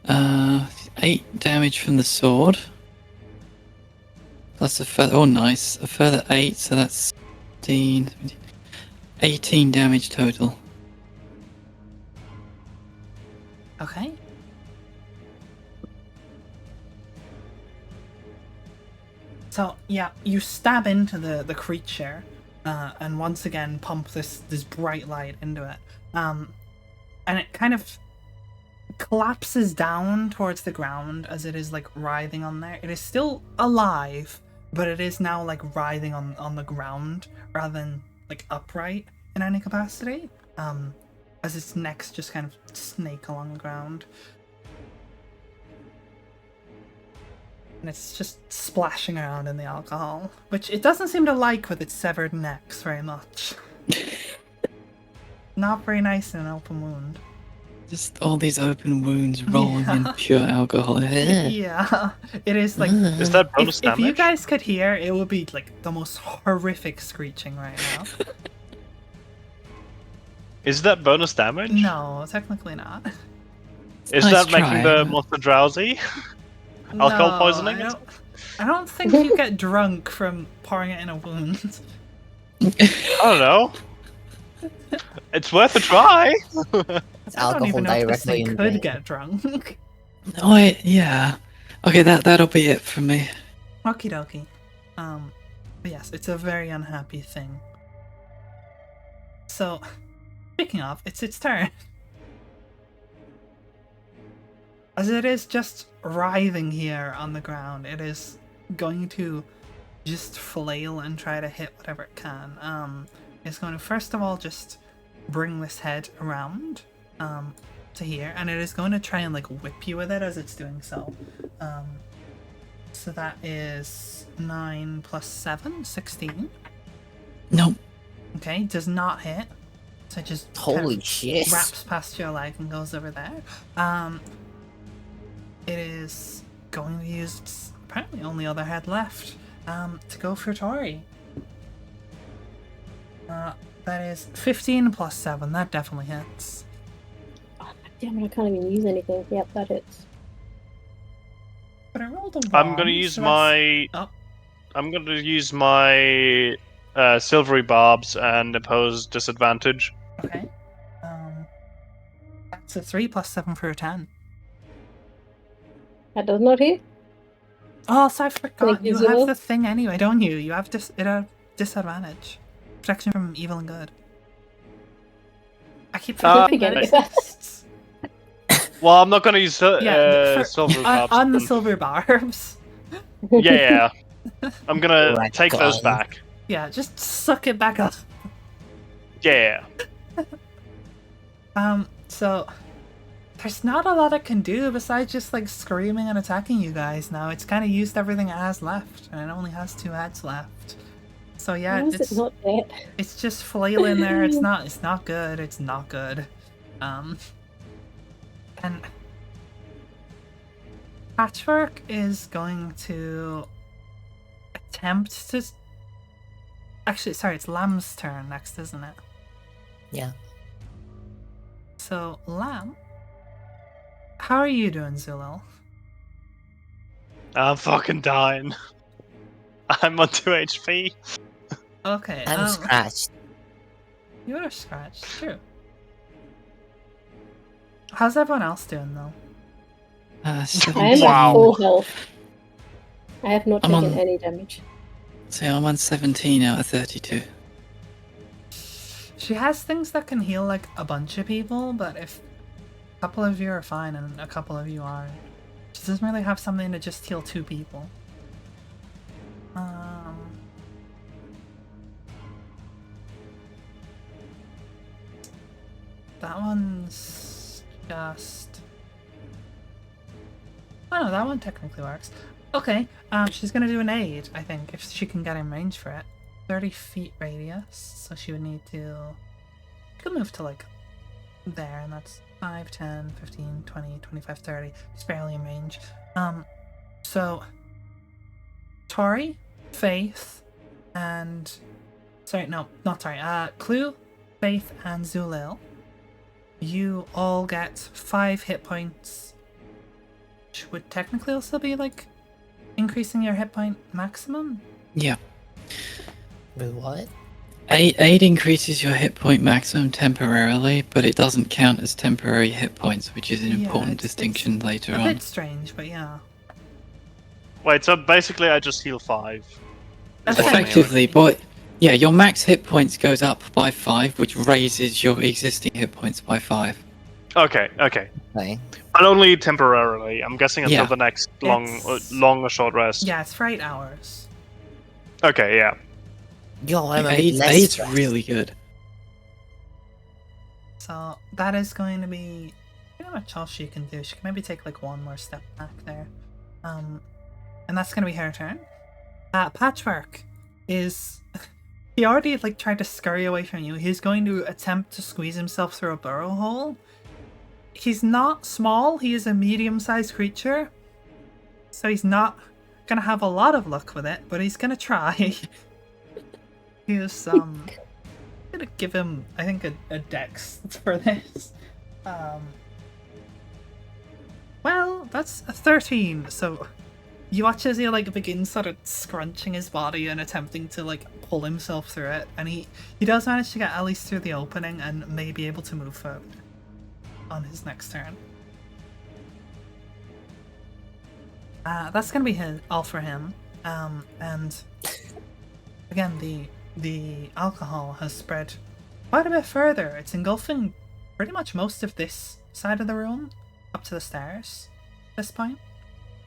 8 damage from the sword. Plus a further, oh nice, a further 8, so that's 18 damage total. Okay. So yeah, you stab into the creature, and once again pump this bright light into it. And it kind of collapses down towards the ground as it is like writhing on there. It is still alive, but it is now like writhing on the ground rather than like upright in any capacity. As its necks just kind of snake along the ground. And it's just splashing around in the alcohol, which it doesn't seem to like with its severed necks very much. Not very nice in an open wound. Just all these open wounds rolling in pure alcohol. Yeah, it is like... Is that bonus If damage? you guys could hear, it would be like the most horrific screeching right now. Is that bonus damage? No, technically not. Is Nice that making try. the monster drowsy? Alcohol No, poisoning? I don't think you get drunk from pouring it in a wound. I don't know. It's worth a try. It's I don't alcohol even know if this directly thing in could the get drunk. Yeah. Okay, that'll be it from me. Okie dokie. But yes, it's a very unhappy thing. So, speaking of, it's its turn. As it is just writhing here on the ground, it is going to just flail and try to hit whatever it can. It's going to first of all just bring this head around to here, and it is going to try and like whip you with it as it's doing so. So that is 9 plus 7, 16. Nope. Okay, does not hit. So it just Holy kind shit. of wraps past your leg and goes over there. It is going to use its apparently only other head left to go for Tori. That is 15 plus 7. That definitely hits. Oh, damn it, I can't even use anything. Yep, that hits. But I rolled a 1. I'm gonna use so that's- my. Oh, I'm gonna use my silvery barbs and impose disadvantage. okay. That's a 3 plus 7 for a 10. That does not hit? Oh, so I forgot. Thank you, You have Zilla. the thing anyway, don't you? You have disadvantage. Protection from evil and good. I keep forgetting that forgetting it that. exists. Well, I'm not gonna use Yeah, silvery barbs. on the then. silver barbs. Yeah. I'm gonna Right, take those gone. back. Yeah, just suck it back up. Yeah. So there's not a lot it can do besides just like screaming and attacking you guys now. It's kind of used everything it has left, and it only has 2 heads left. So yeah, How is it not dead? it's just flailing there. It's not good. It's not good. And Patchwork is going to attempt to. Actually, sorry, it's Lamb's turn next, isn't it? Yeah. So, Lamb, how are you doing, Zulil? I'm fucking dying. I'm on 2 HP. Okay, I'm scratched. you are scratched, true. How's everyone else doing, though? I am 17. at full health. I have not I'm taken on- any damage. So I'm on 17 out of 32. She has things that can heal, like, a bunch of people, but if a couple of you are fine and a couple of you aren't, she doesn't really have something to just heal 2 people. That one's just... Oh no, that one technically works. Okay, she's gonna do an aid, I think, if she can get in range for it. 30 feet radius, so she would need to... She could move to, like, there, and that's 5, 10, 15, 20, 25, 30. She's barely in range. So... Tori, Faith, and... Sorry, no, not Tori. Clue, Faith, and Zulil. You all get 5 hit points, which would technically also be like increasing your hit point maximum. Yeah. With what? 8 increases your hit point maximum temporarily, but it doesn't count as temporary hit points, which is an Yeah, important it's distinction later A on. bit strange, but yeah. Wait, so basically I just heal 5. That's what I'm hearing. Effectively, but yeah, your max hit points goes up by 5, which raises your existing hit points by 5. Okay. Okay. But only temporarily. I'm guessing until Yeah. the next It's- long or short rest. Yeah, it's for 8 hours. Okay, yeah. Yo, I'm a bit 8, less 8's stressed. really good. So that is going to be pretty much all she can do. She can maybe take like one more step back there. And that's going to be her turn. Patchwork is... He already like tried to scurry away from you. He's going to attempt to squeeze himself through a burrow hole. He's not small. He is a medium-sized creature. So he's not going to have a lot of luck with it, but he's going to try. He is, I'm going to give him, I think, a dex for this. Well, that's a 13, so... You watch as he like begins sort of scrunching his body and attempting to like pull himself through it, and he does manage to get at least through the opening and may be able to move forward on his next turn. That's gonna be all for him. And again, the alcohol has spread quite a bit further. It's engulfing pretty much most of this side of the room, up to the stairs. At this point,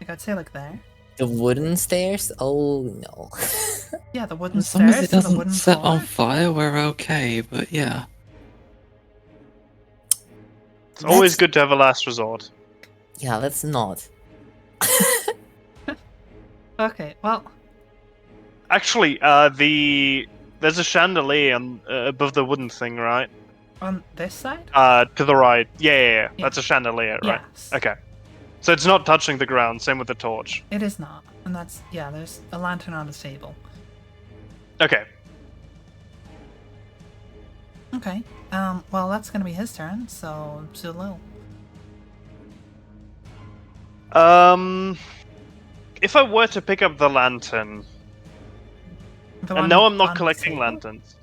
like I'd say, like there. The wooden stairs? Oh no. Yeah, the wooden As long as stairs it to the doesn't wooden set floor. on fire, we're okay, but yeah. It's always Let's- good to have a last resort. Yeah, let's not. Okay, well, Actually, there's a chandelier above the wooden thing, right? on this side? To the right. Yeah. Yeah. That's a chandelier, right? Yes. Okay. So it's not touching the ground. Same with the torch. It is not. And that's, yeah, there's a lantern on the table. Okay. Okay. Well, that's gonna be his turn, so Zulu. If I were to pick up the lantern, The and one no, I'm on not the collecting table? lanterns.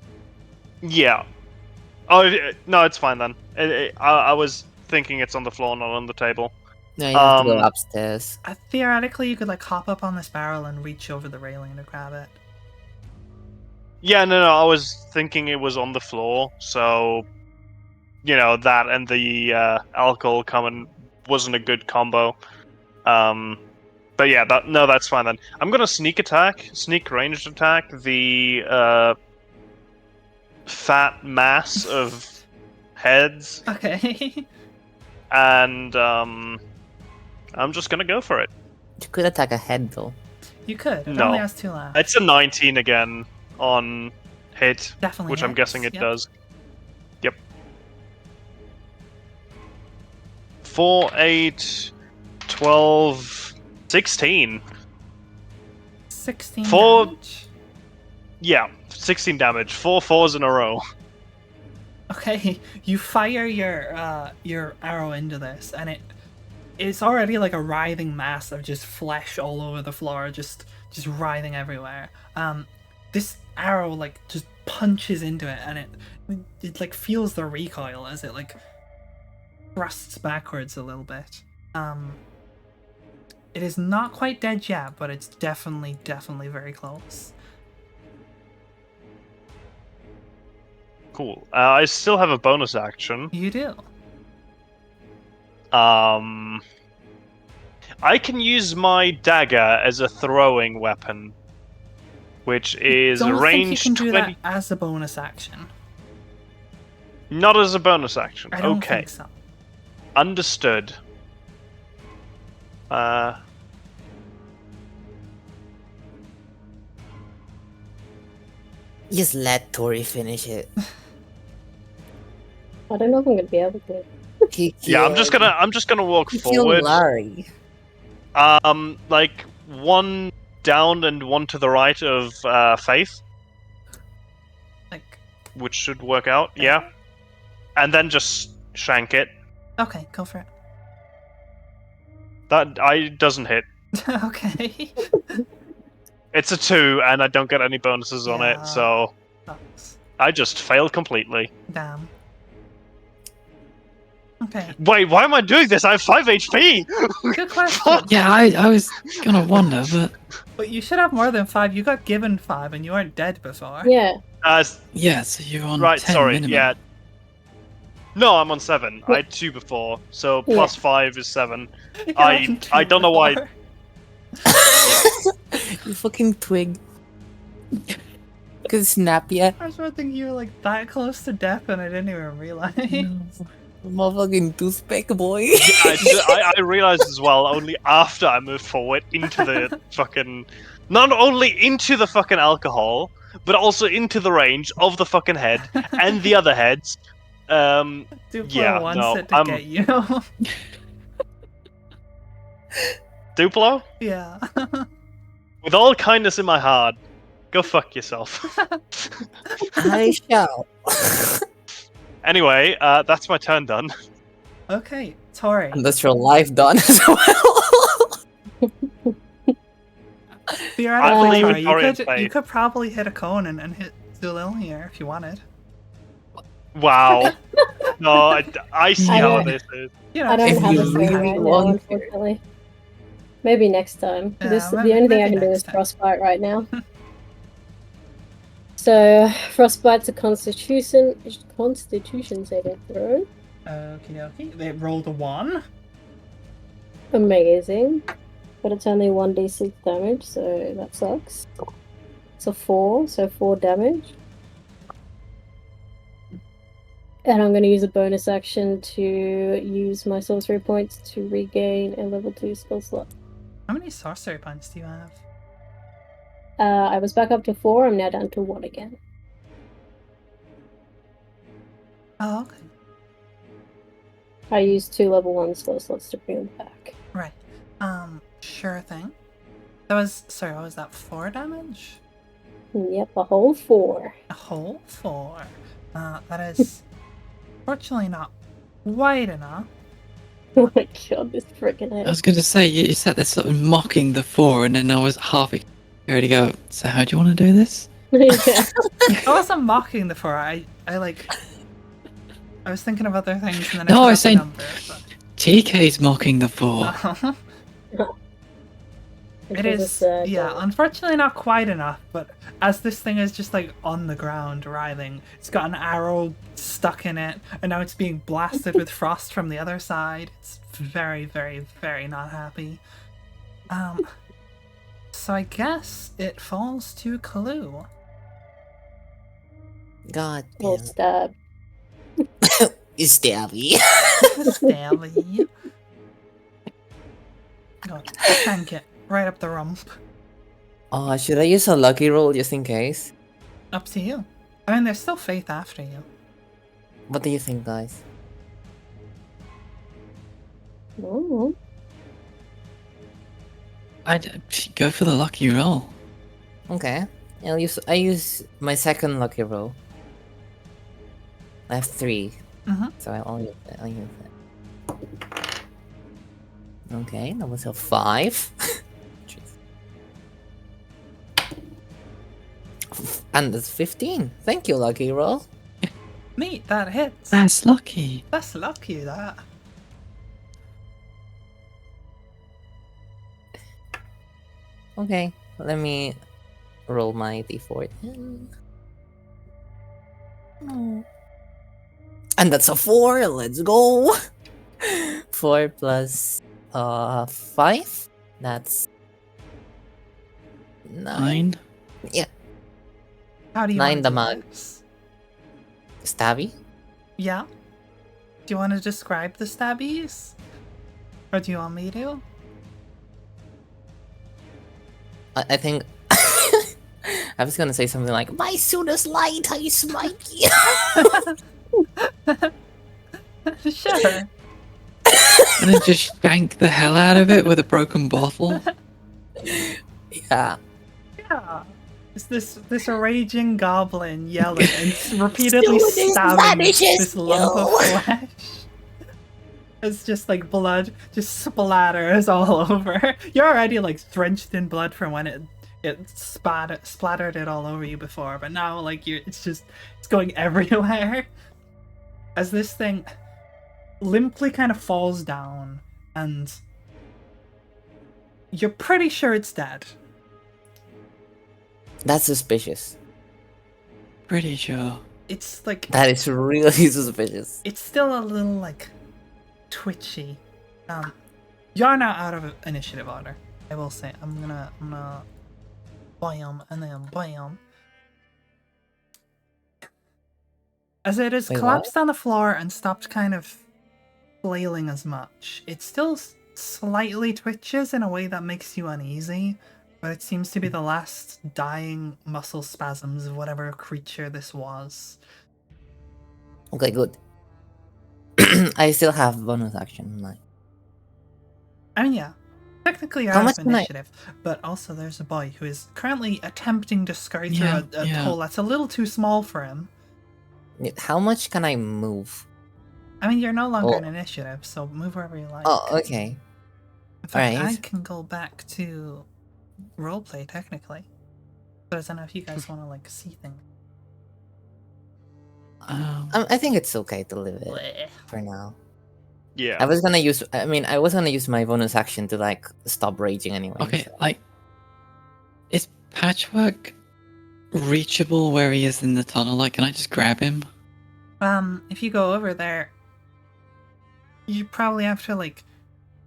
Yeah. Oh no, it's fine then. I was thinking it's on the floor, not on the table. No, you have to go upstairs. Theoretically, you could like hop up on this barrel and reach over the railing to grab it. Yeah, no, I was thinking it was on the floor, so that and the alcohol coming wasn't a good combo. But yeah, that's fine then. I'm gonna sneak ranged attack the fat mass of heads, Okay. and I'm just gonna go for it. You could attack a head though. You could. It No. only has 2 left. It's a 19 again on hit, Definitely which I'm hits, guessing it yep. does. Yep. 4, 8, 12, 16. 16 Four- damage. Yeah, 16 damage. 4 4s in a row. Okay, you fire your arrow into this, and it's already like a writhing mass of just flesh all over the floor, just writhing everywhere. This arrow like just punches into it, and it like feels the recoil as it like thrusts backwards a little bit. It is not quite dead yet, but it's definitely very close. Cool. I still have a bonus action. You do. I can use my dagger as a throwing weapon, which is Don't think you range can do 20. that as a bonus action. Not as a bonus action. I don't Okay, think so. understood. Just let Tori finish it. I don't know if I'm gonna be able to. Yeah, I'm just gonna walk He killed forward. Larry. Like one down and one to the right of Faith, Like, which should work out. Yeah, and then just shank it. okay, go for it. That doesn't hit. Okay. It's a 2, and I don't get any bonuses on Yeah. it, so Sucks. I just failed completely. Damn. Okay, Wait, why am I doing this? I have 5 HP. good question. Yeah, I was gonna wonder, but But you should have more than 5. You got given 5 and you weren't dead before. Yeah. yeah, so you're on Right, 10 sorry, minimum. yeah. No, I'm on 7. I had 2 before, so Yeah. plus 5 is 7. You're I on 2 don't know why- before. You fucking twig. Could snap ya. I was thinking you were like that close to death and I didn't even realize. Motherfucking toothpick boy. I realized as well only after I moved forward into the fucking... Not only into the fucking alcohol, but also into the range of the fucking head and the other heads. Duplo Yeah, wants no, it to get you. Duplo? Yeah. With all kindness in my heart, go fuck yourself. I shall. Anyway, that's my turn done. Okay, Tori. And that's your life done as well. Theoretically, believe Tori, in Tori and you Faith. could probably hit a cone and hit Zulil here if you wanted. Wow. No, I see I how don't- this is. You know, I don't If have you a thing really right now, want to. unfortunately. Maybe next time. Yeah, The maybe- only thing I maybe can do next is time. frostbite right now. So frostbite's a constitution saving throw. Okie dokie. They rolled a 1. Amazing. But it's only 1d6 damage, so that sucks. It's a 4, so 4 damage. And I'm going to use a bonus action to use my sorcery points to regain a level 2 spell slot. How many sorcery points do you have? I was back up to 4. I'm now down to 1 again. Oh, okay. I used 2 level 1 spell slots to bring them back. Right. Sure thing. That was, sorry, what was that, 4 damage? Yep, a whole 4. A whole 4. That is fortunately not quite enough. Oh my god, this freaking I head. was going to say, you sat there sort of mocking the 4, and then I was half ready to go, so how do you want to do this? Yeah. I wasn't mocking the 4. I was thinking of other things and then No, I I was forgot saying- the number. TK's mocking the 4. But it was a is, sad yeah, day. unfortunately not quite enough, but as this thing is just like on the ground writhing, it's got an arrow stuck in it, and now it's being blasted with frost from the other side. It's very, very, very not happy. So I guess it falls to Clue. God Well, damn. stab. You stabby. Stabby. Go, tank it right up the rump. Oh, should I use a lucky roll just in case? Up to you. I mean, there's still faith after you. What do you think, guys? Oh. I'd go for the lucky roll. Okay. I use my second lucky roll. I have 3. Mhm. So I'll use it. Okay, that was a 5. Jeez. And that's 15. Thank you, lucky roll. Neat, that hits. That's lucky. That's lucky, that. Okay, let me roll my d4. Oh. And that's a 4. Let's go. 4 plus 5. That's 9. 9. How do you 9 want to do damage. this? Stabby. Yeah? Do you want to describe the stabbies? Or do you want me to? I think I was gonna say something like, "My soonest light, I smite you." Sure. And then just shank the hell out of it with a broken bottle. Yeah. Yeah. It's this raging goblin yelling and repeatedly Soon stabbing vanishes this lump of you. flesh. It's just like blood just splatters all over. You're already like drenched in blood from when it splattered it all over you before, but now like it's going everywhere. As this thing limply kind of falls down, and you're pretty sure it's dead. That's suspicious. Pretty sure. It's like That is really suspicious. it's still a little like twitchy. You're now out of initiative order. I will say I'm gonna bam and then bam. As it is Wait, collapsed on the floor and stopped kind of flailing as much, it still slightly twitches in a way that makes you uneasy, but it seems to be the last dying muscle spasms of whatever creature this was. Okay, good. I still have bonus action. Like, I mean, yeah. Technically you're How out much of can I- initiative, but also there's a boy who is currently attempting to scurry Yeah, through a yeah. hole that's a little too small for him. how much can I move? I mean, you're no longer Oh. in initiative, so move wherever you like. Oh, okay. In fact, I alright. can go back to roleplay, technically. But I don't know if you guys want to, like, see things. I think it's okay to leave it Bleh. for now. Yeah. I was gonna use my bonus action to like stop raging anyway. Okay, so- like, is Patchwork reachable where he is in the tunnel? Like, can I just grab him? If you go over there, you probably have to, like,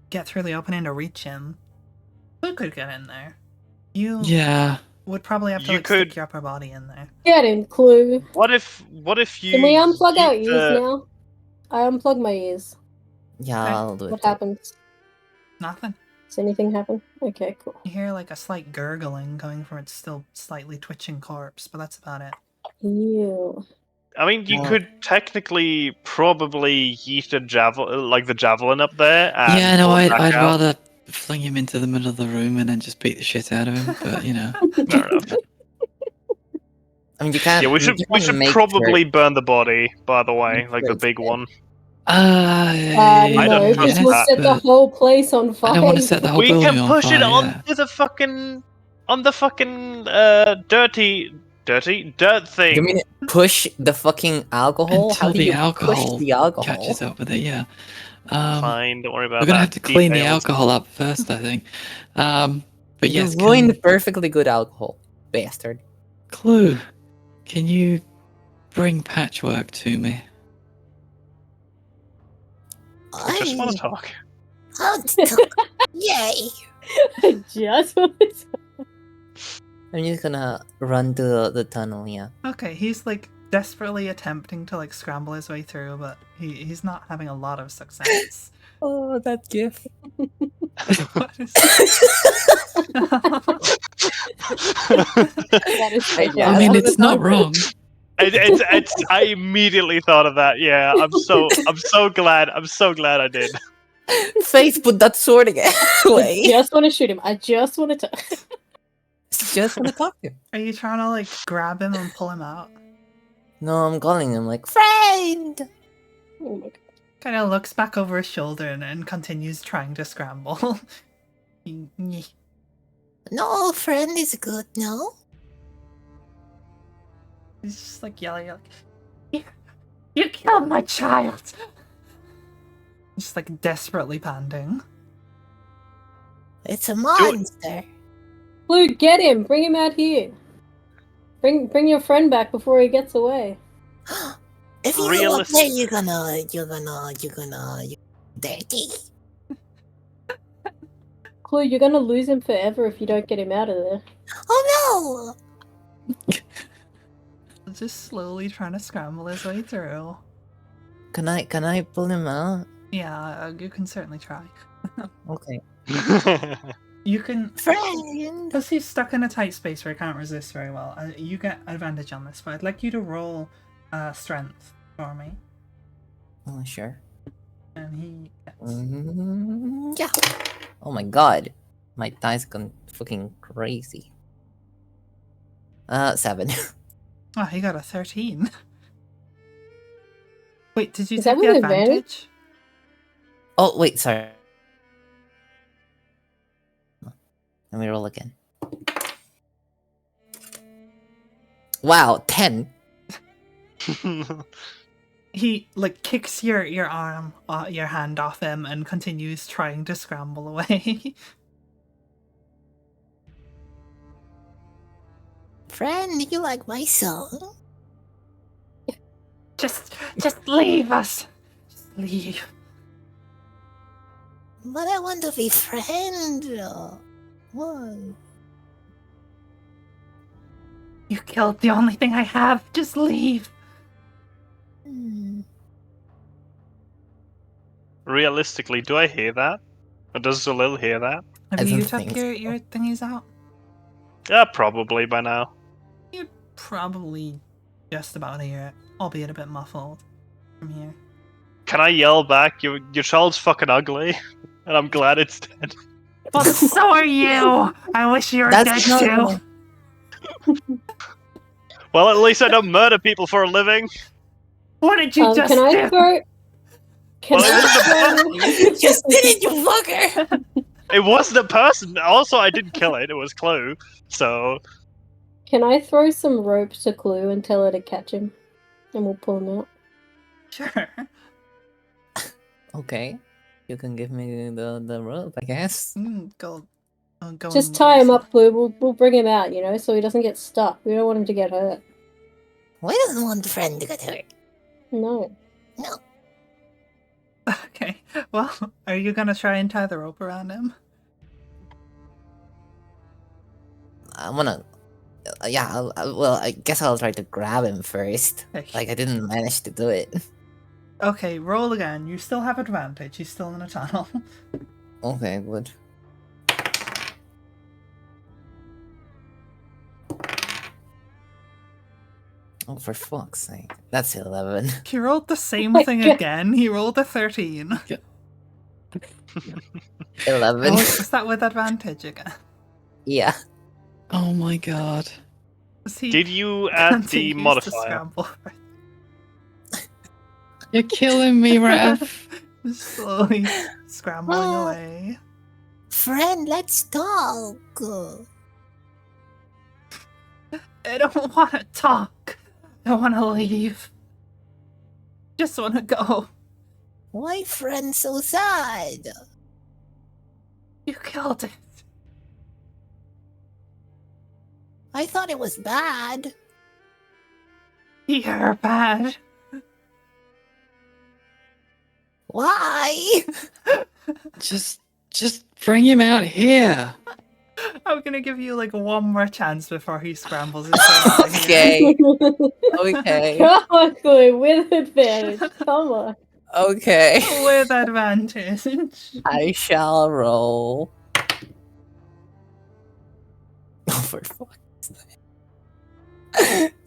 get through the opening to reach him. Who could get in there? You Yeah. would probably have to, You like, could- stick your upper body in there. Get him, Clue. What if you? Can we unplug our use ears the- now? I unplug my ears. Yeah, Okay. I'll do it. What too. happens? Nothing. Does anything happen? Okay, cool. You hear like a slight gurgling coming from its still slightly twitching corpse, but that's about it. Ew. I mean, you Well- could technically probably yeet a the javelin up there. And Yeah, no, pull it I'd, back I'd out. rather fling him into the middle of the room and then just beat the shit out of him. But you know, Fair enough. I mean, you can't. Yeah, we you should can make probably sure- burn the body. By the way, Make like sure the it's big dead. one. No, don't because trust we'll that. set the but whole place on fire. I don't want to set the whole We building can on push fire. it Yeah. onto the fucking dirty dirt thing. You mean push the fucking alcohol? How Until do the you push alcohol the alcohol? catches up with it. Yeah. Fine, don't worry about We're gonna that. have to clean the Details. alcohol up first, I think. But You yes, ruined perfectly good alcohol, bastard. Clue, can you bring patchwork to me? I just want to talk. Yay! Just want to- I'm just gonna run to the tunnel. Yeah. Okay, he's like desperately attempting to like scramble his way through, but he's not having a lot of success. Oh, that gif. What is That is so Yeah, I funny. mean, that's it's not wrong. I immediately thought of that. Yeah, I'm so glad. I'm so glad I did. Face, put that sword again I away. just want to shoot him. I just want to. Just wanna talk to him. Are you trying to like grab him and pull him out? No, I'm calling him like friend. Oh my god. Kind of looks back over his shoulder and continues trying to scramble. He's No, friend is good. No. just like yelling, like, you killed my child! Just like desperately panting. It's a monster. Blue, get him! Bring him out here. Bring your friend back before he gets away. If you go up there, you're dirty. Clue, you're gonna lose him forever if you don't get him out of there. Oh Just slowly trying to scramble his way through. no! Can I pull him out? Yeah, you can certainly try. Okay. You can, Friend. because he's stuck in a tight space where he can't resist very well. You get advantage on this, but I'd like you to roll strength for me. Oh sure. And he gets Yeah. Oh my god, my dice gone fucking crazy. 7. Oh, he got a 13. Wait, did you Is take that the with advantage? advantage? Oh wait, sorry. Let me roll again. Wow, 10. He like kicks your arm, your hand off him, and continues trying to scramble away. Friend, you like my song? just leave us. Just leave. But I want to be friend. What? You killed the only thing I have. Just leave. Realistically, do I hear that? Or does Zalil hear that? Have I you don't took think your thingies out? Yeah, probably by now. You'd probably just about hear it, albeit a bit muffled from here. Can I yell back? Your child's fucking ugly, and I'm glad it's dead. Well, so are you. I wish you were That's dead not- too. Well, at least I don't murder people for a living. What did you just Can I do? throw? Can Well, I throw? You just did it, you fucker! It wasn't a person. Also, I didn't kill it. It was Clue. So Can I throw some rope to Clue and tell her to catch him, and we'll pull him out? Sure. Okay. You can give me the rope, I guess. Go. Go. Just and- tie him up, Clue. We'll bring him out, so he doesn't get stuck. We don't want him to get hurt. Why doesn't want the friend to get hurt? No. No. Okay. Well, are you gonna try and tie the rope around him? I wanna. Yeah, well, I guess I'll try to grab him first. Okay. Like, I didn't manage to do it. Okay, roll again. You still have advantage. He's still in a tunnel. Okay, good. Oh, for fuck's sake. That's 11. He rolled the same My thing God. again. He rolled a 13. 11. Is that with advantage again? Yeah. Oh my god. Is he Did you add the continues to modifier? scramble? You're killing me, Raph. Just slowly scrambling Oh. away. Friend, let's talk. I don't want to talk. I want to leave. Just want to go. Why friend so sad? You killed it. I thought it was bad. You're bad. Why? Just bring him out here. I'm gonna give you like one more chance before he scrambles his way out of here. Okay. Okay. Come on, Chloe, with advantage. Come on. Okay. With advantage. I shall roll. Oh, for fuck's sake.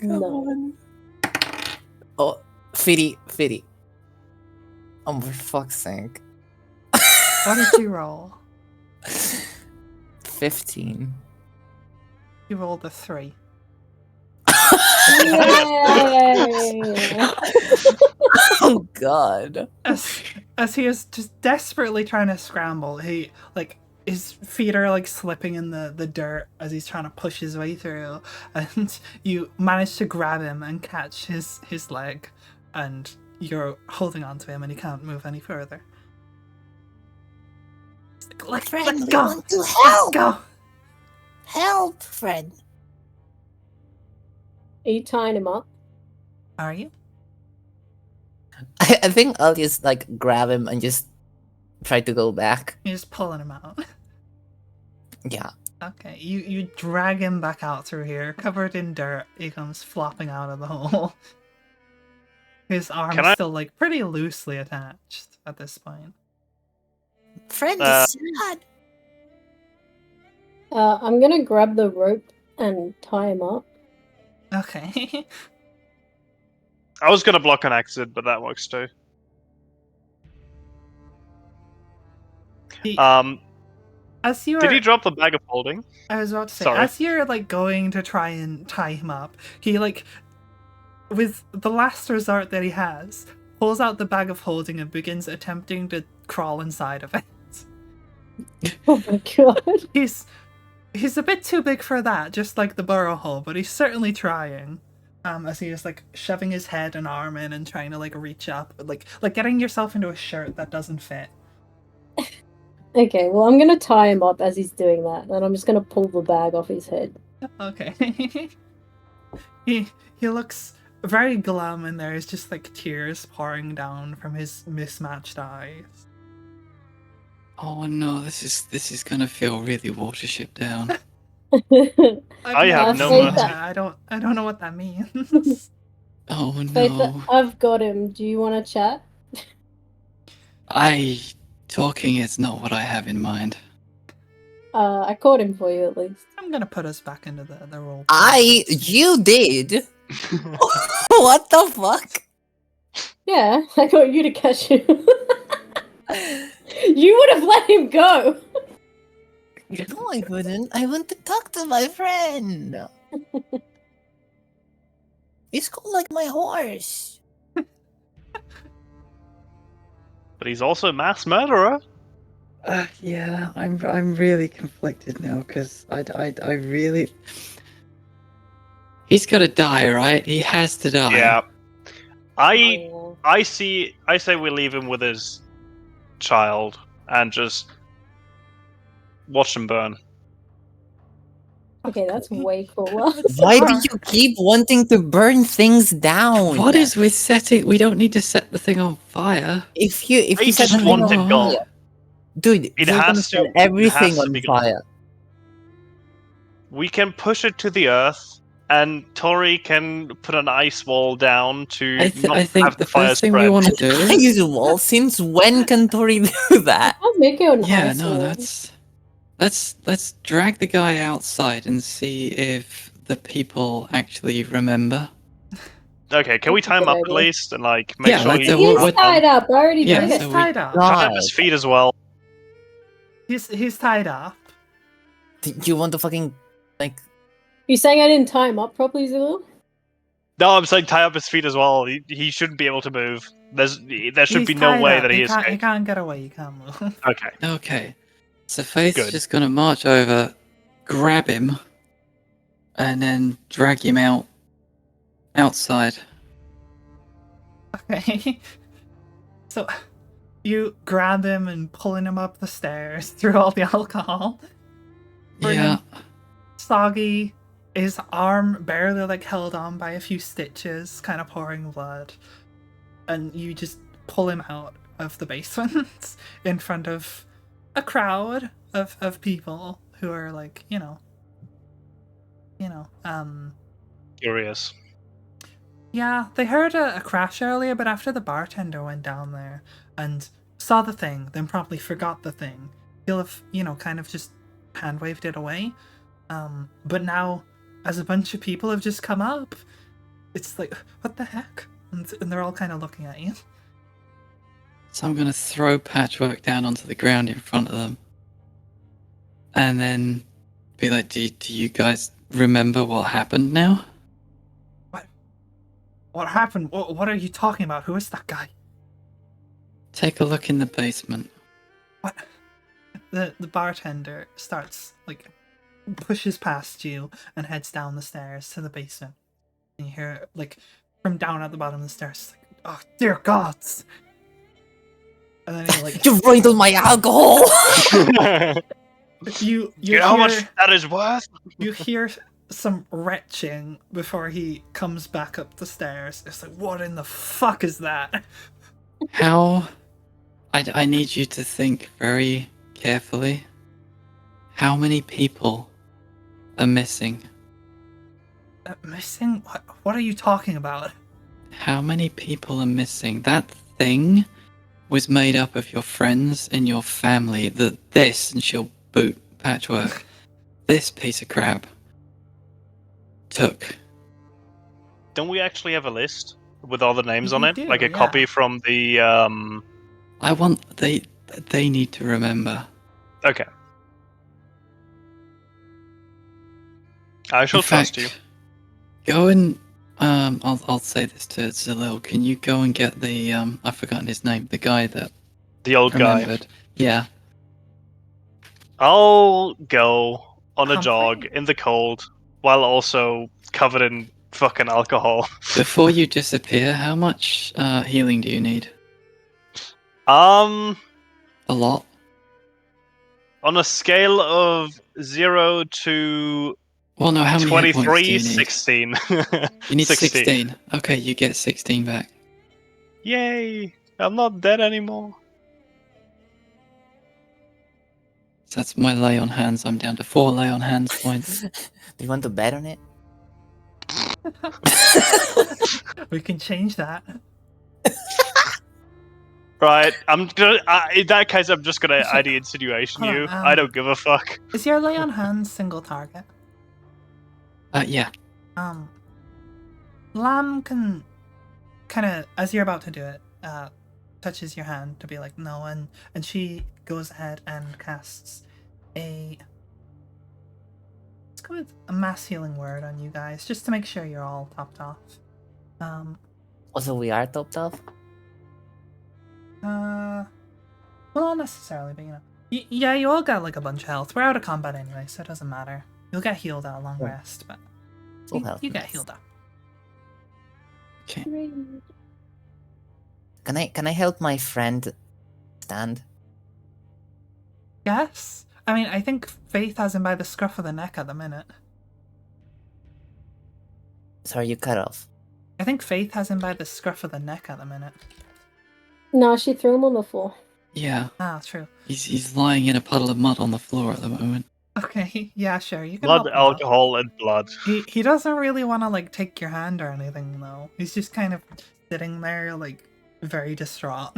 Come No. on. Oh, Fitty. Oh, for fuck's sake. What did you roll? 15. You rolled a 3. Yay! Oh, God. As he is just desperately trying to scramble, he like his feet are like slipping in the dirt as he's trying to push his way through, and you manage to grab him and catch his leg, and you're holding on to him and he can't move any further. Let's Friend, we go. want to Let's help. go. Help, friend. Are you tying him up? Are you? I think I'll just like grab him and just try to go back. You're just pulling him out. Yeah. Okay, you drag him back out through here, covered in dirt. He comes flopping out of the hole. His arm's Can I- still like pretty loosely attached at this point. Friend Uh, is sad. I'm gonna grab the rope and tie him up. Okay. I was gonna block an exit, but that works too. He- Um, as you did are, he drop the bag of holding? I was about to say, Sorry. as you're like going to try and tie him up, he like, with the last resort that he has, pulls out the bag of holding and begins attempting to crawl inside of it. Oh my god. He's a bit too big for that, just like the burrow hole, but he's certainly trying. As he is like shoving his head and arm in and trying to like reach up, like getting yourself into a shirt that doesn't fit. Okay, well, I'm gonna tie him up as he's doing that, and I'm just gonna pull the bag off his head. Okay. he looks very glum, and there's just like tears pouring down from his mismatched eyes. Oh no, this is gonna feel really Watership Down. I have no Faith, mercy. I don't know what that means. Oh Faith, no. I've got him. Do you want to chat? Talking is not what I have in mind. I caught him for you at least. I'm gonna put us back into the role. You did? What the fuck? Yeah, I got you to catch him. You would have let him go. No, I wouldn't. I want to talk to my friend. He's called like my horse. But he's also a mass murderer. Yeah, I'm really conflicted now because I really. He's got to die, right? He has to die. Yeah. I Yeah. I say we leave him with his child and just watch him burn. Okay, that's way cooler. Why do you keep wanting to burn things down? What is with setting? We don't need to set the thing on fire. if you I set just the thing want on it gone. fire, dude? It you're gonna has set to- everything it has to on be gone. fire. We can push it to the earth, and Tori can put an ice wall down to I not think have the fire first thing spread. we want to do. Ice wall? Since when can Tori do that? I'll make it an Yeah, ice no, wall. let's drag the guy outside and see if the people actually remember. Okay, can we That's a tie him good up at idea. least and like make Yeah, sure like he the- He is what- tied up. I already Yeah, did He's it. so tied up. tie up God. his feet as well? He's tied up. Do you want to fucking like? You saying I didn't tie him up properly, Zulu? No, I'm saying tie up his feet as well. He shouldn't be able to move. There should He's be no tied way up. that he can't. He escaped. can't get away. He can't move. Okay. Okay. So Faith's Good. just gonna march over, grab him, and then drag him outside. Okay. So you grab him and pulling him up the stairs through all the alcohol. Yeah. Soggy, his arm barely like held on by a few stitches, kind of pouring blood. And you just pull him out of the basement in front of a crowd of people who are like, Curious. yeah, they heard a crash earlier, but after the bartender went down there and saw the thing, then promptly forgot the thing, he'll have, kind of just hand waved it away. But now, as a bunch of people have just come up, it's like, what the heck? And they're all kind of looking at you. So I'm gonna throw Patchwork down onto the ground in front of them, and then be like, "Do you guys remember what happened now?" What happened? What are you talking about? Who is that guy? Take a look in the basement. What? The bartender starts, like, pushes past you and heads down the stairs to the basement. And you hear, like, from down at the bottom of the stairs, like, oh, dear gods! And then he, like, You ruined all my alcohol. you You know how much hear, that is worth? you hear some retching before he comes back up the stairs. It's like, what in the fuck is that? How? I need you to think very carefully. How many people are missing? Missing? What are you talking about? How many people are missing? That thing was made up of your friends and your family. This, and she'll boot Patchwork. This piece of crap took. Don't we actually have a list with all the names on We it? do, Like a yeah. copy from the I want they need to remember. Okay. I shall In fact, trust you. Go and I'll say this to Zalil. Can you go and get the I've forgotten his name, the guy that The old guy. remembered. Yeah. I'll go on a Humphrey? jog in the cold while also covered in fucking alcohol. Before you disappear, how much healing do you need? Um, A lot? on a scale of 0 to Well, no, how many hit points do 23, you need? 16. You need 16. Okay, you get 16 back. Yay! I'm not dead anymore. So that's my lay on hands. I'm down to 4 lay on hands points. Do you want to bet on it? We can change that. Right, I'm gonna. In that case, I'm just gonna ID insinuation Hold you. on, I don't give a fuck. Is your lay on hands single target? Yeah. Lamb can kind of, as you're about to do it, touches your hand to be like no, and she goes ahead and casts let's go with a mass healing word on you guys, just to make sure you're all topped off. Also, we are topped off. Well, not necessarily, but yeah, you all got like a bunch of health. We're out of combat anyway, so it doesn't matter. You'll get healed at a long Yeah. rest, but Full health. you get nice. healed up. Okay. Can I help my friend stand? Yes. I mean, I think Faith has him by the scruff of the neck at the minute. Sorry, you cut off. I think Faith has him by the scruff of the neck at the minute. No, she threw him on the floor. Yeah. Ah, true. He's lying in a puddle of mud on the floor at the moment. Okay, yeah, sure. You can Blood, help him out. alcohol, and blood. He doesn't really want to like take your hand or anything though. He's just kind of sitting there like very distraught.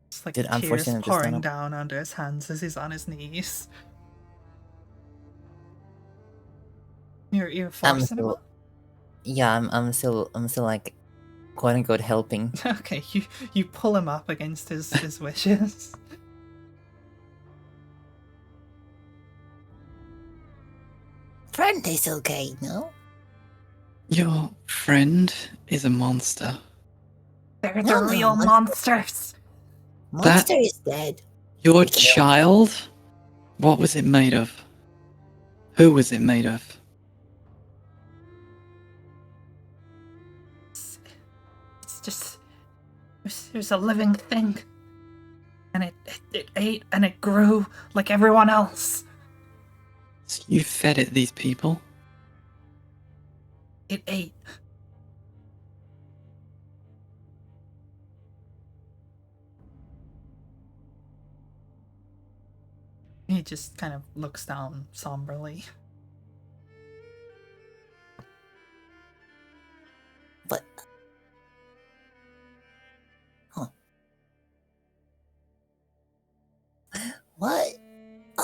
It's like Did tears unfortunately just pouring stand up? down onto his hands as he's on his knees. You're forcing him still- up? Yeah, I'm still like quote unquote helping. Okay, you pull him up against his wishes. Friend is okay, no? Your friend is a monster. They're No, the no, real monsters. Monster is dead. Your We killed- child? What was it made of? Who was it made of? It's just it was a living thing, and it ate and it grew like everyone else. So you fed it these people? It ate. He just kind of looks down somberly. But what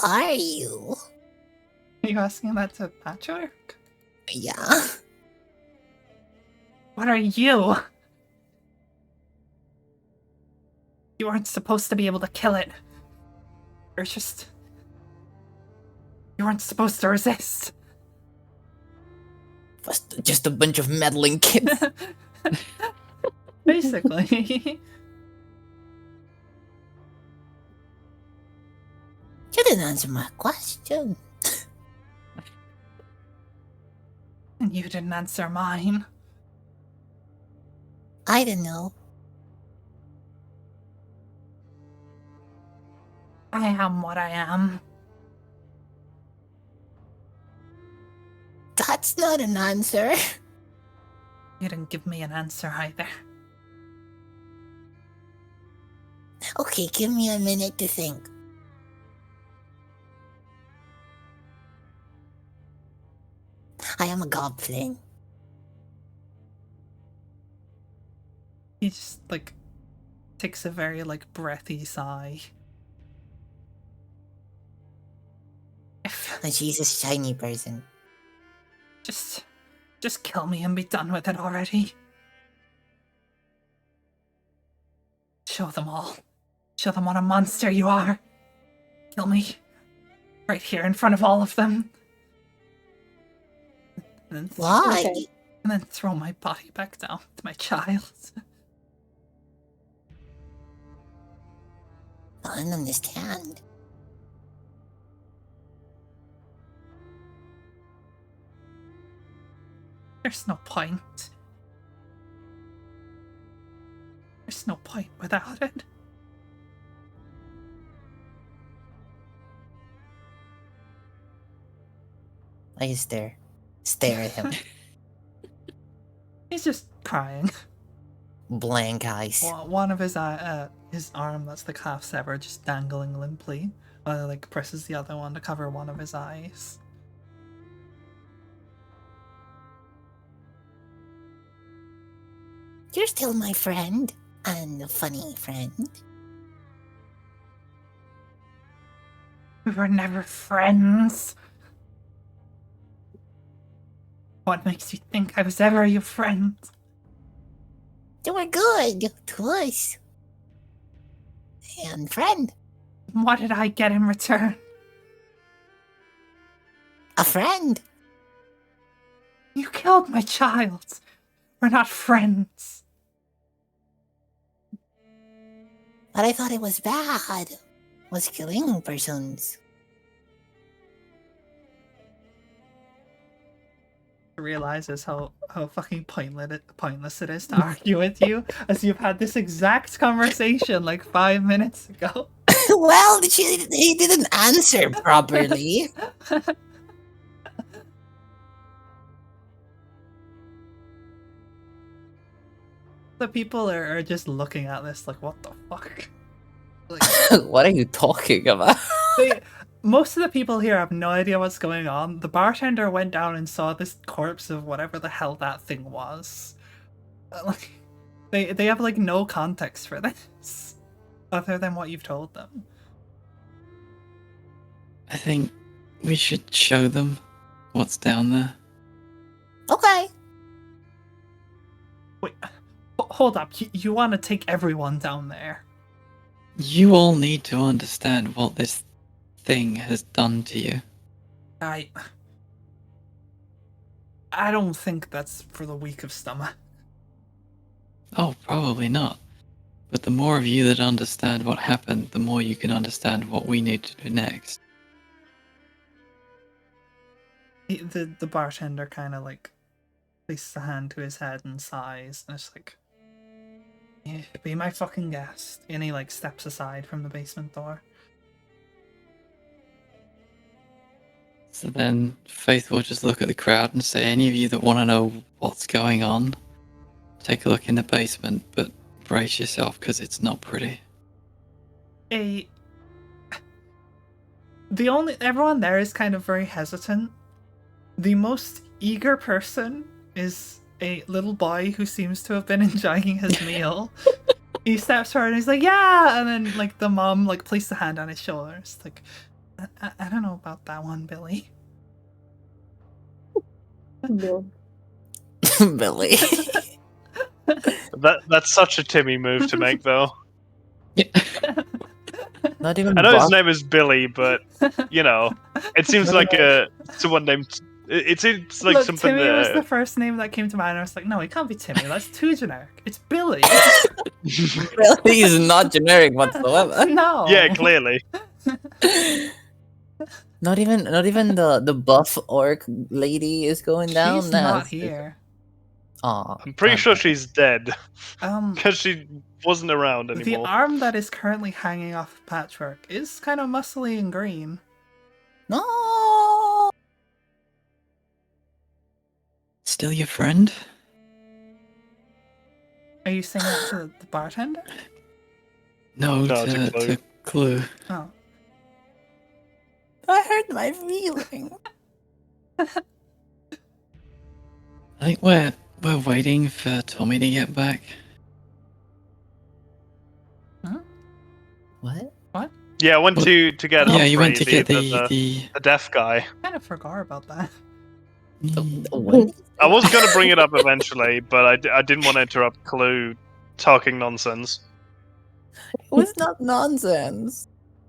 are you? Are you asking that to Patchwork? Yeah. What are you? You aren't supposed to be able to kill it. You're just... You weren't supposed to resist. Just a bunch of meddling kids. Basically. You didn't answer my question. And you didn't answer mine. I don't know. I am what I am. That's not an answer. You didn't give me an answer either. Okay, give me a minute to think. I am a goblin. He just, like, takes a very, like, breathy sigh. And she's a shiny person. Just kill me and be done with it already. Show them all. Show them what a monster you are. Kill me. Right here in front of all of them. And then Why? Okay. And then throw my body back down to my child. I don't understand. There's no point. There's no point without it. I just stare at him. He's just crying. Blank eyes. One of his arm that's like half severed, just dangling limply, while like presses the other one to cover one of his eyes. You're still my friend. And a funny friend. We were never friends. What makes you think I was ever your friend? You were good to us. And friend. What did I get in return? A friend. You killed my child. We're not friends. But I thought it was bad. Was killing persons. Realizes how fucking pointless it is to argue with you, as you've had this exact conversation like 5 minutes ago. Well, he didn't answer properly. The people are just looking at this like, what the fuck? Like, What are you talking about? most of the people here have no idea what's going on. The bartender went down and saw this corpse of whatever the hell that thing was. Like, they have like no context for this, other than what you've told them. I think we should show them what's down there. Okay. Wait, hold up. You want to take everyone down there? You all need to understand what this thing has done to you. I don't think that's for the weak of stomach. Oh, probably not. But the more of you that understand what happened, the more you can understand what we need to do next. The bartender kind of like places a hand to his head and sighs, and it's like, yeah, be my fucking guest. And he like steps aside from the basement door. So then Faith will just look at the crowd and say, any of you that want to know what's going on, take a look in the basement, but brace yourself because it's not pretty. Everyone there is kind of very hesitant. The most eager person is a little boy who seems to have been enjoying his meal. He steps forward and he's like, yeah! And then, like, the mom, like, places a hand on his shoulder. It's like, I don't know about that one, Billy. No. Billy. That's such a Timmy move to make, though. Not even I know his Buck. name is Billy, but you know, it seems like someone named. It seems like Look, something. Timmy was the first name that came to mind. I was like, no, it can't be Timmy. That's too generic. It's Billy. Billy is not generic whatsoever. No. Yeah, clearly. Not even the buff orc lady is going down. She's not here. Aw, I'm pretty sure okay. she's dead Um, because she wasn't around the anymore. arm that is currently hanging off Patchwork is kind of muscly and green. No. Still your friend? Are you saying that to the bartender? No, No, to Clue. Oh. I hurt my feeling. I think we're waiting for Tommy to get back. What? Yeah, I went to get. Yeah, Humphrey, you went to get the the deaf guy. I kind of forgot about that. What? I was gonna bring it up eventually, but I didn't want to interrupt Clue talking nonsense. It was not nonsense.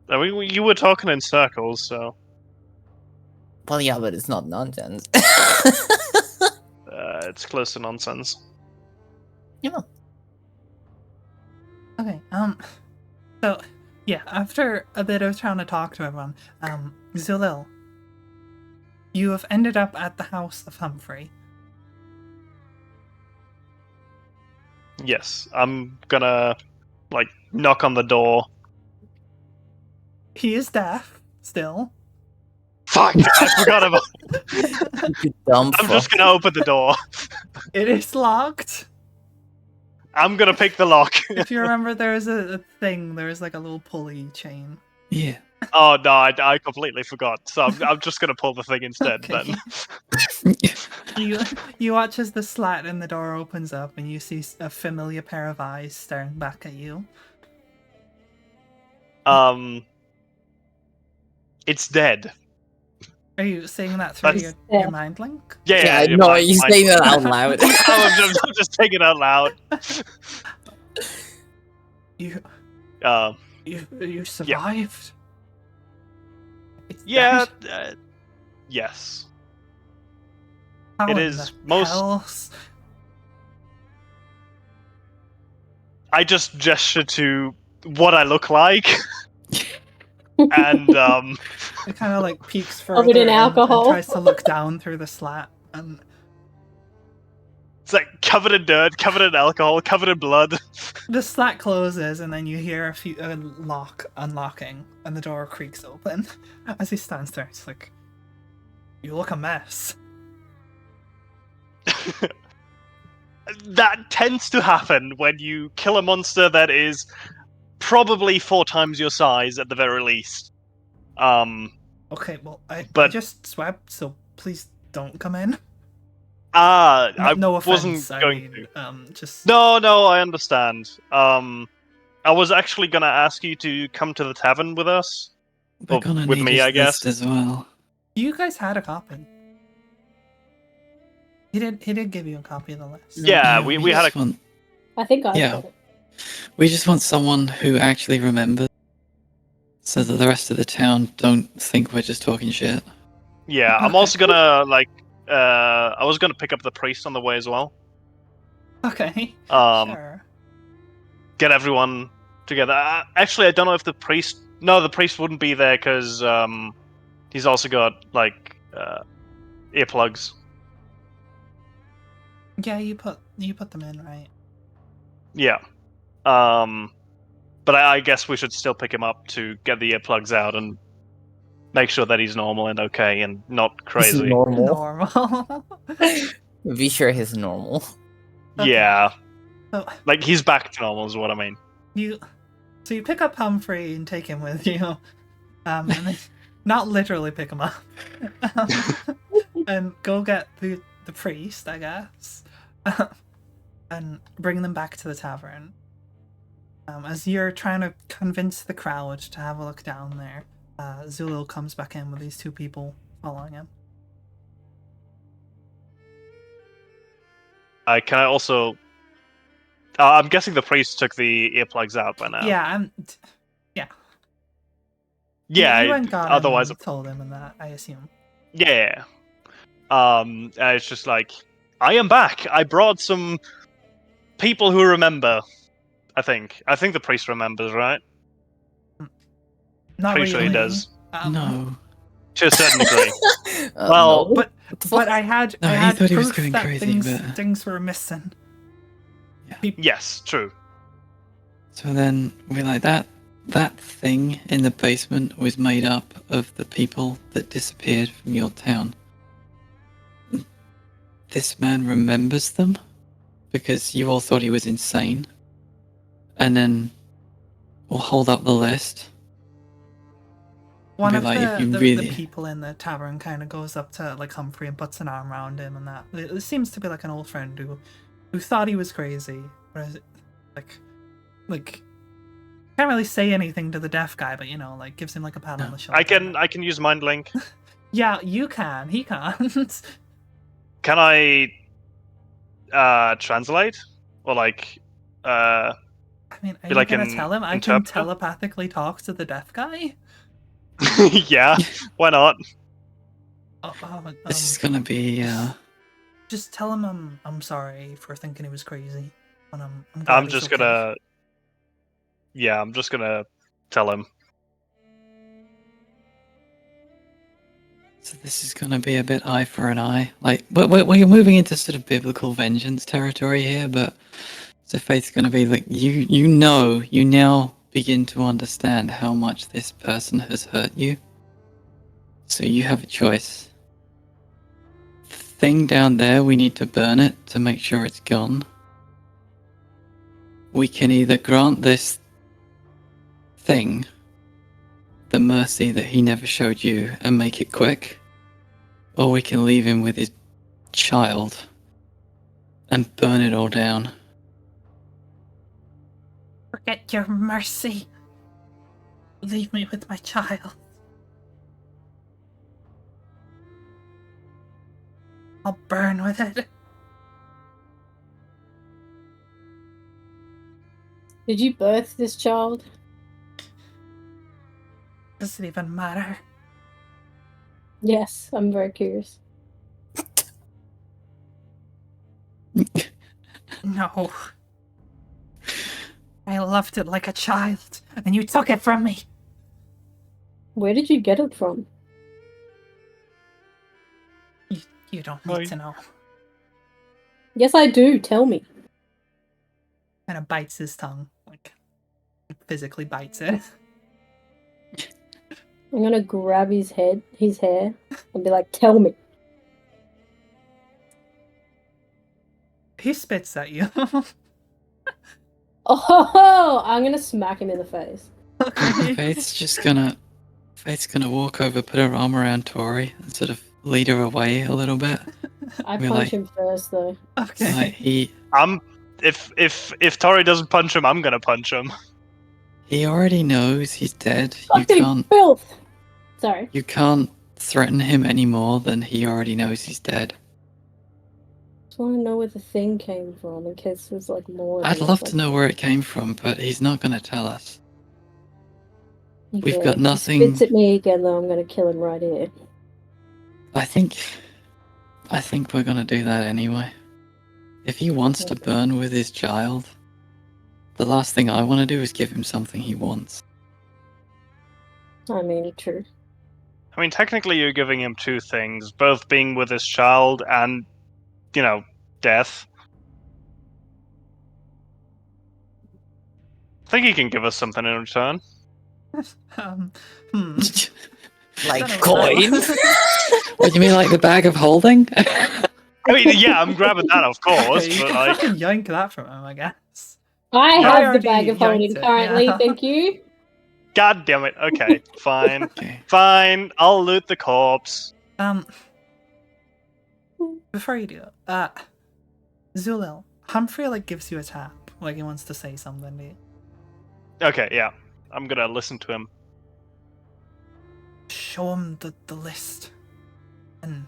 I mean, you were talking in circles, so Well, yeah, but it's not nonsense. it's close to nonsense. Yeah. Okay, so, yeah, after a bit of trying to talk to everyone, Zulil, you have ended up at the house of Humphrey. Yes, I'm gonna like knock on the door. He is deaf, still. Fuck! I forgot about. You dumb I'm fuck. just gonna open the door. It is locked. I'm gonna pick the lock. If you remember, there's a thing, there's like a little pulley chain. Yeah. Oh no, I completely forgot. So I'm just gonna pull the thing instead. Okay. Then You watch as the slat in the door opens up and you see a familiar pair of eyes staring back at you. it's dead. Are you saying that through That's- your mind link? Yeah, Yeah, no, you saying that out loud. I'm just taking it out loud. You survived. It's Yeah. dead. Yes. How it in is the most- hells? I just gesture to what I look like, and It kind of like peeks Covered further in and alcohol. tries to look down through the slat. And it's like covered in dirt, covered in alcohol, covered in blood. the slat closes, and then you hear a lock unlocking, and the door creaks open. As he stands there, it's like, you look a mess. That tends to happen when you kill a monster that is probably 4 times your size at the very least. Okay, well, I But- just swept, so please don't come in. I No offense. wasn't I going mean, to. just No, I understand. I was actually gonna ask you to come to the tavern with us. We're Well, gonna with need me, his I guess. list as well. you guys had a copy. He did give you a copy of the list. Yeah, we had just a want, I think I Yeah. got it. we just want someone who actually remembers, so that the rest of the town don't think we're just talking shit. Yeah, I'm Okay. also gonna I was gonna pick up the priest on the way as well. Okay. Um, Sure. get everyone together. Actually, I don't know if the priest. No, the priest wouldn't be there because he's also got like earplugs. Yeah, you put them in, right? Yeah. But I guess we should still pick him up to get the earplugs out and make sure that he's normal and okay and not He's crazy. normal. Normal. Be sure he's normal. Okay. Yeah, So like he's back to normal is what I mean. you pick up Humphrey and take him with you. And then not literally pick him up. And go get the priest, I guess. And bring them back to the tavern. As you're trying to convince the crowd to have a look down there, Zulu comes back in with these two people following him. Can I also? I'm guessing the priest took the earplugs out by now. Yeah, Yeah. you went got Otherwise, him and told him and that, I assume. yeah. And it's just like, I am back. I brought some people who remember. I think the priest remembers, right? Not Pretty sure he really. does. No. To a certain degree. no. Well, But What the fuck? I had No, I he had thought he was proof going that crazy, but- things were missing. Yes, true. So then we're like, that thing in the basement was made up of the people that disappeared from your town. This man remembers them because you all thought he was insane. And then we'll hold up the list. One Be of like, if you the really- people in the tavern kind of goes up to like Humphrey and puts an arm around him, and that it seems to be like an old friend who thought he was crazy, whereas like can't really say anything to the deaf guy, but like gives him like a pat on the shoulder. I can use mind link. Yeah, you can. He can't. Can I translate? Or like I mean, are Be you like gonna an tell him I can interpreter? telepathically talk to the deaf guy? yeah, why not? This is gonna be, Just tell him I'm sorry for thinking he was crazy, and I'm glad I'm he's just okay. gonna I'm just gonna tell him. so this is gonna be a bit eye for an eye. Like, we're moving into sort of biblical vengeance territory here, but so Faith's gonna be like, you now begin to understand how much this person has hurt you. So you have a choice. The thing down there, we need to burn it to make sure it's gone. We can either grant this thing the mercy that he never showed you and make it quick, or we can leave him with his child and burn it all down. Forget your mercy. Leave me with my child. I'll burn with it. Did you birth this child? Does it even matter? Yes, I'm very curious. No. I loved it like a child, and you took it from me. Where did you get it from? You don't need Right. to know. Yes, I do. Tell me. Kind of bites his tongue, like physically bites it. I'm gonna grab his hair, and be like, "Tell me." He spits at you. Oh, I'm gonna smack him in the face. Okay. Faith's gonna walk over, put her arm around Tori, and sort of lead her away a little bit. I We're punch like- him first, though. Okay. Like he If Tori doesn't punch him, I'm gonna punch him. already knows he's dead. You Fucking filth. Sorry. can't threaten him any more than he already knows he's dead. just want to know where the thing came from in case there's like more. I'd than love like, to know where it came from, but he's not going to tell us. We've got if he nothing. spits at me again, though, I'm gonna kill him right here. I think we're going to do that anyway. If he wants to Okay. burn with his child, the last thing I want to do is give him something he wants. I mean, true. I mean, technically, you're giving him two things, both being with his child and, death. I think he can give us something in return. Hmm. Like Don't know coin. about that. What do you mean, like the bag of holding? I mean, yeah, I'm grabbing that, of course, Okay, you but can like, fucking yank that from him, I guess. I I have the bag already of holding yanked it, currently. yeah. Thank you. god damn it. Okay, fine, Okay. fine. I'll loot the corpse. Before you do, Zulil, Humphrey like gives you a tap, like he wants to say something to you. Okay, yeah, I'm gonna listen to him. Show him the list and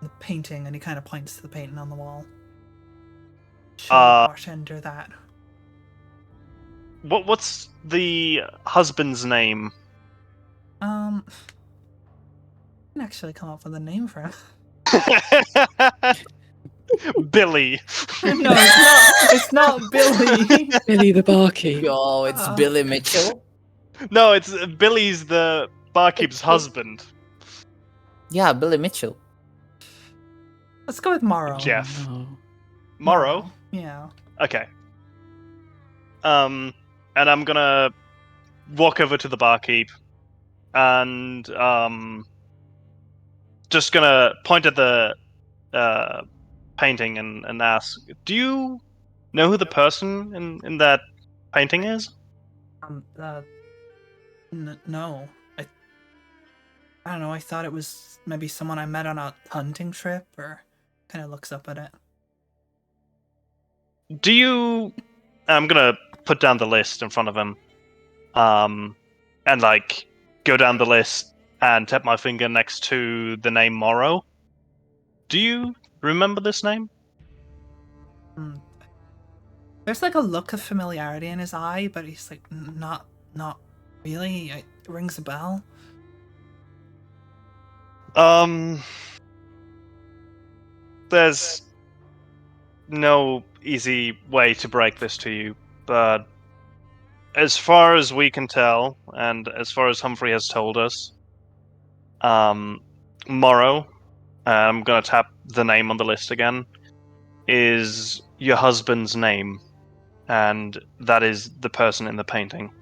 the painting, and he kind of points to the painting on the wall. Show the bartender that. What's the husband's name? I can actually come up with a name for him. Billy. No, it's not Billy. Billy the barkeep. Yo, it's Billy Mitchell. No, it's Billy's the barkeep's husband. Yeah, Billy Mitchell. Let's go with Morrow. Jeff. No. Morrow? Yeah. Okay. And I'm gonna walk over to the barkeep and just gonna point at the painting and ask, do you know who the person in that painting is? No. I don't know, I thought it was maybe someone I met on a hunting trip, or kind of looks up at it. Do you... I'm gonna put down the list in front of him. And like, go down the list and tap my finger next to the name Morrow. Do you remember this name? There's like a look of familiarity in his eye, but he's like, not really. It rings a bell. There's no easy way to break this to you, but as far as we can tell, and as far as Humphrey has told us, Morrow, I'm gonna tap the name on the list again, is your husband's name, and that is the person in the painting.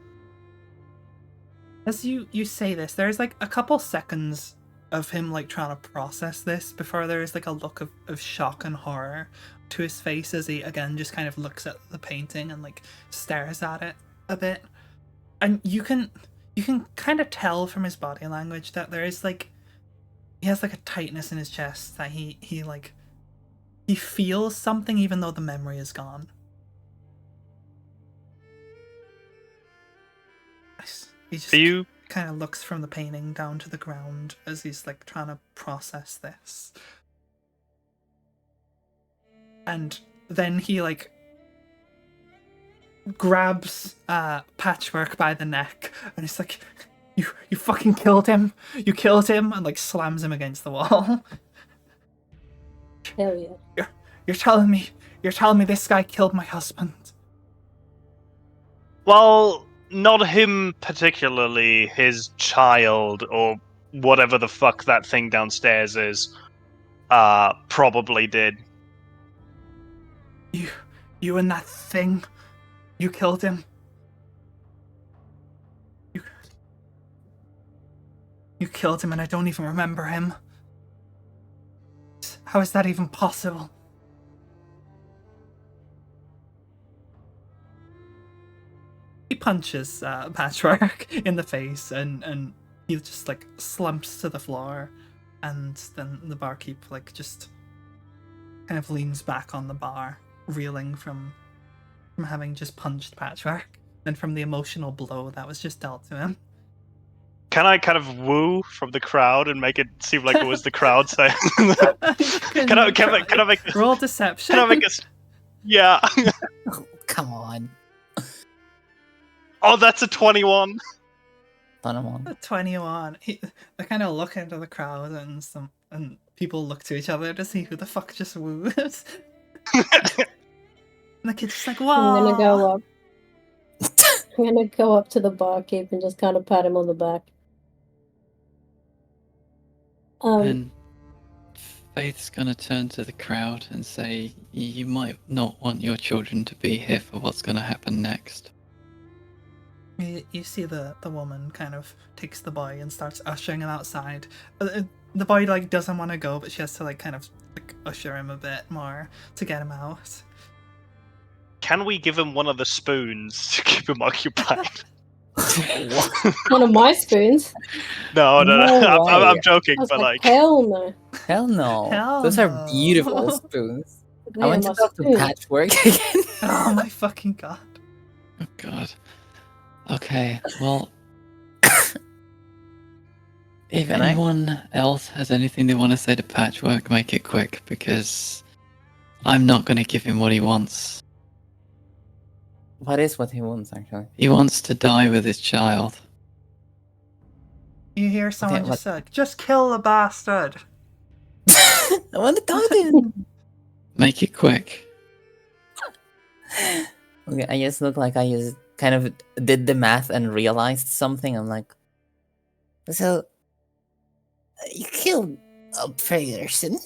As you say this, there's like a couple seconds of him like trying to process this before there is like a look of shock and horror to his face as he again just kind of looks at the painting and like stares at it a bit. And you can kind of tell from his body language that there is like he has like a tightness in his chest, that he feels something even though the memory is gone. He just kind of looks from the painting down to the ground as he's like trying to process this. And then he like grabs Patchwork by the neck and he's like, you fucking killed him. You killed him, and like slams him against the wall. Hell yeah. You're telling me this guy killed my husband. Well, not him particularly, his child, or whatever the fuck that thing downstairs is, probably did. You and that thing, you killed him. You killed him and I don't even remember him. How is that even possible? He punches Patchwork in the face and he just like slumps to the floor, and then the barkeep like just kind of leans back on the bar, reeling from having just punched Patchwork and from the emotional blow that was just dealt to him. Can I kind of woo from the crowd and make it seem like it was the crowd saying? Can I make roll deception? Can I make a? Yeah. Oh, come on. Oh, that's a 21. Panemon. 21. They kind of look into the crowd and people look to each other to see who the fuck just wooed. And the kid's just like, I'm wow. gonna go up. I'm gonna go up to the barkeep and just kind of pat him on the back. And Faith's gonna turn to the crowd and say, "You might not want your children to be here for what's gonna happen next." You see the woman kind of takes the boy and starts ushering him outside. The boy like doesn't want to go, but she has to like kind of like usher him a bit more to get him out. Can we give him one of the spoons to keep him occupied? One of my spoons. No. No I'm way. joking, I was but like, like, hell no. Hell no. Hell Those no. are beautiful spoons. They I are want my to talk to spoons. Patchwork again. Oh my fucking god. Oh God. Okay, well, if Can I? anyone else has anything they want to say to Patchwork, make it quick, because I'm not going to give him what he wants. What is what he wants, actually? He wants to die with his child. You hear someone Okay, just say, just kill the bastard. I want to talk to him. Make it quick. Okay, I just look like I just kind of did the math and realized something. I'm like, so you killed a person.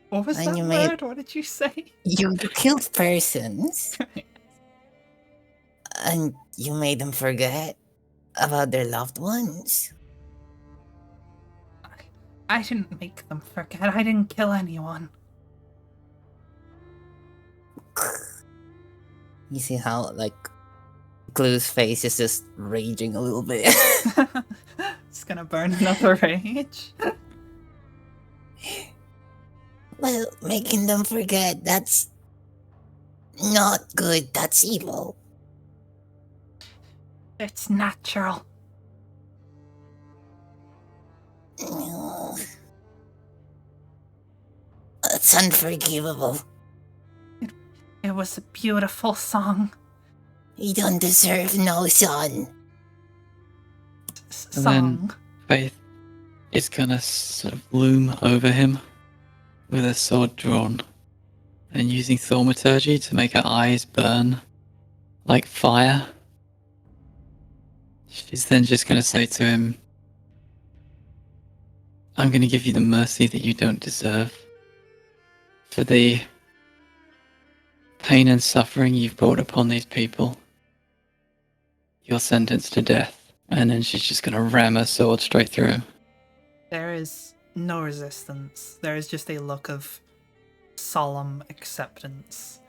What was And that you word? made- What did you say? You killed persons, and you made them forget about their loved ones. I didn't make them forget. I didn't kill anyone. You see how like Glue's face is just raging a little bit. It's gonna burn another rage. Well, making them forget, that's not good, that's evil. It's natural. No. It's unforgivable. It was a beautiful song. You don't deserve no son. And then- Song. Faith is going to sort of loom over him with a sword drawn and using thaumaturgy to make her eyes burn like fire. She's then just going to say to him, "I'm going to give you the mercy that you don't deserve for the pain and suffering you've brought upon these people. You're sentenced to death." And then she's just going to ram her sword straight through him. There is no resistance. There is just a look of solemn acceptance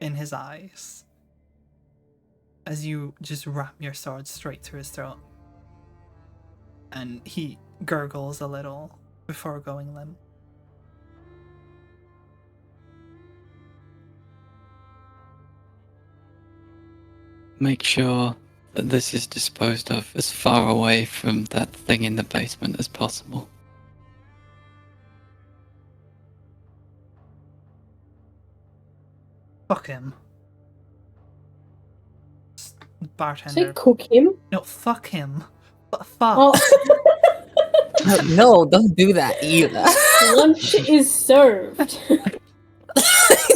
in his eyes as you just ram your sword straight through his throat. And he gurgles a little before going limp. Make sure that this is disposed of as far away from that thing in the basement as possible. Fuck him. Say Bartender. cook him. No, fuck him. Fuck. Oh, No, don't do that either. lunch is served.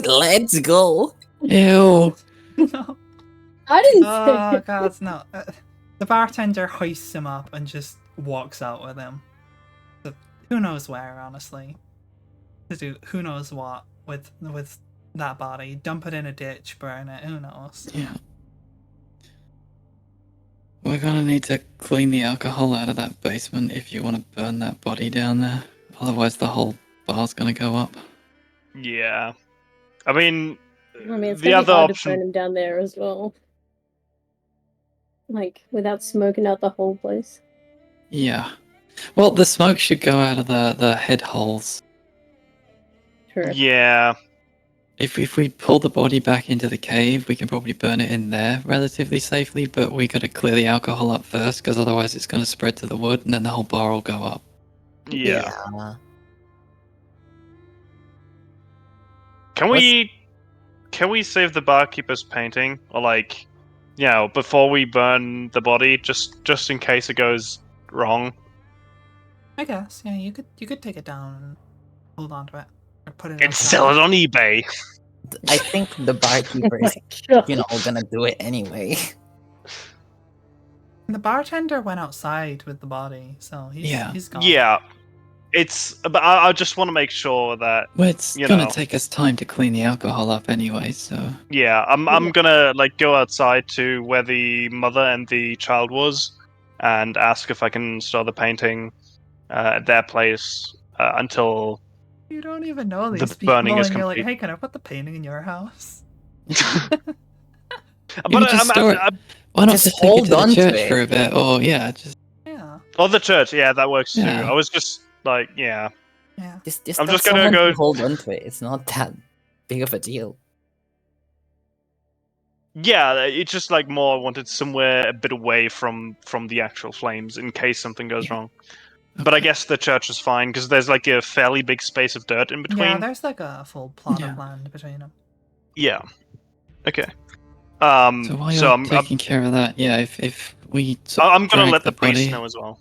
Let's go. Ew! No. I didn't say Oh it. god, no. The bartender hoists him up and just walks out with him. So, who knows where, honestly. To do who knows what with that body. Dump it in a ditch, burn it, who knows. Yeah. We're gonna need to clean the alcohol out of that basement if you want to burn that body down there. Otherwise, the whole bar's gonna go up. yeah. I mean, I mean, it's the gonna be other hard to option. burn him down there as well. Like, without smoking out the whole place. Yeah. Well, the smoke should go out of the head holes. True. Yeah. If we pull the body back into the cave, we can probably burn it in there relatively safely. But we got to clear the alcohol up first, because otherwise it's going to spread to the wood, and then the whole bar will go up. Yeah. Yeah. Can we save the barkeeper's painting, or like, before we burn the body, just in case it goes wrong? I guess, yeah, you could take it down and hold on to it. Or put it And sell it on eBay. I think the barkeeper Oh is, my God. gonna do it anyway. The bartender went outside with the body, so he's gone. Yeah, but I just want to make sure that Well, it's You going know. to take us time to clean the alcohol up anyway, so... I'm gonna like go outside to where the mother and the child was, and ask if I can store the painting at their place until. You don't even know The these people, burning is and you're like, complete. hey, can I put the painting in your house? But just store it. Why not Just just take it hold to the on to church it. for a bit? Or, yeah, just... Yeah, Oh, the church, yeah, that works too. Yeah. I was just like, yeah. yeah. Just I'm let just gonna someone go- hold on to it. It's not that big of a deal. Yeah, it's just like more I wanted somewhere a bit away from the actual flames in case something goes Yeah. wrong. But I Okay. guess the church is fine because there's like a fairly big space of dirt in between. Yeah, there's like a full plot Yeah. of land between them. Yeah. Okay. So while you're I'm taking care of that, yeah, if we gonna drag let the priest body, know as well.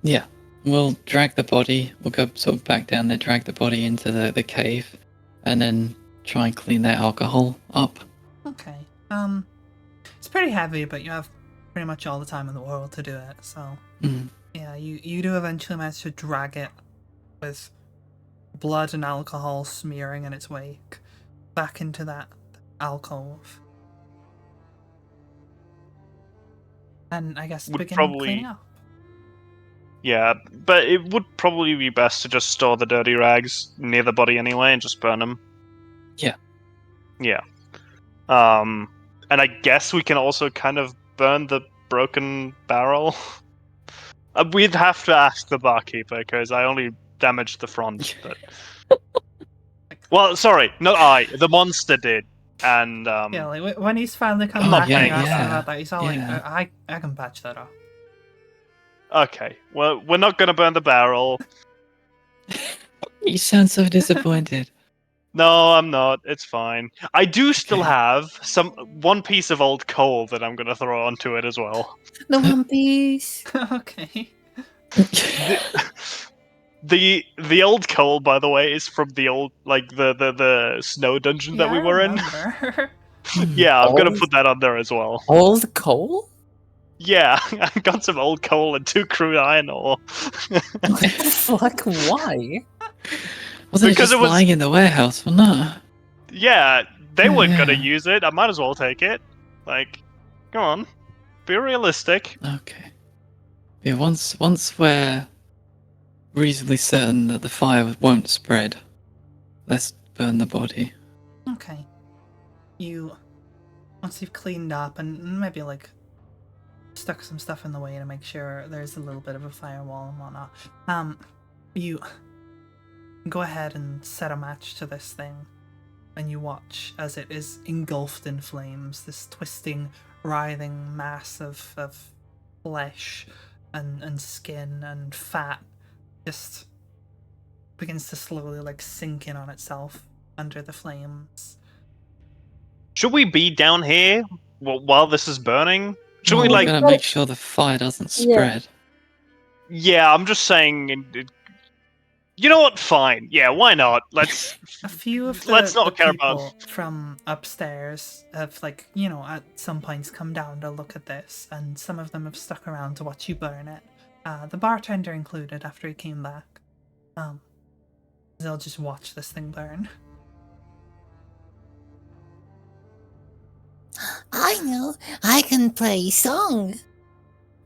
Yeah, we'll drag the body. We'll go sort of back down there, drag the body into the cave, and then try and clean that alcohol up. Okay. It's pretty heavy, but you have pretty much all the time in the world to do it. So Mm. yeah, you do eventually manage to drag it with blood and alcohol smearing in its wake back into that alcove. And I guess Would begin probably- cleaning up. Yeah, but it would probably be best to just store the dirty rags near the body anyway and just burn them. Yeah. Yeah. And I guess we can also kind of burn the broken barrel. We'd have to ask the barkeeper because I only damaged the front. But well, sorry, not I. The monster did, and Yeah, like when he's finally come I'm not back and paying you ask him yeah, about that, he's all yeah. like, I can patch that up. Okay. Well, we're not gonna burn the barrel. You sound so disappointed. No, I'm not. It's fine. I do still Okay. have one piece of old coal that I'm gonna throw onto it as well. The One Piece. Okay. The old coal, by the way, is from the old the snow dungeon that we Yeah, I were in. remember. Yeah, I'm gonna Old- put that on there as well. Old coal? Yeah, I got some old coal and 2 crude iron ore. What the fuck? Why? Wasn't it Because just it was- lying in the warehouse, wasn't it? Yeah, they weren't gonna Yeah. use it. I might as well take it. Like, come on, be realistic. Okay. Yeah, once we're reasonably certain that the fire won't spread, let's burn the body. Okay. Once you've cleaned up and maybe like stuck some stuff in the way to make sure there's a little bit of a firewall and whatnot, you go ahead and set a match to this thing, and you watch as it is engulfed in flames, this twisting, writhing mass of flesh and skin and fat just begins to slowly like sink in on itself under the flames. Should we be down here while this is burning? Should No, we we're like? gonna make sure the fire doesn't Yeah. spread. Yeah, I'm just saying. You know what? Fine. Yeah, why not? Let's. A few of the, Let's not the care people about- from upstairs have, like, you know, at some points come down to look at this, and some of them have stuck around to watch you burn it. The bartender included after he came back. They'll just watch this thing burn. I know. I can play song.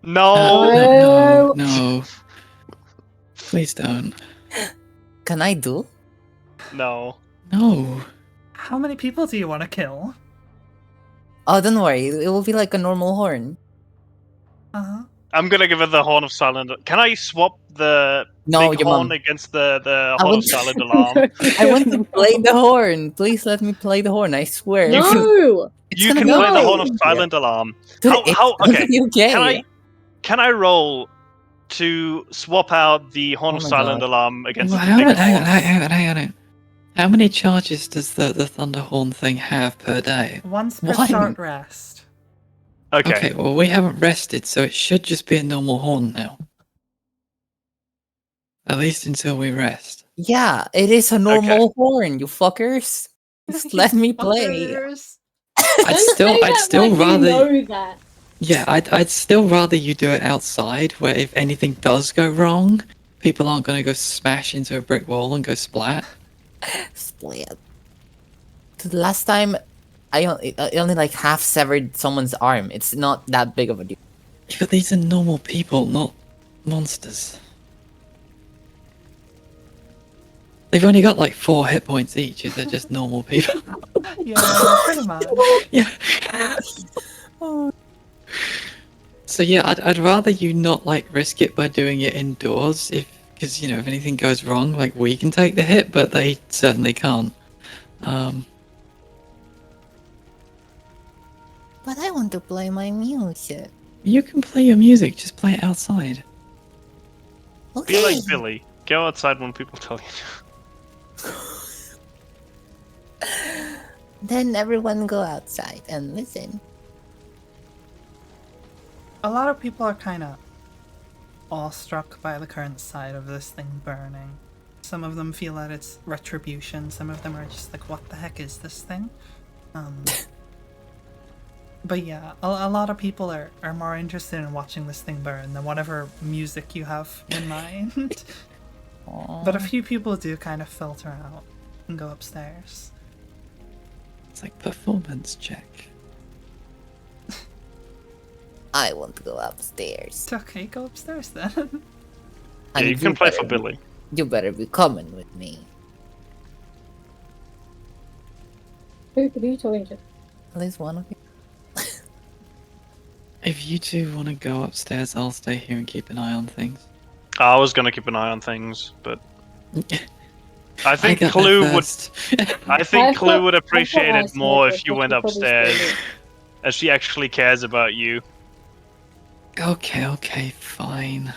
No. No. Please don't. Can I do? No. No. How many people do you want to kill? Oh, don't worry. It will be like a normal horn. Uh-huh. I'm gonna give it the Horn of Silent. Can I swap the No, big your horn mom. against the I Horn of want- Silent Alarm? I want to play the horn. Please let me play the horn. I swear. No! It's You gonna can be play the Horn okay. of Silent Alarm. Dude, How? it's How? gonna Okay. be okay. Can I roll to swap out the Horn Oh of my Silent God. Alarm against Well, the hang big on, hang on, horn? hang on. How many charges does the Thunderhorn thing have per day? Once per One. short rest. Okay. Okay, well, we haven't rested, so it should just be a normal horn now. At least until we rest. Yeah, it is a normal horn, you fuckers. Just let me play. Fuckers. I'd still like rather. you know that. Yeah, I'd still rather you do it outside, where if anything does go wrong, people aren't going to go smash into a brick wall and go splat. Split. The last time, I only like half severed someone's arm. It's not that big of a deal. Yeah, but these are normal people, not monsters. They've only got like 4 hit points each if they're just normal people. Yeah, pretty much. Yeah. So yeah, I'd rather you not like risk it by doing it indoors, because you know if anything goes wrong, like we can take the hit, but they certainly can't. But I want to play my music. You can play your music, just play it outside. Be Okay. like Billy. Go outside when people tell you. Then everyone go outside and listen. A lot of people are kind of awestruck by the current sight of this thing burning. Some of them feel that it's retribution. Some of them are just like, what the heck is this thing? But yeah, a lot of people are more interested in watching this thing burn than whatever music you have in mind. But a few people do kind of filter out and go upstairs. It's like performance check. I want to go upstairs. It's okay, go upstairs then. Yeah, And you can play better for Billy. You better be coming with me. Who are you talking to? At least one of you. If you two want to go upstairs, I'll stay here and keep an eye on things. I was gonna keep an eye on things, but I think got Clue there would. first. I think I've Clue got- would I've got appreciate eyes it more for if you it, went but you probably upstairs, still as she actually cares about you. Okay, fine.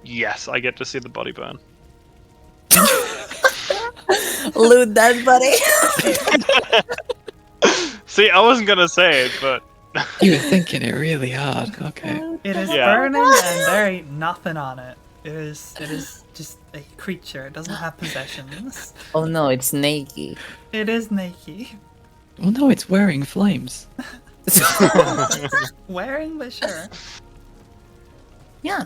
Yes, I get to see the body burn. Loot that, buddy. See, I wasn't gonna say it, but You were thinking it really hard. Okay. It is Yeah. burning and there ain't nothing on it. It is just a creature. It doesn't have possessions. Oh no, it's naked. It is naked. Well, no, it's wearing flames. Wearing, but sure. Yeah.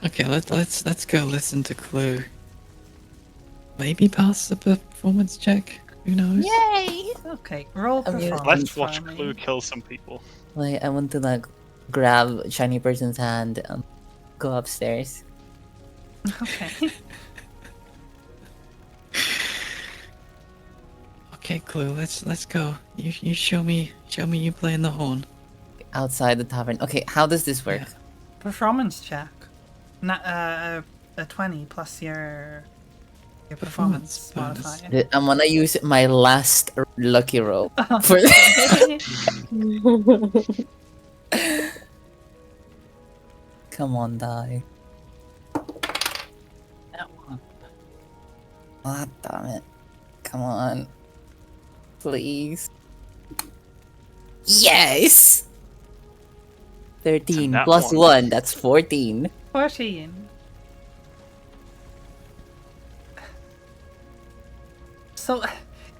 Okay, let's go listen to Clue. Maybe pass the performance check. Who knows? Yay! Okay, roll I mean, performance. let's watch for me. Clue kill some people. Like I want to like grab a shiny person's hand, go upstairs. Okay. Okay, Clue. Let's go. You show me you playing the horn. Outside the tavern. Okay, how does this work? Performance check. A 20 plus your performance Performance bonus. modifier. I'm gonna use my last lucky roll for Come on, die. That one. Ah, damn it. Come on. Please. Yes! 13 nat plus one. 1, that's 14. 14. So,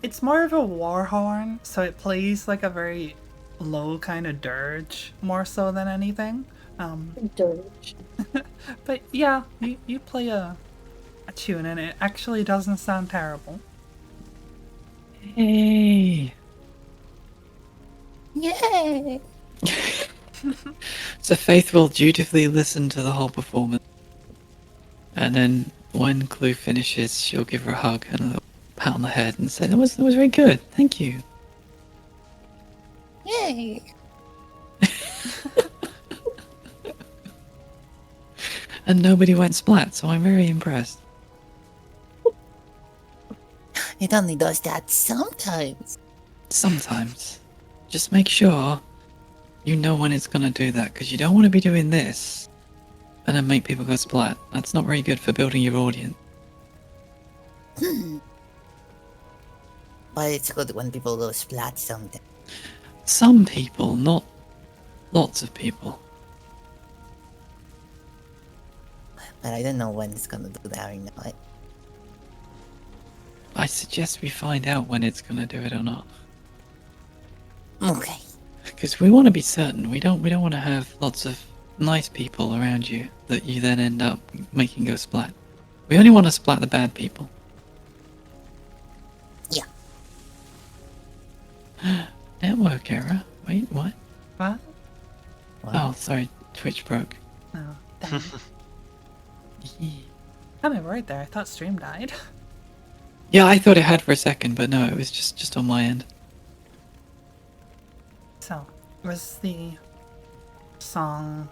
it's more of a war horn, so it plays like a very low kind of dirge, more so than anything. Dirge. But yeah, you play a tune and it actually doesn't sound terrible. Hey. Yay! So Faith will dutifully listen to the whole performance, and then when Clue finishes, she'll give her a hug and a little pat on the head and say, "That was very good. Thank you." Yay! and nobody went splat, so I'm very impressed. It only does that sometimes. Sometimes. Just make sure you know when it's gonna do that, because you don't want to be doing this and then make people go splat. That's not very good for building your audience. But it's good when people go splat sometimes. Some people, not lots of people. But I don't know when it's gonna do that or not. I suggest we find out when it's gonna do it or not. Okay. Because we want to be certain. We don't want to have lots of nice people around you that you then end up making go splat. We only want to splat the bad people. Yeah. Network error? Wait, what? What? Oh, sorry. Twitch broke. No. Damn. Had me worried there. I thought stream died. Yeah, I thought it had for a second, but no, it was just on my end. So, as the song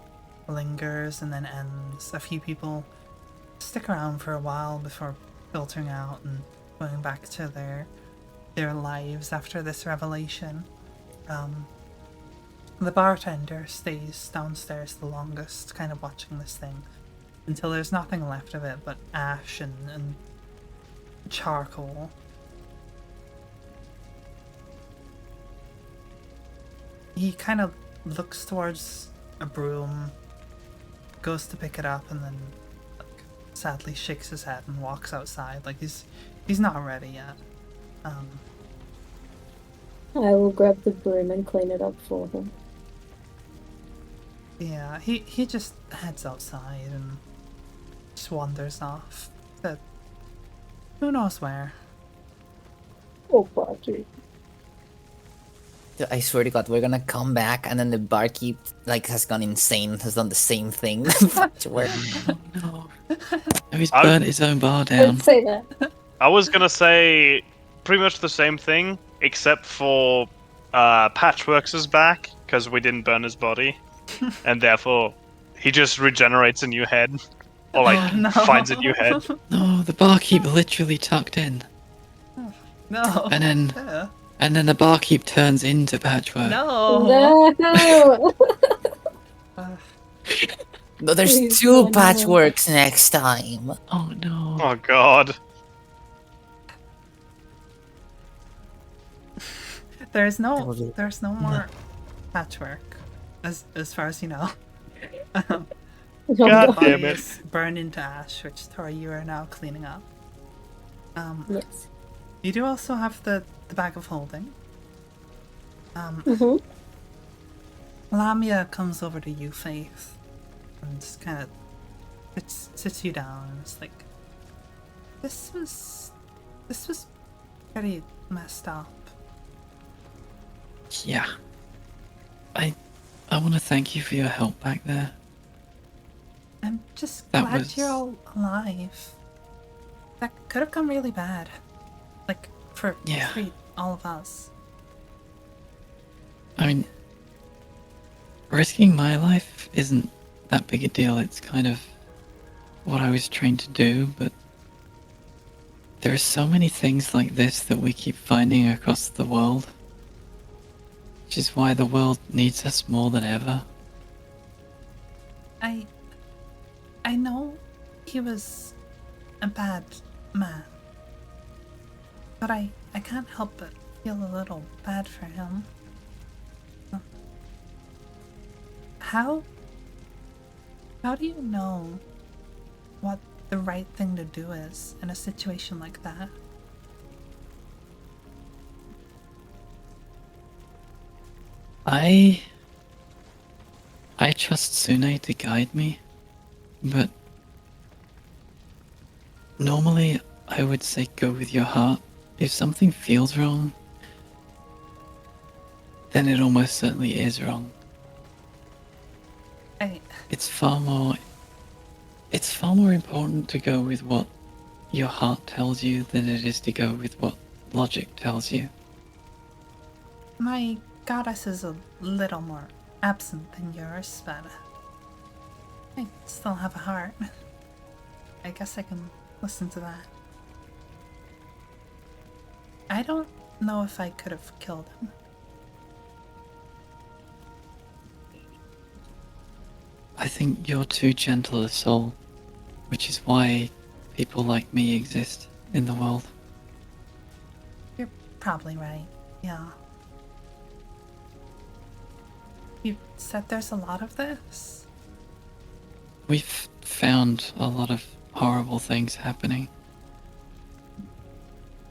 lingers and then ends, a few people stick around for a while before filtering out and going back to their lives after this revelation. The bartender stays downstairs the longest, kind of watching this thing, until there's nothing left of it but ash and charcoal. He kind of looks towards a broom, goes to pick it up, and then sadly shakes his head and walks outside. Like he's not ready yet. I will grab the broom and clean it up for him. Yeah, he just heads outside and just wanders off. But who knows where? Oh, Patrick. I swear to God, we're gonna come back and then the barkeep has gone insane, has done the same thing. Where- Oh no. Oh, he's burnt his own bar down. Don't say that. I was gonna say pretty much the same thing, except for Patchworks is back because we didn't burn his body, and therefore he just regenerates a new head, or Oh, no. finds a new head. No, the barkeep literally tucked in. No. And then Yeah. and then the barkeep turns into Patchwork. No. No! No, there's Please, two no. patchworks next time. Oh no. Oh god. There's That was no it. more patchwork, as far as you know. God The damn body it. is burned into ash, which Tori, you are now cleaning up. Yes. You do also have the bag of holding. Mm-hmm. Lamia comes over to you, Faith, and just kind of sits you down and it's like, this was pretty messed up. Yeah. I want to thank you for your help back there. I'm just That glad was- you're all alive. That could have gone really bad. Like, for Yeah. all of us. I mean, risking my life isn't that big a deal. It's kind of what I was trained to do, but there are so many things like this that we keep finding across the world. Which is why the world needs us more than ever. I know he was a bad man, but I can't help but feel a little bad for him. How do you know what the right thing to do is in a situation like that? I trust Sune to guide me, but normally I would say go with your heart. If something feels wrong, then it almost certainly is wrong. It's far more important to go with what your heart tells you than it is to go with what logic tells you. My goddess is a little more absent than yours, but I still have a heart. I guess I can listen to that. I don't know if I could have killed him. I think you're too gentle a soul, which is why people like me exist in the world. You're probably right, yeah. You said there's a lot of this? We've found a lot of horrible things happening.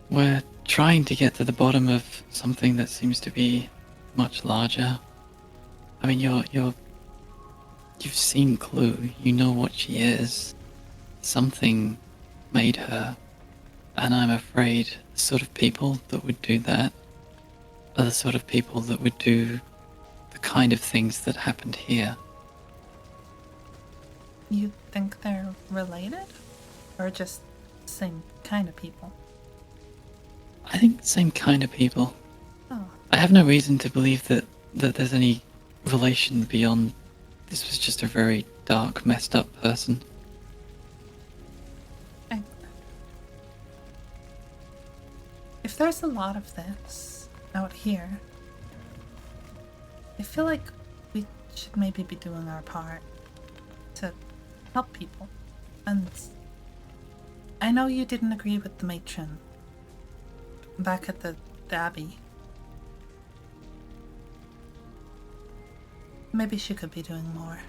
We're trying to get to the bottom of something that seems to be much larger. I mean, you've seen Clue. You know what she is. Something made her, and I'm afraid the sort of people that would do that are the sort of people that would do the kind of things that happened here. You think they're related? Or just the same kind of people? I think the same kind of people. Oh, I have no reason to believe that there's any relation beyond this was just a very dark, messed up person. I... If there's a lot of this out here, I feel like we should maybe be doing our part to help people. And I know you didn't agree with the matron back at the Abbey. Maybe she could be doing more.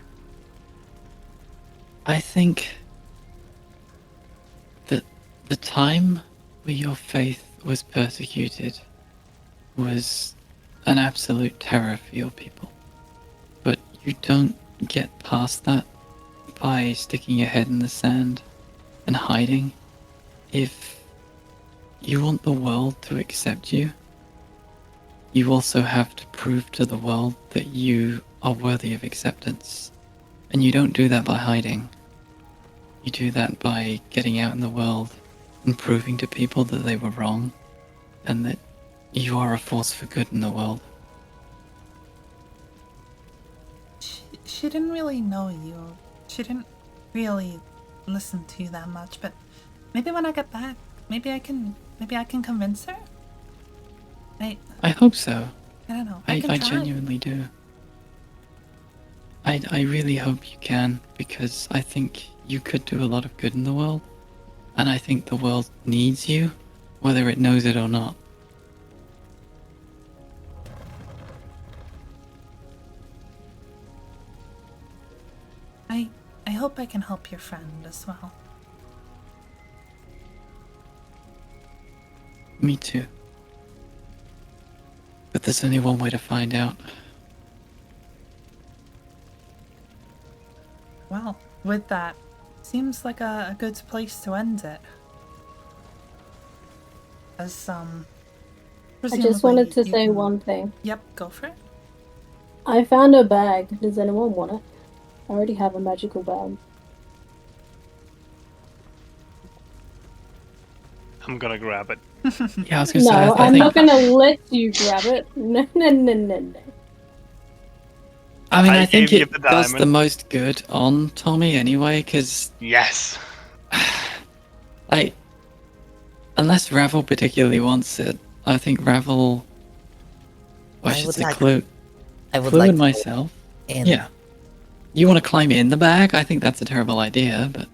I think that the time where your faith was persecuted was an absolute terror for your people. But you don't get past that by sticking your head in the sand and hiding. If you want the world to accept you, you also have to prove to the world that you are worthy of acceptance. And you don't do that by hiding. You do that by getting out in the world and proving to people that they were wrong and that you are a force for good in the world. She didn't really know you. She didn't really listen to you that much, but maybe when I get back, maybe I can convince her? I hope so. I don't know. I can try. genuinely do. I really hope you can, because I think you could do a lot of good in the world. And I think the world needs you, whether it knows it or not. I hope I can help your friend as well. Me too. But there's only one way to find out. Well, with that, seems like a good place to end it. As I just wanted to presumably you say can- one thing. Yep, go for it. I found a bag. Does anyone want it? I already have a magical bag. I'm gonna grab it. Yeah, I was gonna say, No, I I'm think, not gonna let you grab it. No, no, no, no, no. I mean, I I think gave you it the does the diamond. most good on Tommy anyway, because Yes. unless Ravel particularly wants it, I think Ravel, or I I should would say like- Clue, I would Clue like and to myself. in. Yeah. You want to climb in the bag? I think that's a terrible idea, but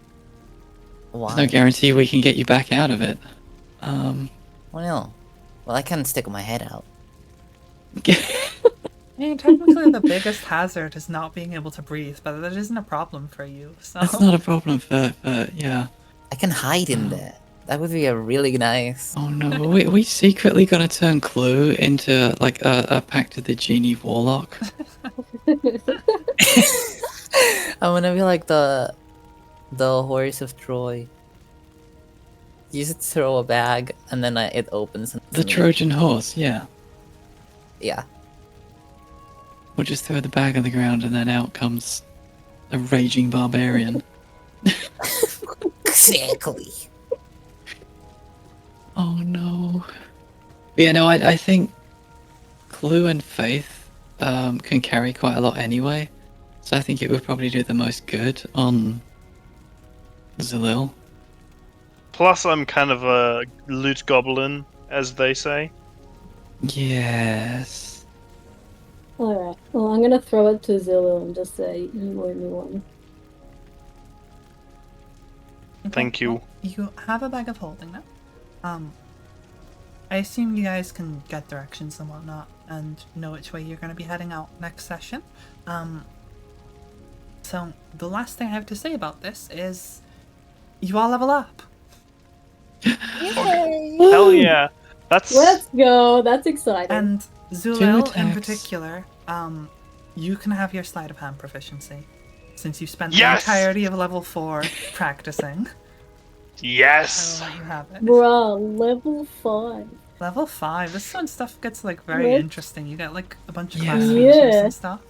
Why? there's no guarantee we can get you back out of it. Well, I can stick my head out. I mean, technically the biggest hazard is not being able to breathe, but that isn't a problem for you, so... That's not a problem for yeah. I can hide in there. That would be a really nice. Oh no, we secretly gonna turn Clue into like a Pact of the Genie warlock. I'm gonna be like the horse of Troy. You just throw a bag and then it opens. And The Trojan horse, yeah. Yeah. We'll just throw the bag on the ground and then out comes a raging barbarian. Exactly. Oh no. But yeah, no, I think Clue and Faith can carry quite a lot anyway. So I think it would probably do the most good on Zalil. Plus, I'm kind of a loot goblin, as they say. Yes. Alright. Well, I'm gonna throw it to Zillow and just say, you owe me one. Okay, Thank you. well, you have a bag of holding now. I assume you guys can get directions and whatnot and know which way you're going to be heading out next session. So the last thing I have to say about this is you all level up. Hell yeah. That's Let's go! That's exciting. And Zulel in attacks. particular, you can have your sleight of hand proficiency since you spent Yes! the entirety of level 4 practicing. yes. I will let you have it. Bruh, level 5. Level 5. This is when stuff gets like very What? interesting. You get like a bunch of Yeah. class features Yeah. and stuff.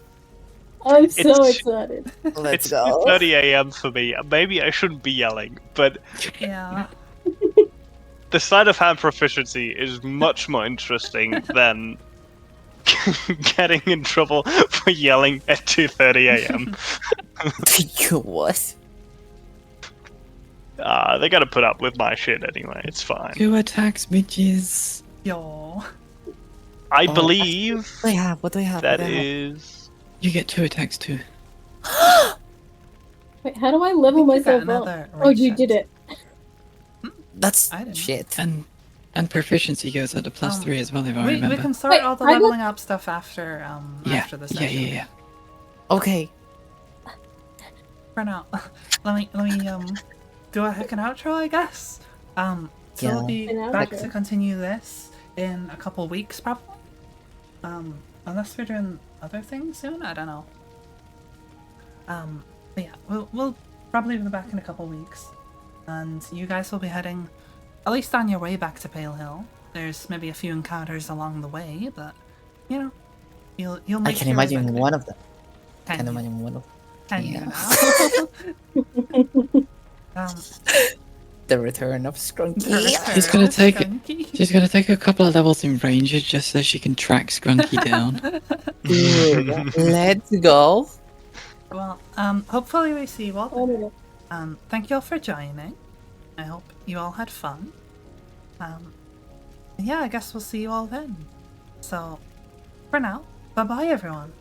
I'm so It's- excited. Let's It's go. 2:30 a.m. for me. Maybe I shouldn't be yelling, but Yeah. the sleight of hand proficiency is much more interesting than getting in trouble for yelling at 2:30 a.m. You what? They gotta put up with my shit anyway. It's fine. 2 attacks, bitches. Yo. I Oh, believe What do I have? What do I have? that What do I have? is. You get 2 attacks too. Wait, how do I level think you got myself up? another Oh, you range did check. it. That's I didn't. shit. And proficiency goes up to +3 as well, if I We remember. can sort Wait, all the I got- leveling up stuff after Yeah, after the yeah, session. yeah. Okay. For now, let me do a heck and outro, I guess. So we'll Yeah. be An back outro. to continue this in a couple weeks, probably. Unless we're doing other things soon, I don't know. But yeah, we'll probably be back in a couple weeks, and you guys will be heading, at least on your way back to Pale Hill. There's maybe a few encounters along the way, but you know, you'll I make can your way imagine back one of them. there. Can you? imagine one of them. Can you Yeah. now? The return of Scrunky. She's gonna Return take of Skunky. She's gonna take a couple of levels in Ranger just so she can track Scrunky down. Dude, let's go. Well, hopefully we see you all Oh my there. god. Thank you all for joining. I hope you all had fun. Yeah, I guess we'll see you all then. So, for now, bye-bye everyone.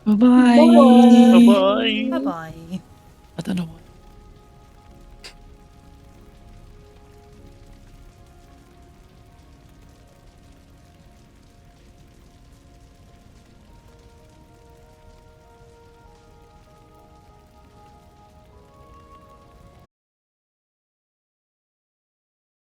Bye-bye. Bye. Bye bye.